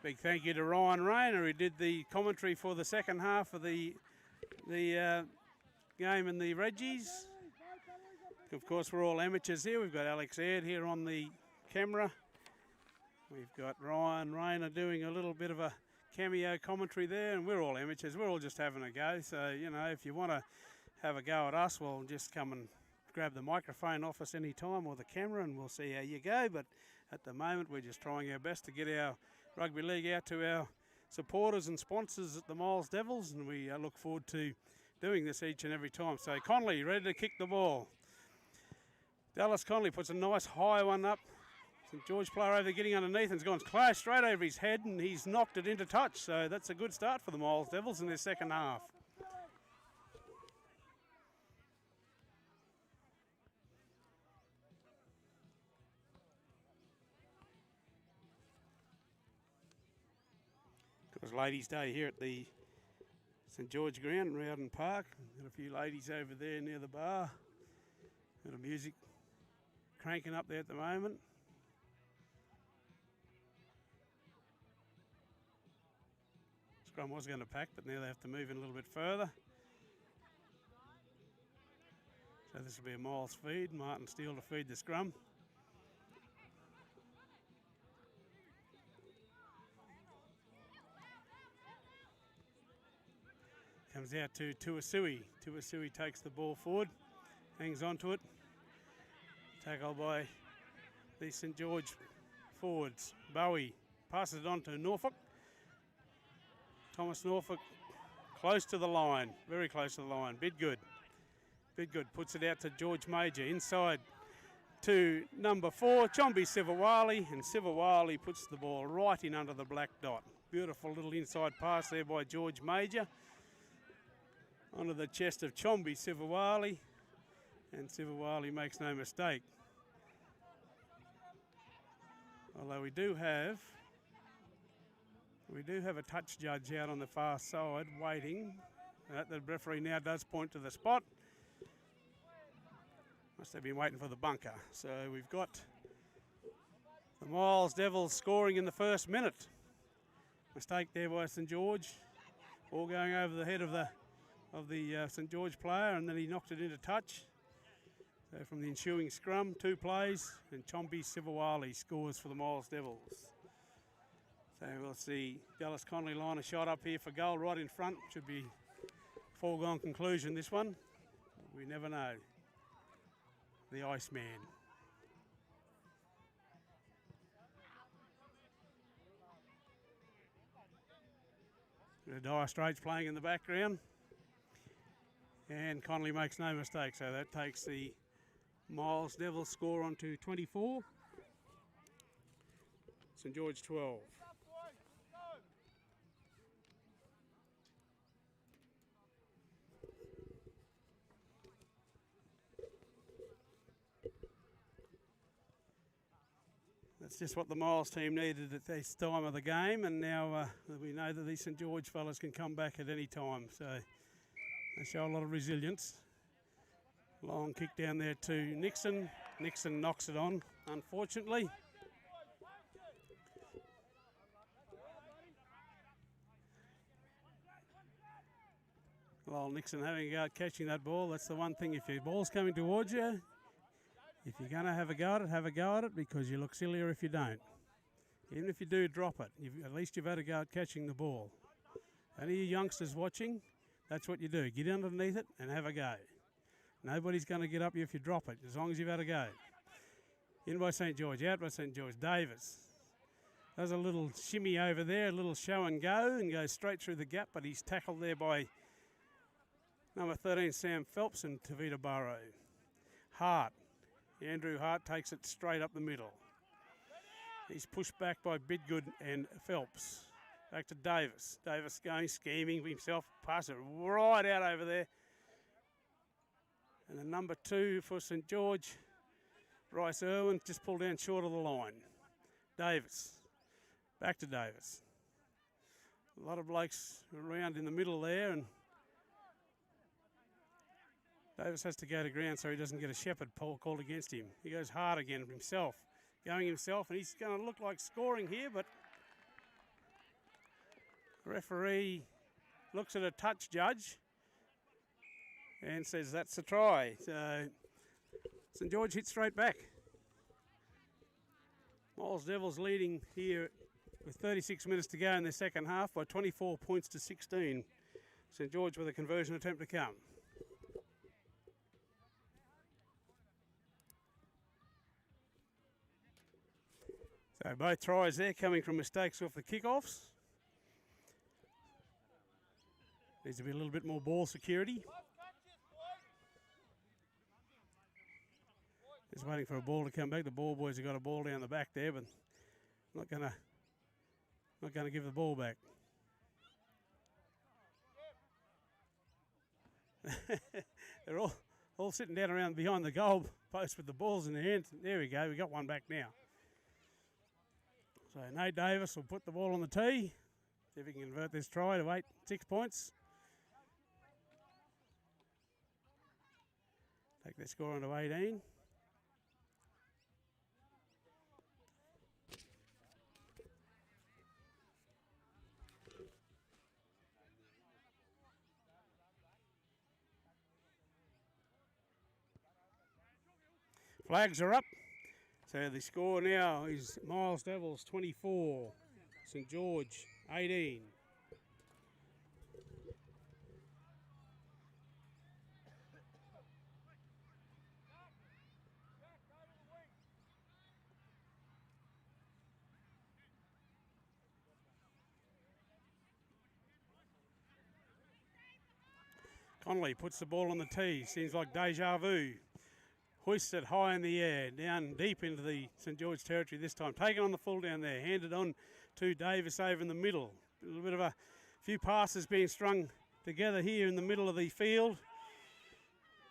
Big thank you to Ryan Rayner who did the commentary for the second half of the game in the Reggies. Of course, we're all amateurs here. We've got Alex Aird here on the camera. We've got Ryan Rayner doing a little bit of a cameo commentary there, and we're all amateurs. We're all just having a go. So, you know, if you want to have a go at us, well, just come and grab the microphone off us any time or the camera, and we'll see how you go. But at the moment, we're just trying our best to get our rugby league out to our supporters and sponsors at the Miles Devils, and we look forward to doing this each and every time. So Conley ready to kick the ball. Dallas Conley puts a nice high one up. St George player over there getting underneath and has gone close straight over his head and he's knocked it into touch. So that's a good start for the Miles Devils in their second half. It was Ladies' Day here at the St George ground in Rowden Park. Got a few ladies over there near the bar. Got a music cranking up there at the moment. Scrum was going to pack, but now they have to move in a little bit further. So this will be a Miles feed. Martin Steele to feed the scrum. Comes out to Tuasui. Tuasui takes the ball forward, hangs onto it. Tackled by the St George forwards. Bowie passes it on to Norfolk. Thomas Norfolk close to the line, very close to the line. Bidgood puts it out to George Major. Inside to number 4, Chombi Sivawali, and Sivawali puts the ball right in under the black dot. Beautiful little inside pass there by George Major. Onto the chest of Chombi Sivawali, and Sivawali makes no mistake. Although we do have a touch judge out on the far side waiting. The referee now does point to the spot. Must have been waiting for the bunker. So we've got the Miles Devils scoring in the first minute. Mistake there by St George. Ball going over the head of the St George player, and then he knocked it into touch. So from the ensuing scrum, 2 plays, and Chombi Sivawali scores for the Miles Devils. So we'll see Dallas Conley line a shot up here for goal right in front. Should be foregone conclusion, this one. We never know. The Iceman. Dire Straits playing in the background. And Conley makes no mistake, so that takes the Miles Devils score on to 24. St George 12. That's just what the Miles team needed at this time of the game, and now we know that these St George fellas can come back at any time, so they show a lot of resilience. Long kick down there to Nixon. Nixon knocks it on, unfortunately. Well, Nixon having a go at catching that ball. That's the one thing, if your ball's coming towards you, if you're going to have a go at it, because you look sillier if you don't. Even if you do drop it, at least you've had a go at catching the ball. Any of you youngsters watching, that's what you do. Get underneath it and have a go. Nobody's going to get up you if you drop it, as long as you've had a go. In by St George, out by St George. Davis Does a little shimmy over there, a little show and go, and goes straight through the gap, but he's tackled there by number 13, Sam Phelps, and Tavita Burrow. Hart. Andrew Hart takes it straight up the middle. He's pushed back by Bidgood and Phelps. Back to Davis. Davis going, scheming for himself. Pass it right out over there. And the number 2 for St George, Bryce Irwin, just pulled down short of the line. Davis. Back to Davis. A lot of blokes around in the middle there, and Davis has to go to ground so he doesn't get a shepherd pole called against him. He goes hard again himself, going himself, and he's going to look like scoring here, but the referee looks at a touch judge and says that's a try. So St George hits straight back. Miles Devils leading here with 36 minutes to go in the second half by 24 points to 16. St George with a conversion attempt to come. So both tries there coming from mistakes off the kickoffs. Needs to be a little bit more ball security. Just waiting for a ball to come back. The ball boys have got a ball down the back there, but not gonna give the ball back. They're all sitting down around behind the goal post with the balls in their hands. There we go. We got one back now. So Nate Davis will put the ball on the tee. See if he can convert this try to 6 points. Take their score onto 18. Flags are up. So the score now is Miles Devils 24, St George 18. Connolly puts the ball on the tee. Seems like deja vu. Hoists it high in the air, down deep into the St George territory this time. Taken on the full down there, handed on to Davis over in the middle. A little bit of a few passes being strung together here in the middle of the field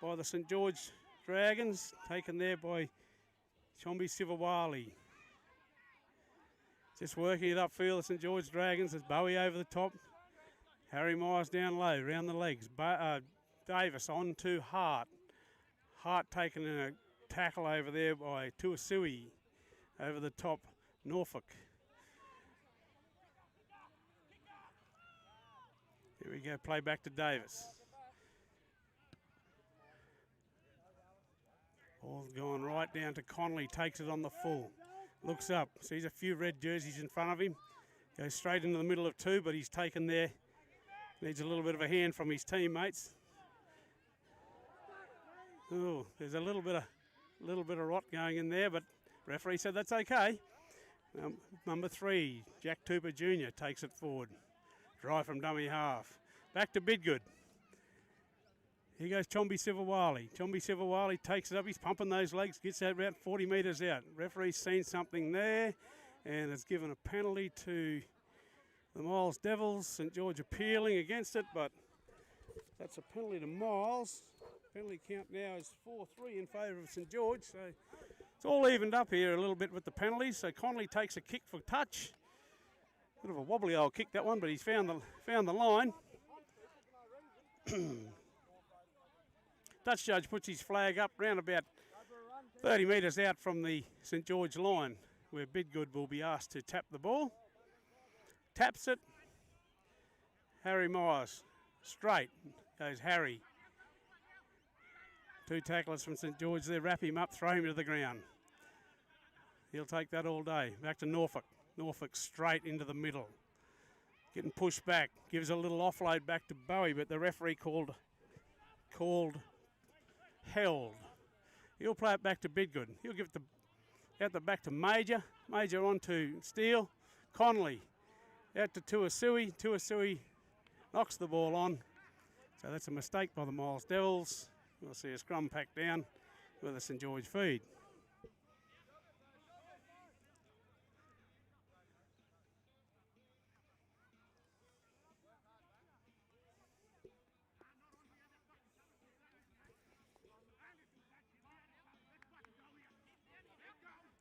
by the St George Dragons. Taken there by Chombi Sivawali. Just working it upfield, the St George Dragons. There's Bowie over the top. Harry Myers down low, round the legs. Davis on to Hart. Hart taken in a tackle over there by Tuasui over the top, Norfolk. Here we go, play back to Davis. Ball's going right down to Connolly, takes it on the full. Looks up, sees a few red jerseys in front of him. Goes straight into the middle of two, but he's taken there. Needs a little bit of a hand from his teammates. Oh, there's a little bit of rot going in there, but referee said that's okay. Number 3, Jack Tooper Jr. takes it forward. Drive from dummy half. Back to Bidgood. Here goes Chombi Sivawali. Chombi Sivawali takes it up. He's pumping those legs, gets that about 40 metres out. Referee's seen something there and has given a penalty to the Miles Devils. St George appealing against it, but that's a penalty to Miles. Penalty count now is 4-3 in favour of St George. So it's all evened up here a little bit with the penalties. So Connolly takes a kick for touch. Bit of a wobbly old kick that one, but he's found the line. Touch judge puts his flag up round about 30 metres out from the St George line, where Bidgood will be asked to tap the ball. Taps it. Harry Myers. Straight goes Harry. 2 tacklers from St George there, wrap him up, throw him to the ground. He'll take that all day. Back to Norfolk. Norfolk straight into the middle. Getting pushed back. Gives a little offload back to Bowie, but the referee called held. He'll play it back to Bidgood. He'll give it out the back to Major. Major on to Steele. Conley out to Tuasui. Tuasui knocks the ball on. So that's a mistake by the Miles Devils. We'll see a scrum pack down with a St George feed.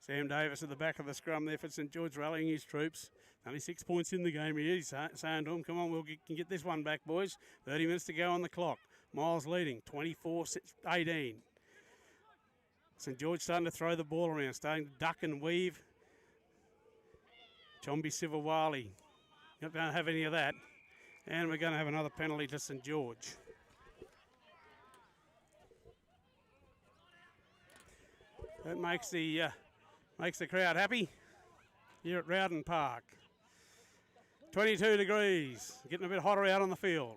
Sam Davis at the back of the scrum there for St George, rallying his troops. Only 6 points in the game. He's saying to them, come on, can get this one back, boys. 30 minutes to go on the clock. Miles leading, 24-18. St George starting to throw the ball around, starting to duck and weave. Chombi Sivawali, not going to have any of that. And we're going to have another penalty to St George. That makes the crowd happy here at Rowden Park. 22 degrees, getting a bit hotter out on the field.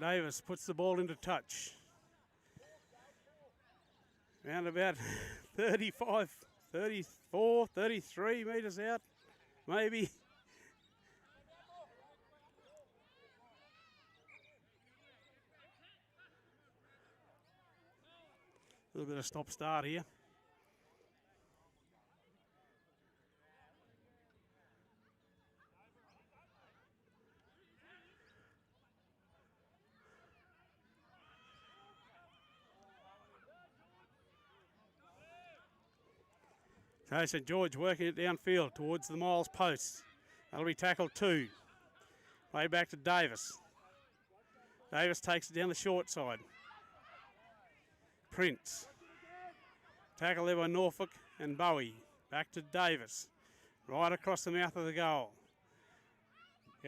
Davis puts the ball into touch. Around about 35, 34, 33 metres out, maybe. A little bit of stop-start here. So St George working it downfield towards the Miles post. That'll be tackle 2. Play back to Davis. Davis takes it down the short side. Prince. Tackle there by Norfolk and Bowie. Back to Davis. Right across the mouth of the goal.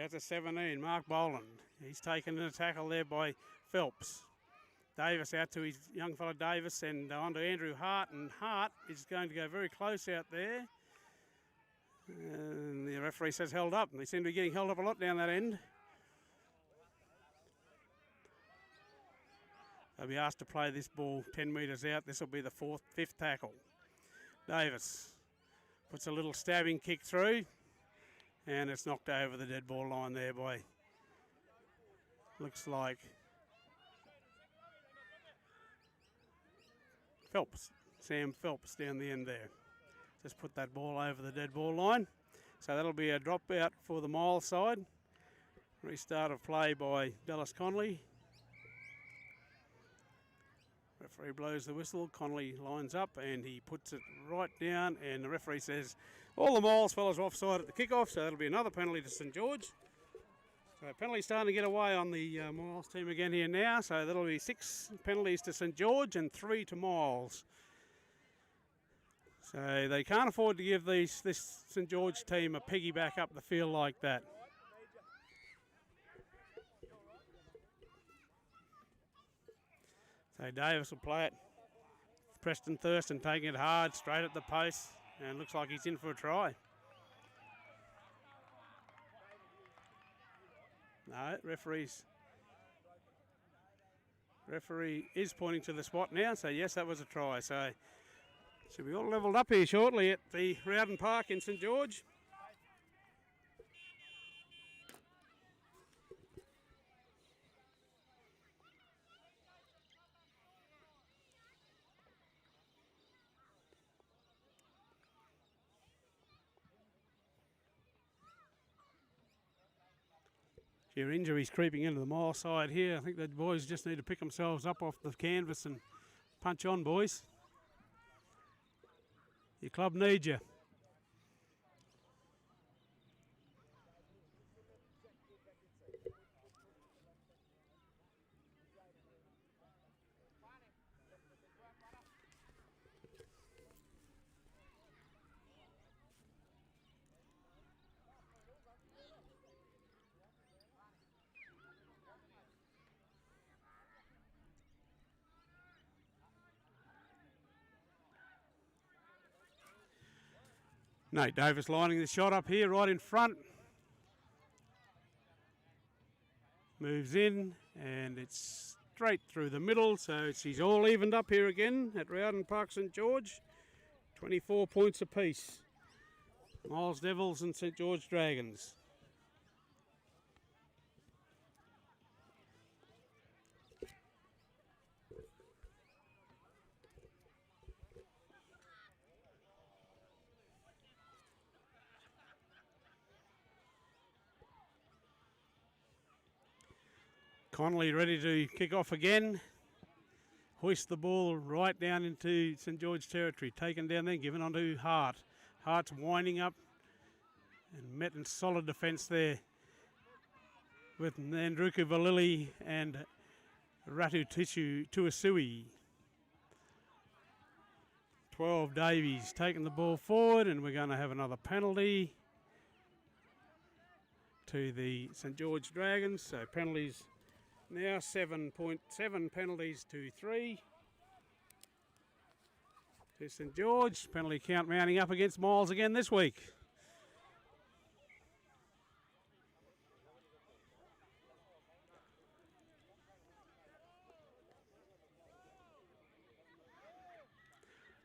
Out to 17, Mark Boland. He's taken a tackle there by Phelps. Davis out to his young fellow Davis and on to Andrew Hart. And Hart is going to go very close out there. And the referee says held up. And they seem to be getting held up a lot down that end. They'll be asked to play this ball 10 metres out. This will be the fifth tackle. Davis puts a little stabbing kick through. And it's knocked over the dead ball line there by, looks like, Phelps. Sam Phelps down the end there. Just put that ball over the dead ball line. So that'll be a drop out for the Miles side. Restart of play by Dallas Conley. Referee blows the whistle. Conley lines up and he puts it right down. And the referee says all the Miles fellas are offside at the kickoff. So that'll be another penalty to St George. So penalty starting to get away on the Miles team again here now. So that'll be 6 penalties to St George and 3 to Miles. So they can't afford to give this St George team a piggyback up the field like that. So Davis will play it. Preston Thurston taking it hard, straight at the post, and looks like he's in for a try. No, referee is pointing to the spot now, so yes, that was a try. So should be all levelled up here shortly at the Rowden Park in St George. Your injuries creeping into the Miles side here. I think the boys just need to pick themselves up off the canvas and punch on, boys. Your club needs you. Nate Davis lining the shot up here right in front. Moves in and it's straight through the middle. So she's all evened up here again at Rowden Park St George. 24 points apiece. Miles Devils and St George Dragons. Connolly ready to kick off again. Hoist the ball right down into St George territory. Taken down there, given onto Hart. Hart's winding up and met in solid defence there with Nandruku Valili and Ratu Tuasui. 12 Davies taking the ball forward, and we're going to have another penalty to the St George Dragons. So penalties now 7.7 penalties to 3 to St George. Penalty count mounting up against Miles again this week.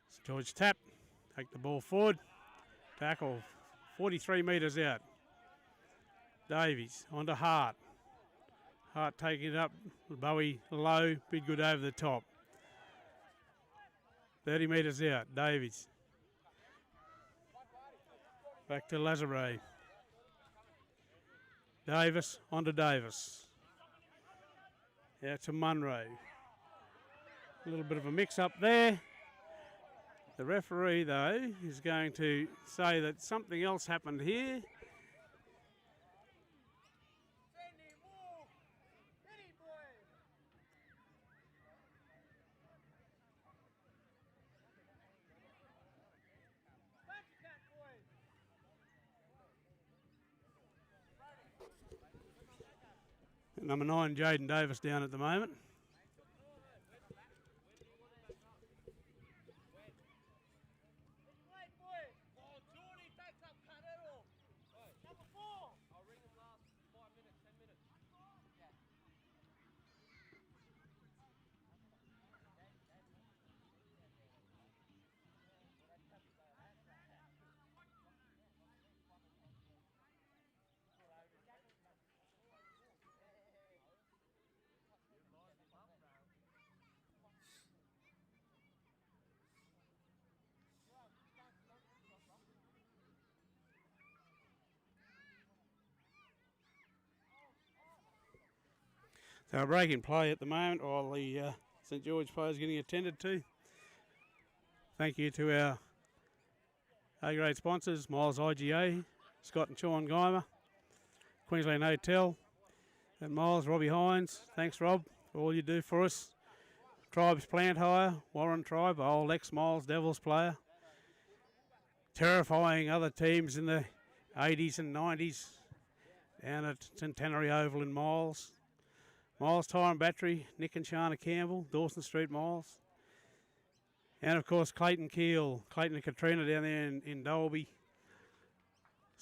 St George tap, take the ball forward, tackle 43 metres out. Davies onto Hart. Hart taking it up, Bowie low, big good over the top. 30 metres out, Davies. Back to Lazare. Davis onto Davis. Out to Munro. A little bit of a mix up there. The referee, though, is going to say that something else happened here. Number 9, Jaden Davis, down at the moment. So a break in play at the moment while the St George players getting attended to. Thank you to our A-grade sponsors, Miles IGA, Scott and Sean Guymer, Queensland Hotel, and Miles, Robbie Hines. Thanks, Rob, for all you do for us. Tribes Plant Hire, Warren Tribe, old ex-Miles Devils player. Terrifying other teams in the 80s and 90s down at Centenary Oval in Miles. Miles Tire and Battery, Nick and Shana Campbell, Dawson Street Miles. And of course Clayton Keel, Clayton and Katrina down there in Dolby.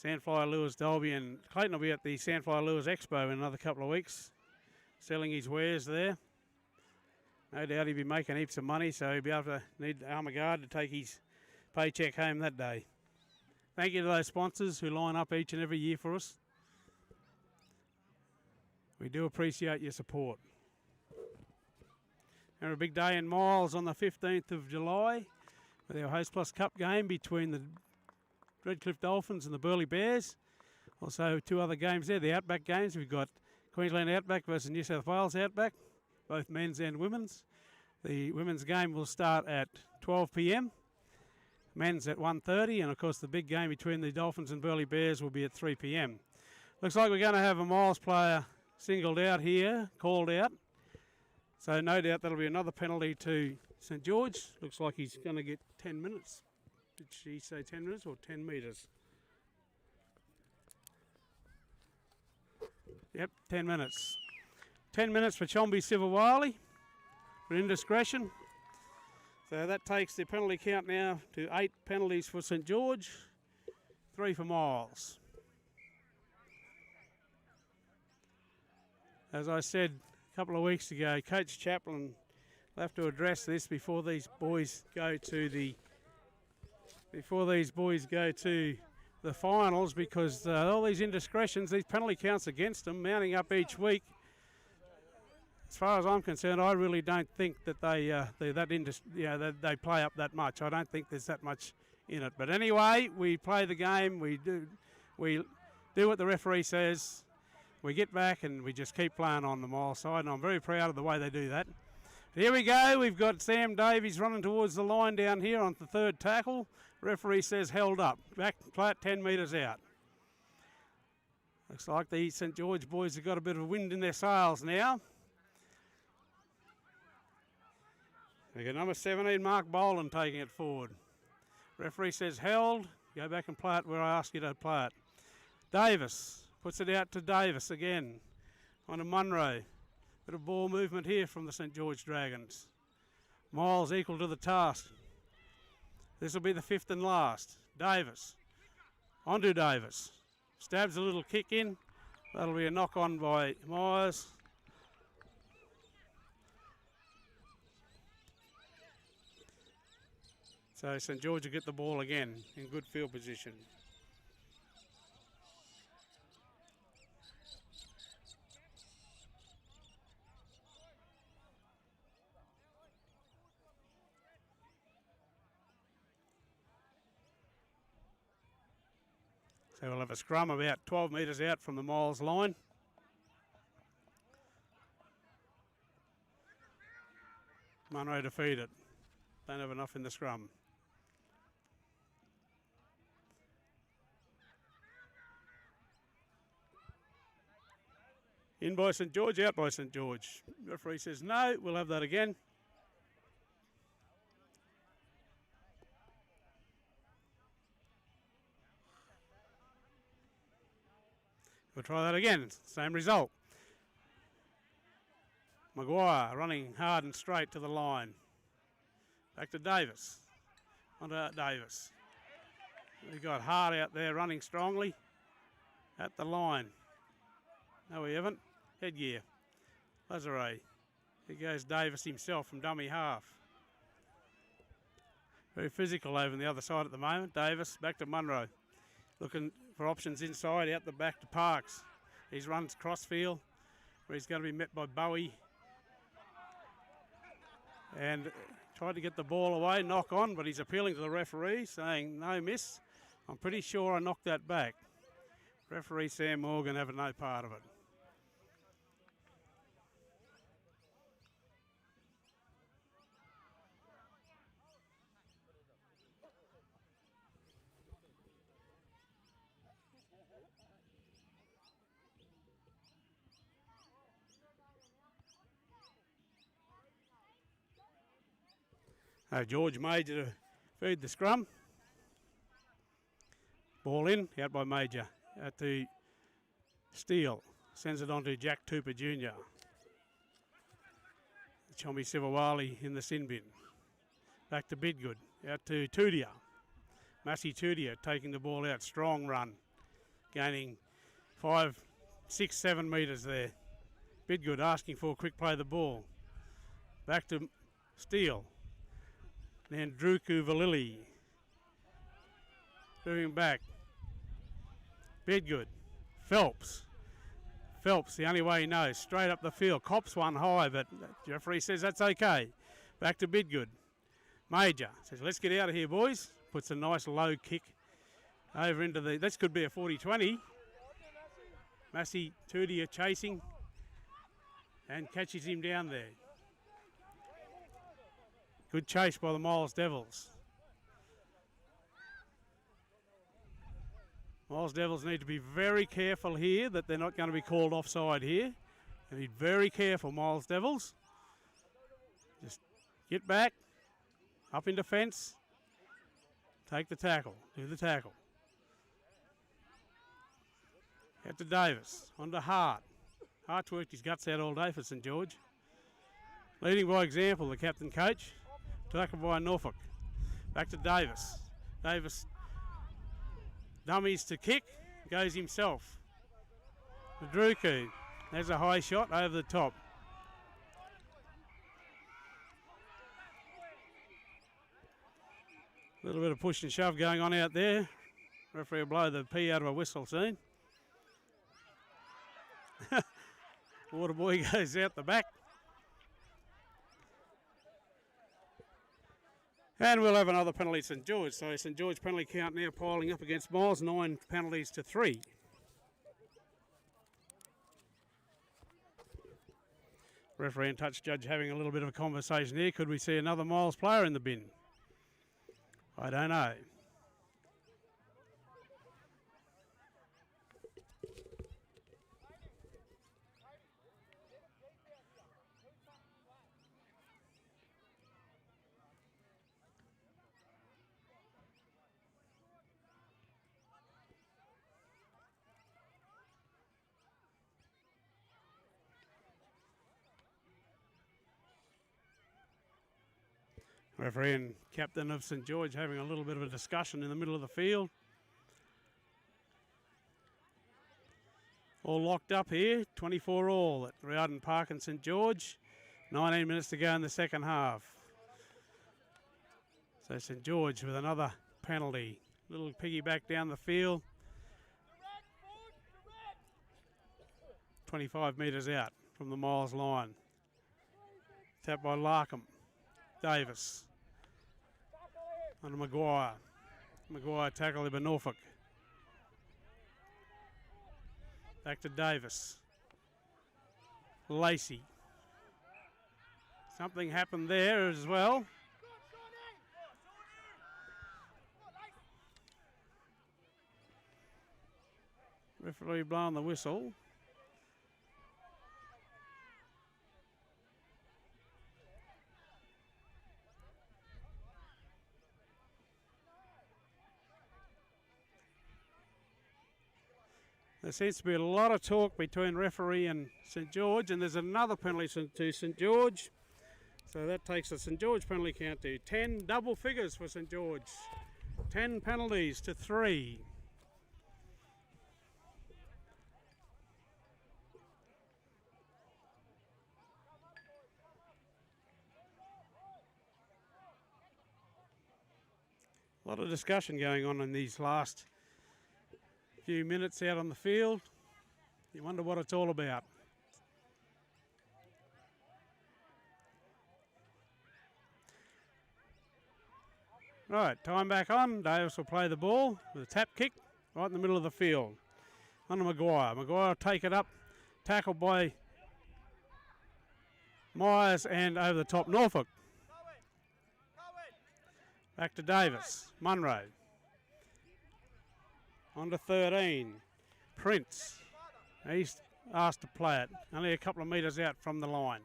Sandflyer Lewis Dolby, and Clayton will be at the Sandflyer Lewis Expo in another couple of weeks, selling his wares there. No doubt he'll be making heaps of money, so he'll be able to need Armaguard to take his paycheck home that day. Thank you to those sponsors who line up each and every year for us. We do appreciate your support. And a big day in Miles on the 15th of July with our Host Plus Cup game between the Redcliffe Dolphins and the Burleigh Bears. Also 2 other games there, the Outback games. We've got Queensland Outback versus New South Wales Outback, both men's and women's. The women's game will start at 12 p.m, men's at 1:30, and of course the big game between the Dolphins and Burleigh Bears will be at 3 p.m. Looks like we're going to have a Miles player singled out here, called out. So no doubt that'll be another penalty to St George. Looks like he's going to get 10 minutes. Did she say 10 minutes or 10 metres? Yep, 10 minutes. 10 minutes for Chombi Sivawali for indiscretion. So that takes the penalty count now to 8 penalties for St George, 3 for Miles. As I said a couple of weeks ago, Coach Chaplin will have to address this before these boys go to the the finals because all these indiscretions, these penalty counts against them, mounting up each week. As far as I'm concerned, I really don't think that they play up that much. I don't think there's that much in it. But anyway, we play the game. We do what the referee says. We get back and we just keep playing on the mile side, and I'm very proud of the way they do that. Here we go. We've got Sam Davies running towards the line down here on the third tackle. Referee says held up. Back Platt 10 metres out. Looks like the St George boys have got a bit of wind in their sails now. We got number 17, Mark Boland, taking it forward. Referee says held. Go back and play it where I ask you to play it. Davis puts it out to Davis again. On to Munro. Bit of ball movement here from the St George Dragons. Miles equal to the task. This will be the fifth and last. Davis. On to Davis. Stabs a little kick in. That'll be a knock on by Myers. So St George will get the ball again in good field position. So we'll have a scrum about 12 metres out from the Miles line. Munro defeated. Don't have enough in the scrum. In by St George, out by St George. Referee says no, we'll have that again. We'll try that again, same result. Maguire running hard and straight to the line. Back to Davis. On to Davis. We've got Hart out there running strongly at the line. No, we haven't. Headgear. Lazare. Here goes Davis himself from dummy half. Very physical over on the other side at the moment. Davis back to Munro. Looking for options inside, out the back to Parks. He runs crossfield where he's going to be met by Bowie. And tried to get the ball away, knock on, but he's appealing to the referee saying no miss. I'm pretty sure I knocked that back. Referee Sam Morgan having no part of it. George Major to feed the scrum. Ball in, out by Major. Out to Steele. Sends it on to Jack Tooper Jr. Chommy Sivawali in the sin bin. Back to Bidgood. Out to Tudia. Massey Tudia taking the ball out. Strong run. Gaining 5, 6, 7 metres there. Bidgood asking for a quick play of the ball. Back to Steele. Then Druku Valili. Moving back. Bidgood. Phelps. Phelps, the only way he knows. Straight up the field. Cops one high, but referee says that's okay. Back to Bidgood. Major says, let's get out of here, boys. Puts a nice low kick over into the... This could be a 40-20. Massey Tudia chasing and catches him down there. Good chase by the Miles Devils. Miles Devils need to be very careful here that they're not going to be called offside here. They need very careful, Miles Devils. Just get back, up in defence, take the tackle, do the tackle. Out to Davis, on to Hart. Hart's worked his guts out all day for St George. Leading by example, the captain coach. Tackled by Norfolk. Back to Davis. Davis dummies to kick. Goes himself. Madruku. There's a high shot over the top. A little bit of push and shove going on out there. Referee will blow the pee out of a whistle soon. Water boy goes out the back. And we'll have another penalty St George. So St George penalty count now piling up against Miles, 9 penalties to 3. Referee and touch judge having a little bit of a conversation here. Could we see another Miles player in the bin? I don't know. Referee and captain of St George having a little bit of a discussion in the middle of the field. All locked up here, 24 all at Rowden Park and St George. 19 minutes to go in the second half. So St George with another penalty. Little piggyback down the field. 25 metres out from the Miles line. Tapped by Larkham. Davis. Under Maguire. Maguire tackled by Norfolk. Back to Davis. Lacey. Something happened there as well. Referee blowing the whistle. There seems to be a lot of talk between referee and St George, and there's another penalty to St George. So that takes the St George penalty count to 10, double figures for St George. 10 penalties to 3. A lot of discussion going on in these last few minutes out on the field. You wonder what it's all about. Right, time back on. Davis will play the ball with a tap kick right in the middle of the field. Under Maguire. Maguire will take it up. Tackled by Myers and over the top Norfolk. Back to Davis. Munro. On to 13. Prince. He's asked to play it. Only a couple of metres out from the line.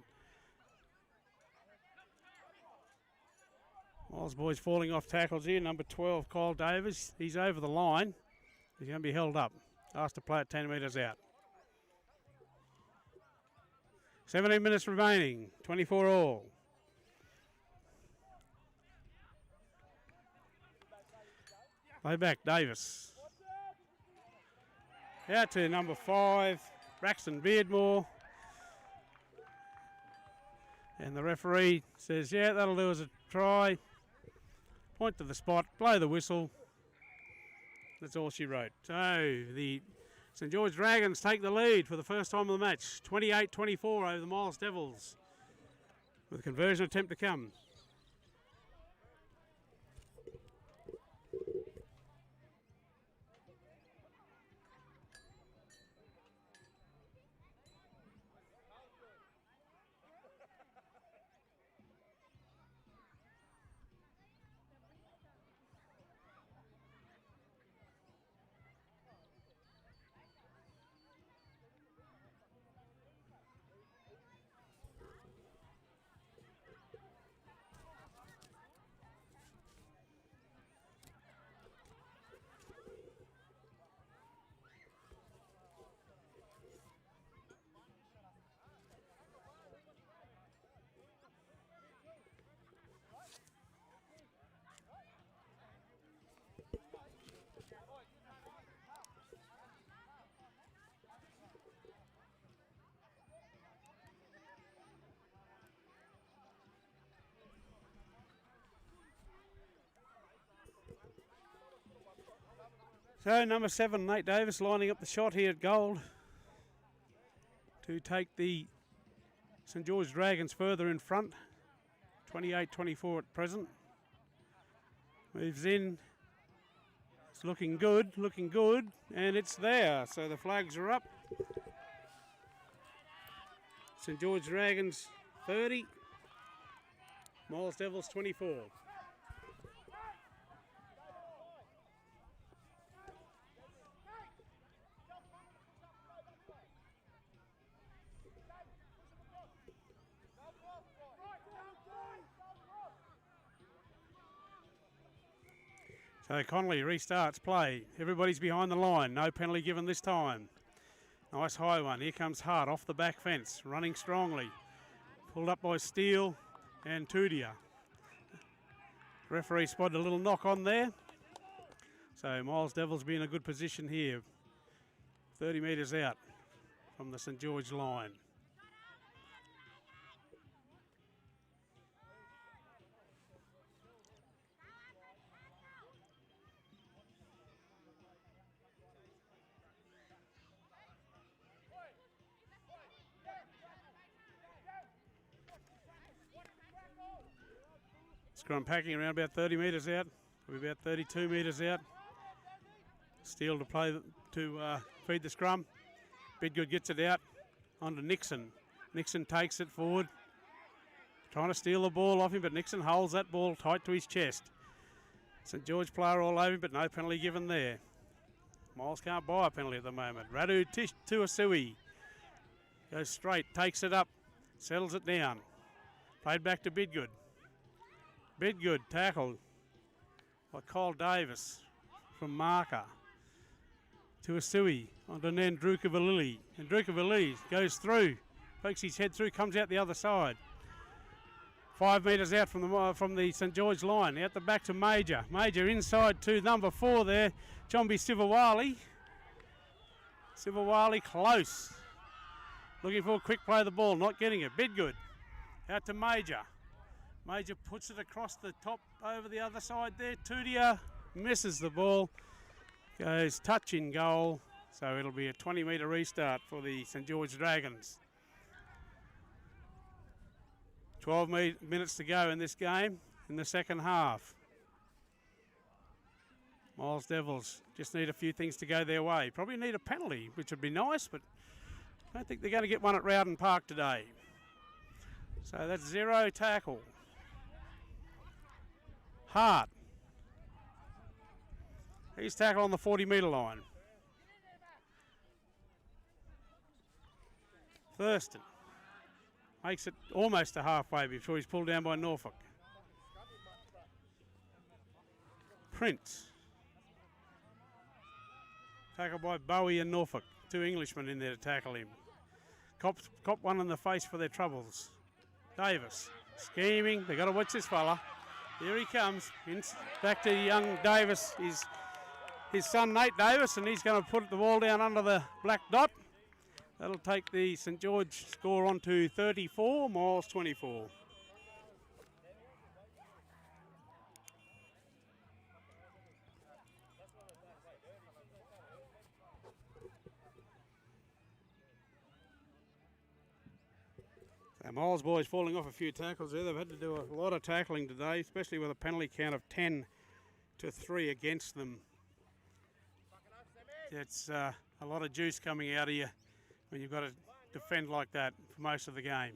Miles boys falling off tackles here. Number 12, Kyle Davis. He's over the line. He's going to be held up. Asked to play it 10 metres out. 17 minutes remaining. 24 all. Play back, Davis. Out to number 5, Braxton Beardmore. And the referee says, yeah, that'll do as a try. Point to the spot, blow the whistle. That's all she wrote. So the St George Dragons take the lead for the first time of the match. 28-24 over the Miles Devils. With a conversion attempt to come. So number 7, Nate Davis, lining up the shot here at gold to take the St George Dragons further in front. 28-24 at present. Moves in. It's looking good, and it's there. So the flags are up. St George Dragons 30, Miles Devils 24. So Connolly restarts play. Everybody's behind the line. No penalty given this time. Nice high one. Here comes Hart off the back fence, running strongly. Pulled up by Steele and Tudia. Referee spotted a little knock on there. So Miles Devils be in a good position here. 30 metres out from the St George line. Scrum packing around about 30 metres out, probably about 32 metres out. Steele to play to feed the scrum. Bidgood gets it out onto Nixon. Nixon takes it forward, trying to steal the ball off him, but Nixon holds that ball tight to his chest. St George player all over him, but no penalty given there. Miles can't buy a penalty at the moment. Radu Tuasui goes straight, takes it up, settles it down. Played back to Bidgood. Bidgood tackled by Kyle Davis from marker. Tuasui onto Nandruka Valili. And Druka Valili goes through, pokes his head through, comes out the other side. 5 metres out from the St George line. Out the back to Major. Major inside to number 4 there, Chombi Sivawali. Sivawali close. Looking for a quick play of the ball, not getting it. Bidgood out to Major. Major puts it across the top over the other side there. Tudia misses the ball. Goes touch in goal. So it'll be a 20-metre restart for the St George Dragons. 12 minutes to go in this game in the second half. Miles Devils just need a few things to go their way. Probably need a penalty, which would be nice, but I don't think they're going to get one at Rowden Park today. So that's 0 tackle. Hart. He's tackled on the 40-metre line. Thurston makes it almost to halfway before he's pulled down by Norfolk. Prince. Tackled by Bowie and Norfolk. 2 Englishmen in there to tackle him. Cop one in the face for their troubles. Davis scheming. They've got to watch this fella. Here he comes. Back to young Davis. His son Nate Davis, and he's going to put the ball down under the black dot. That'll take the St George score on to 34, Miles 24. So Miles boys falling off a few tackles there. They've had to do a lot of tackling today, especially with a penalty count of 10-3 against them. It's a lot of juice coming out of you when you've got to defend like that for most of the game.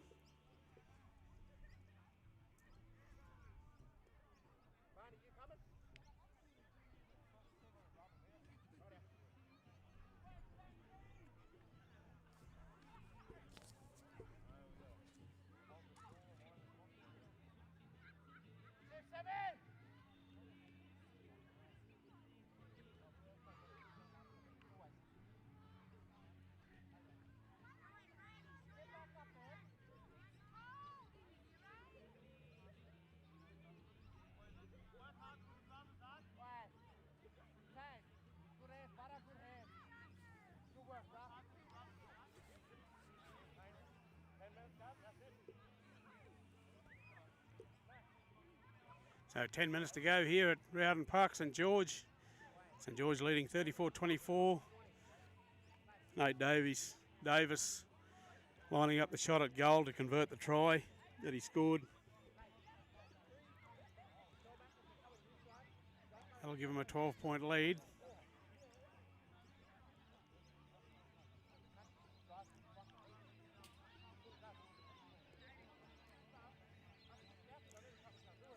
So 10 minutes to go here at Rowden Park, St George St George leading 34-24. Nate Davis lining up the shot at goal to convert the try that he scored. That'll give him a 12-point lead.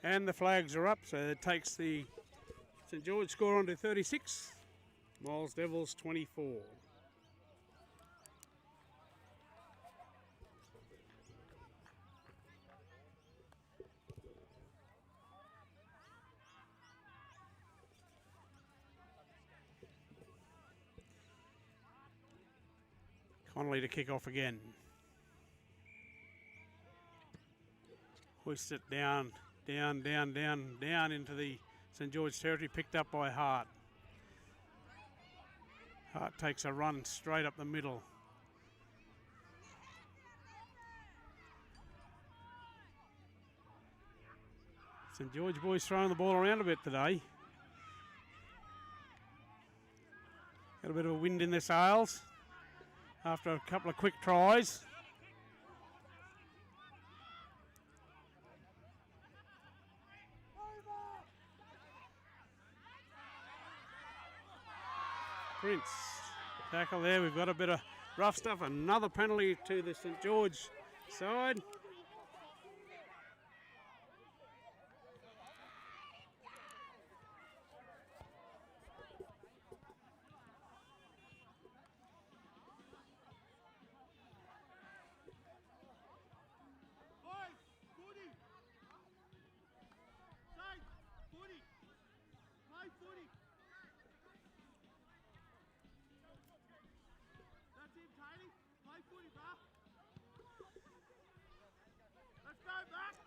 And the flags are up, so it takes the St George score on to 36. Miles Devils 24. Connolly to kick off again. Hoists it down into the St George territory, picked up by Hart. Hart takes a run straight up the middle. St George boys throwing the ball around a bit today. Got a bit of a wind in their sails after a couple of quick tries. Prince, tackle there. We've got a bit of rough stuff. Another penalty to the St George side.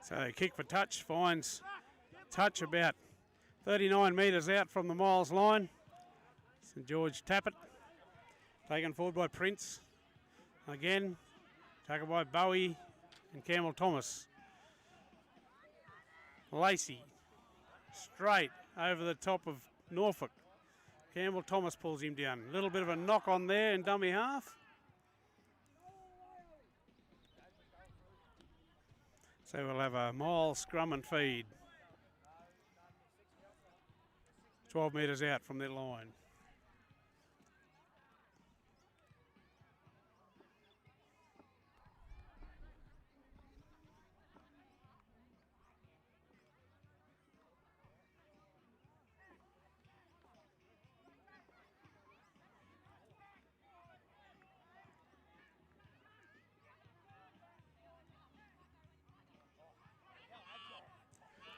So kick for touch, finds touch about 39 metres out from the Miles line. St George tap it. Taken forward by Prince. Again, tackled by Bowie and Campbell Thomas. Lacey, straight over the top of Norfolk. Campbell Thomas pulls him down. A little bit of a knock on there in dummy half. So we'll have a Miles scrum and feed. 12 metres out from their line.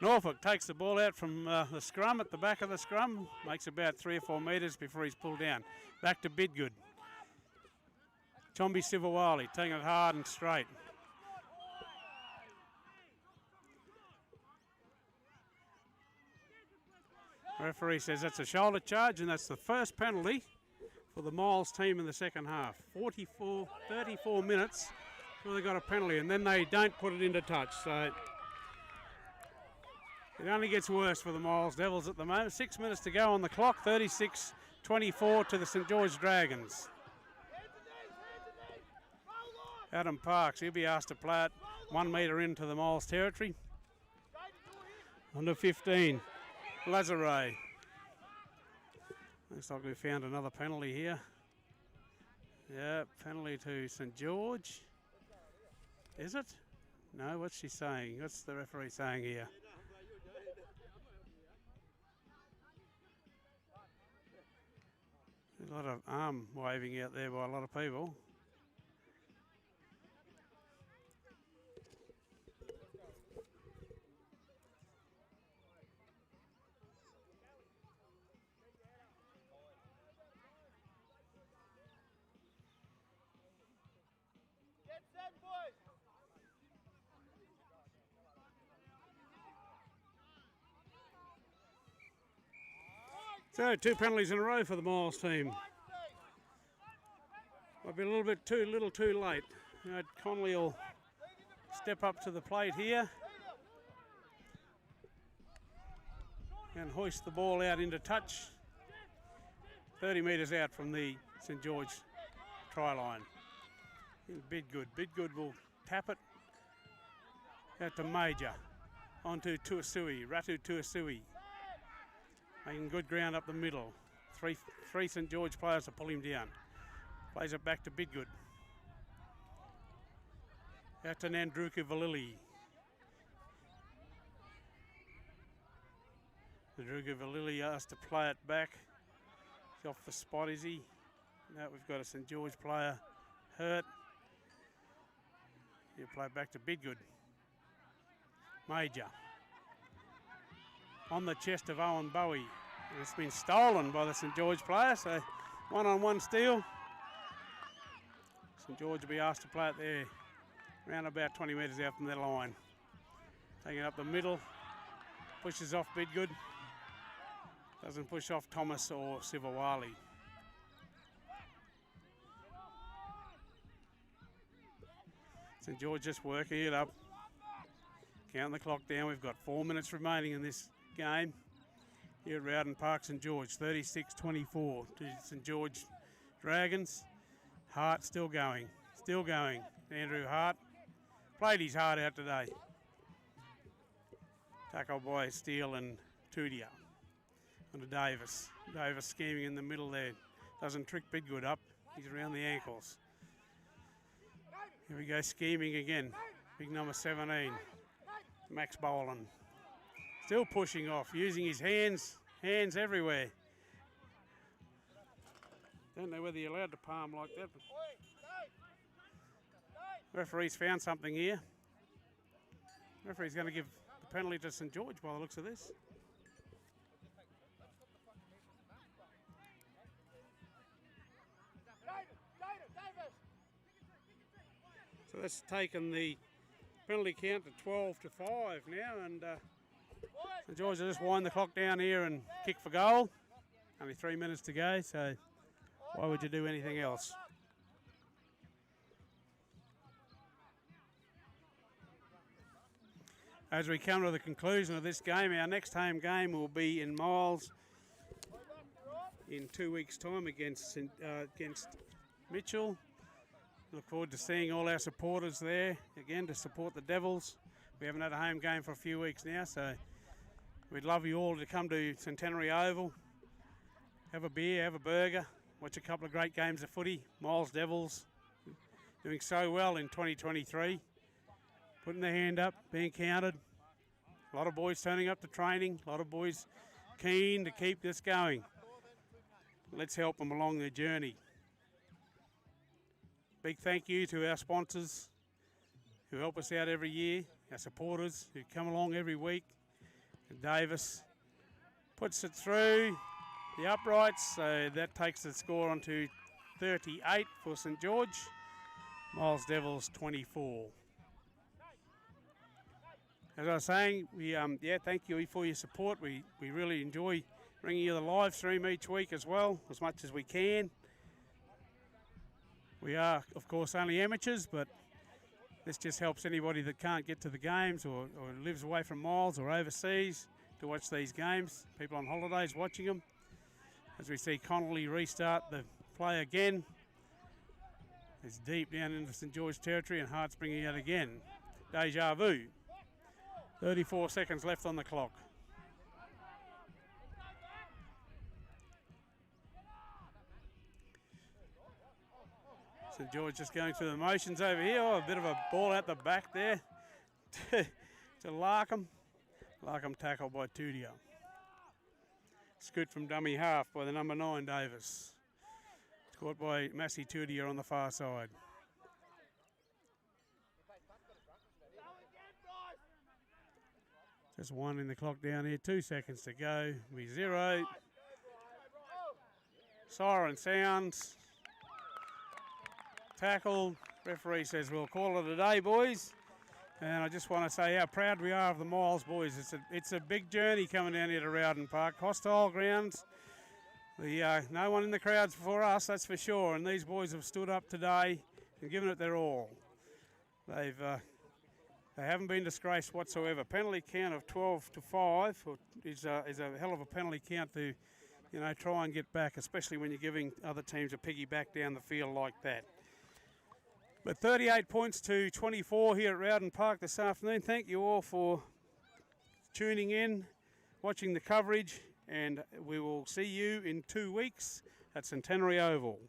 Norfolk takes the ball out from the scrum at the back of the scrum, makes about 3 or 4 metres before he's pulled down. Back to Bidgood. Chombi Sivawali taking it hard and straight. Referee says that's a shoulder charge, and that's the first penalty for the Miles team in the second half. 34 minutes before they got a penalty, and then they don't put it into touch. So it only gets worse for the Miles Devils at the moment. 6 minutes to go on the clock. 36-24 to the St George Dragons. Adam Parks, he'll be asked to play it 1 metre into the Miles territory. Under 15, Lazare. Looks like we found another penalty here. Yeah, penalty to St George. Is it? No, what's she saying? What's the referee saying here? There's a lot of arm waving out there by a lot of people. So 2 penalties in a row for the Miles team. Might be a little bit too late. Connolly will step up to the plate here and hoist the ball out into touch. 30 metres out from the St George try line. Bidgood. Bidgood will tap it out to Major. On to Tuasui. Ratu Tuasui. Making good ground up the middle. Three St George players to pull him down. Plays it back to Bidgood. Out to Nandruka Valili. Nandruka Valili asked to play it back. He's off the spot, is he? Now we've got a St George player hurt. He'll play back to Bidgood. Major. On the chest of Owen Bowie. And it's been stolen by the St George player, so one-on-one steal. St George will be asked to play it there, around about 20 metres out from their line. Taking it up the middle, pushes off Bidgood. Doesn't push off Thomas or Sivawali. St George just working it up. Counting the clock down. We've got 4 minutes remaining in this game here at Rowden Park, St George. 36-24 to St George Dragons. Hart still going. Still going. Andrew Hart played his heart out today. Tackled by Steele and Tudia. Onto Davis. Davis scheming in the middle there. Doesn't trick Bidgood up. He's around the ankles. Here we go, scheming again. Big number 17. Max Boland. Still pushing off, using his hands everywhere. Don't know whether you're allowed to palm like that, but referee's found something here. Referee's going to give the penalty to St George by the looks of this. So that's taken the penalty count to 12-5 now, and St George will just wind the clock down here and kick for goal. Only 3 minutes to go, so why would you do anything else? As we come to the conclusion of this game, our next home game will be in Miles in 2 weeks' time against Mitchell. Look forward to seeing all our supporters there again to support the Devils. We haven't had a home game for a few weeks now, so we'd love you all to come to Centenary Oval, have a beer, have a burger, watch a couple of great games of footy. Miles Devils doing so well in 2023, putting their hand up, being counted. A lot of boys turning up to training, a lot of boys keen to keep this going. Let's help them along their journey. Big thank you to our sponsors who help us out every year, our supporters who come along every week. And Davis puts it through the uprights, so that takes the score on to 38 for St George. Miles Devils 24. As I was saying, thank you for your support. We really enjoy bringing you the live stream each week as well, as much as we can. We are, of course, only amateurs, but this just helps anybody that can't get to the games or lives away from Miles or overseas to watch these games. People on holidays watching them. As we see Connolly restart the play again. It's deep down into St George territory and Hart's bringing it again. Deja vu. 34 seconds left on the clock. St George just going through the motions over here. Oh, a bit of a ball out the back there to Larkham. Larkham tackled by Tudia. Scoot from dummy half by the number 9, Davis. Caught by Massey Tudia on the far side. Just winding the clock down here. 2 seconds to go. We 0. Siren sounds. Tackle. Referee says we'll call it a day, boys. And I just want to say how proud we are of the Miles boys. It's a big journey coming down here to Rowden Park. Hostile grounds. No one in the crowds for us, that's for sure. And these boys have stood up today and given it their all. They haven't been disgraced whatsoever. Penalty count of 12-5 is a hell of a penalty count to you know, try and get back, especially when you're giving other teams a piggyback down the field like that. But 38 points to 24 here at Rowden Park this afternoon. Thank you all for tuning in, watching the coverage, and we will see you in 2 weeks at Centenary Oval.